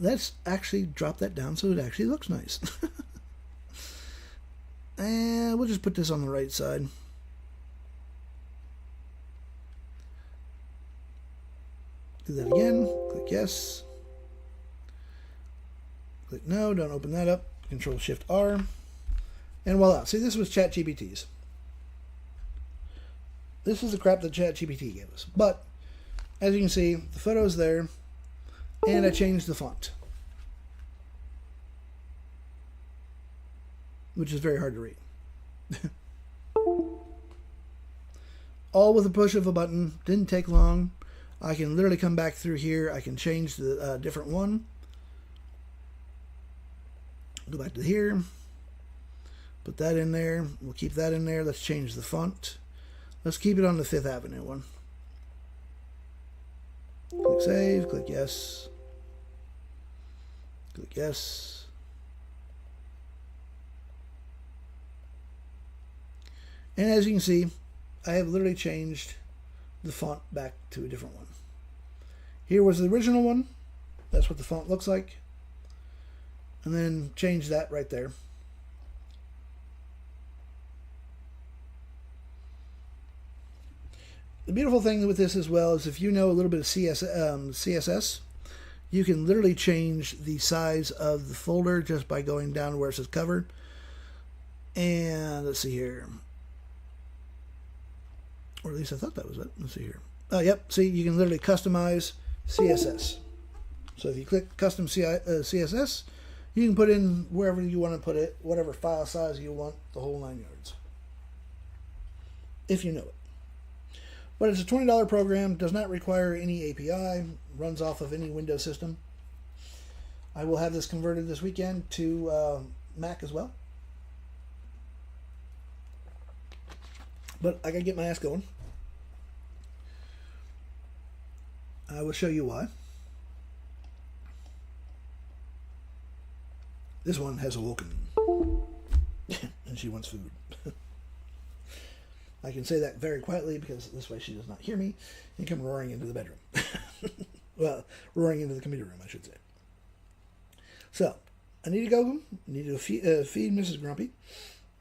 Let's actually drop that down so it actually looks nice. And we'll just put this on the right side. Do that again. Click yes. Click no. Don't open that up. Control Shift R. And voila. See, this was ChatGPT's. This is the crap that ChatGPT gave us. But, as you can see, the photo's there. And I changed the font. Which is very hard to read. All with a push of a button. Didn't take long. I can literally come back through here. I can change the different one. Go back to here. Put that in there. We'll keep that in there. Let's change the font. Let's keep it on the 5th Avenue one. Click save. Click yes. Click yes. And as you can see, I have literally changed the font back to a different one. Here was the original one. That's what the font looks like. And then change that right there. The beautiful thing with this as well is if you know a little bit of CSS, you can literally change the size of the folder just by going down where it says cover. And let's see here. Or at least I thought that was it. Let's see here. Oh, yep. See, you can literally customize CSS. So if you click custom CSS, you can put in wherever you want to put it, whatever file size you want, the whole 9 yards. If you know it. But it's a $20 program, does not require any API, runs off of any Windows system. I will have this converted this weekend to Mac as well. But I gotta get my ass going. I will show you why. This one has awoken. And she wants food. I can say that very quietly because this way she does not hear me and come roaring into the bedroom. Well, roaring into the computer room, I should say. So, I need to go. I need to feed Mrs. Grumpy.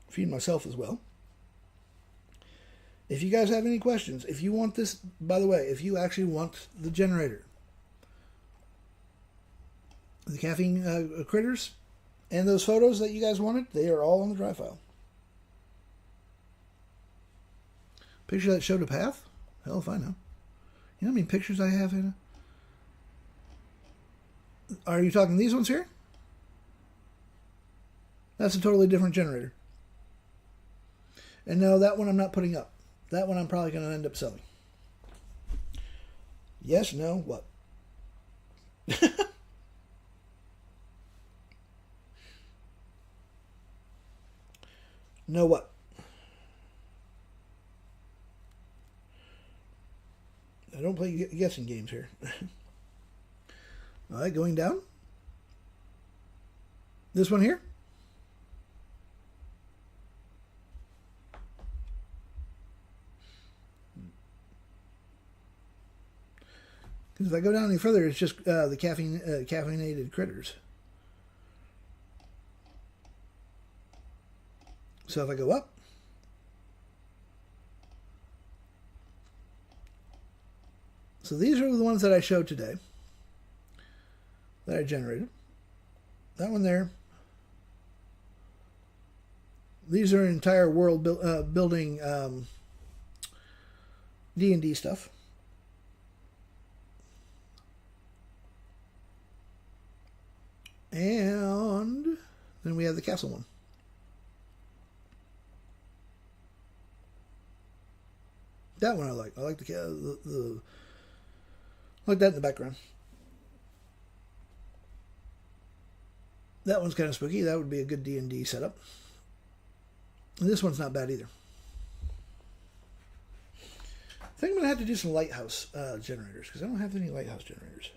Feed myself as well. If you guys have any questions, if you want this, by the way, if you actually want the generator, the caffeine critters, and those photos that you guys wanted, they are all on the drive file. Picture that showed a path? Hell if I know. You know how many pictures I have in it? Are you talking these ones here? That's a totally different generator. And no, that one I'm not putting up. That one I'm probably going to end up selling. Yes, no, what? No what? I don't play guessing games here. All right, going down. This one here. Because if I go down any further, it's just the caffeinated critters. So if I go up, so these are the ones that I showed today, that I generated. That one there. These are entire world building D&D stuff. And then we have the castle one. that one. I like the like that in the background. That one's kind of spooky. That would be a good D&D setup. And this one's not bad either. I think I'm going to have to do some lighthouse generators because I don't have any lighthouse generators.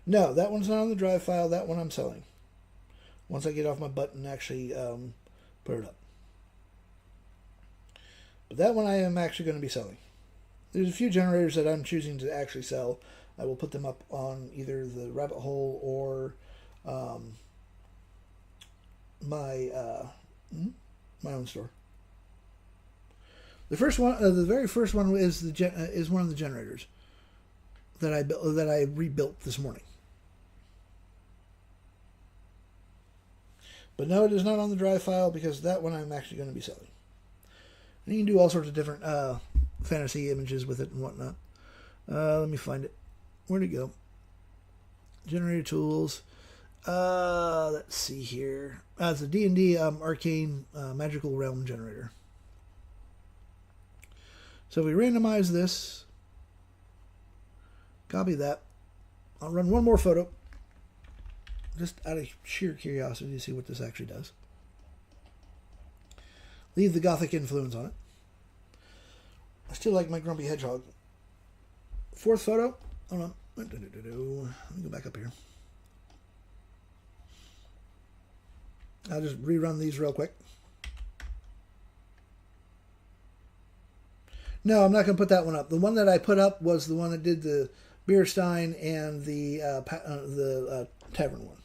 No, that one's not on the drive file. That one I'm selling. Once I get off my butt and actually put it up. But that one I am actually going to be selling. There's a few generators that I'm choosing to actually sell. I will put them up on either the rabbit hole or my own store. The first one, the very first one is one of the generators that I rebuilt this morning. But no, it is not on the drive file because that one I'm actually going to be selling. And you can do all sorts of different fantasy images with it and whatnot. Let me find it. Where'd it go? Generator tools. Let's see here. It's a D&D arcane magical realm generator. So if we randomize this, copy that. I'll run one more photo, just out of sheer curiosity to see what this actually does. Leave the gothic influence on it. I still like my grumpy hedgehog. Fourth photo. Hold on. Let me go back up here. I'll just rerun these real quick. No, I'm not going to put that one up. The one that I put up was the one that did the beer stein and the tavern one.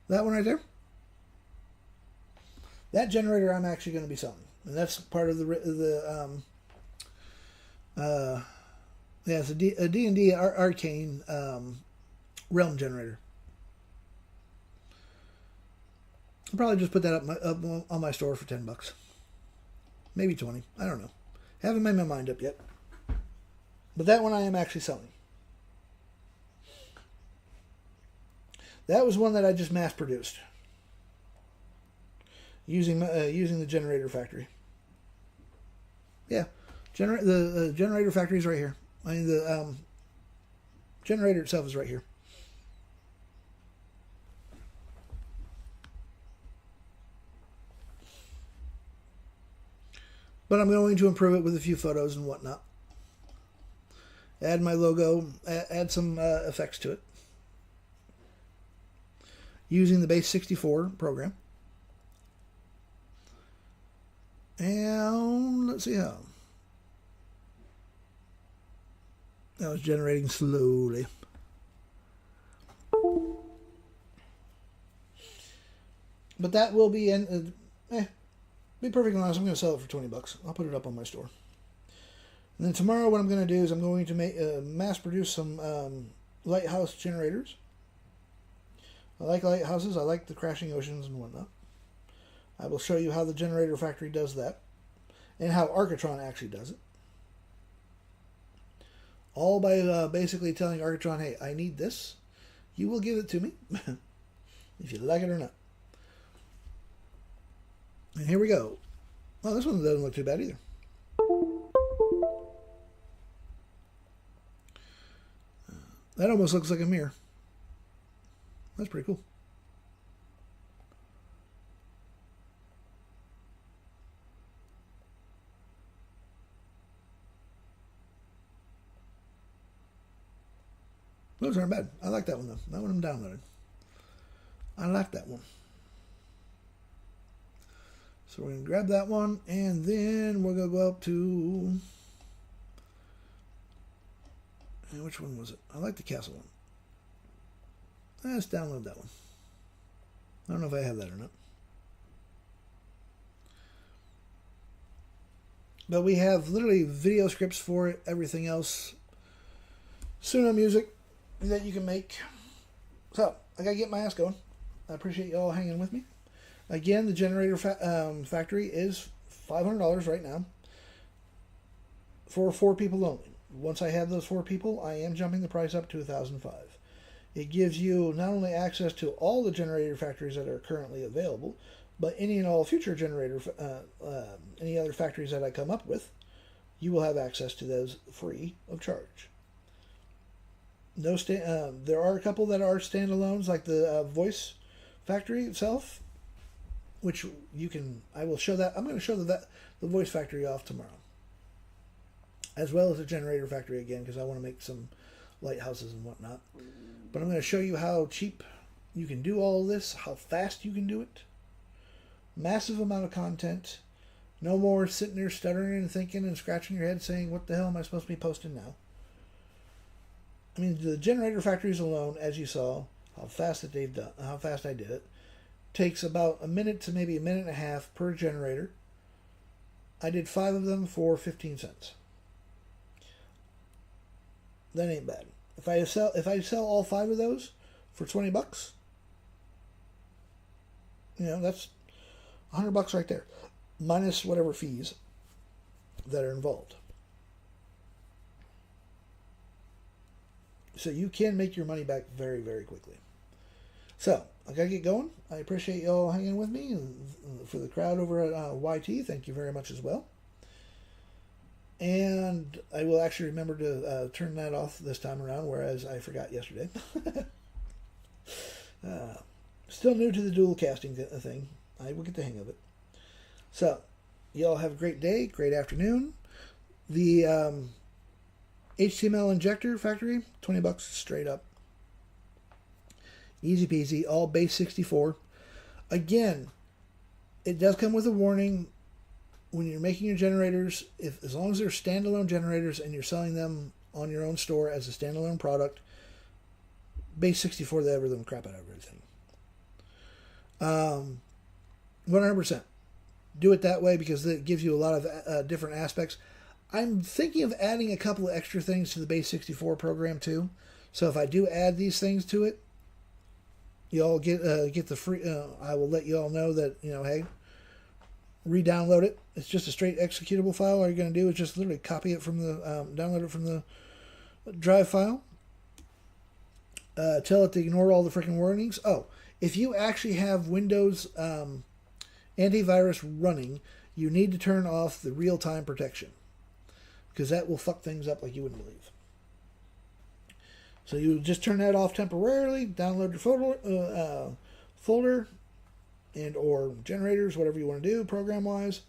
That one right there. That generator I'm actually going to be selling, and that's part of it's a D&D arcane realm generator. I'll probably just put that up on my store for $10, maybe 20. I don't know. Haven't made my mind up yet. But that one I am actually selling. That was one that I just mass produced using the generator factory. Yeah, the generator factory is right here. I mean the generator itself is right here. But I'm going to improve it with a few photos and whatnot. Add my logo, add some effects to it. Using the base 64 program. And let's see how. That was generating slowly. But that will be be perfectly honest, I'm going to sell it for $20. I'll put it up on my store. And then tomorrow what I'm going to do is I'm going to mass produce some lighthouse generators. I like lighthouses. I like the crashing oceans and whatnot. I will show you how the generator factory does that. And how Architron actually does it. All by basically telling Architron, hey, I need this. You will give it to me. If you like it or not. And here we go. Well, this one doesn't look too bad either. That almost looks like a mirror. That's pretty cool. Those aren't bad. I like that one though. That one I'm downloaded. I like that one. So we're going to grab that one, and then we're going to go up to... And which one was it? I like the castle one. Let's download that one. I don't know if I have that or not. But we have literally video scripts for it, everything else. Suno music that you can make. So, I got to get my ass going. I appreciate you all hanging with me. Again, the generator factory is $500 right now for 4 people only. Once I have those 4 people, I am jumping the price up to $1,005. It gives you not only access to all the generator factories that are currently available, but any and all future any other factories that I come up with, you will have access to those free of charge. There are a couple that are standalones, like the voice factory itself, which you can. I will show that. I'm going to show the voice factory off tomorrow, as well as the generator factory again, because I want to make some lighthouses and whatnot. But I'm going to show you how cheap you can do all of this, how fast you can do it. Massive amount of content. No more sitting there stuttering and thinking and scratching your head saying, what the hell am I supposed to be posting now? I mean, the generator factories alone, as you saw, how fast I did it, takes about a minute to maybe a minute and a half per generator. I did 5 of them for 15 cents. That ain't bad. If I sell all 5 of those for $20, that's $100 right there, minus whatever fees that are involved. So you can make your money back very, very quickly. So I gotta get going. I appreciate y'all hanging with me, and for the crowd over at YT, thank you very much as well. And I will actually remember to turn that off this time around, whereas I forgot yesterday. Still new to the dual casting thing. I will get the hang of it. So, y'all have a great day, great afternoon. The HTML injector factory, $20 straight up. Easy peasy, all base 64. Again, it does come with a warning. When you're making your generators, as long as they're standalone generators and you're selling them on your own store as a standalone product, base 64, they ever them crap out of everything. 100%. Do it that way because it gives you a lot of different aspects. I'm thinking of adding a couple of extra things to the base 64 program too. So if I do add these things to it, y'all get the free. I will let y'all know that hey, re-download it. It's just a straight executable file. All you're going to do is just literally copy it from the download it from the drive file. Tell it to ignore all the freaking warnings. Oh, if you actually have Windows antivirus running, you need to turn off the real-time protection, because that will fuck things up like you wouldn't believe. So you just turn that off temporarily, download your folder and or generators, whatever you want to do program-wise,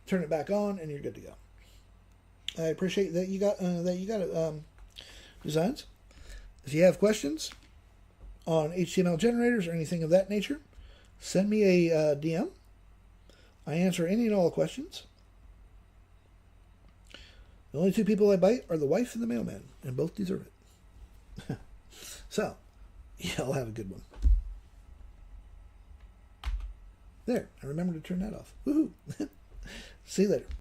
turn it back on, and you're good to go. I appreciate that you got it, Designs. If you have questions on HTML generators or anything of that nature, send me a DM. I answer any and all questions. The only 2 people I bite are the wife and the mailman, and both deserve it. So, y'all have a good one. There, I remembered to turn that off. Woohoo! See you later.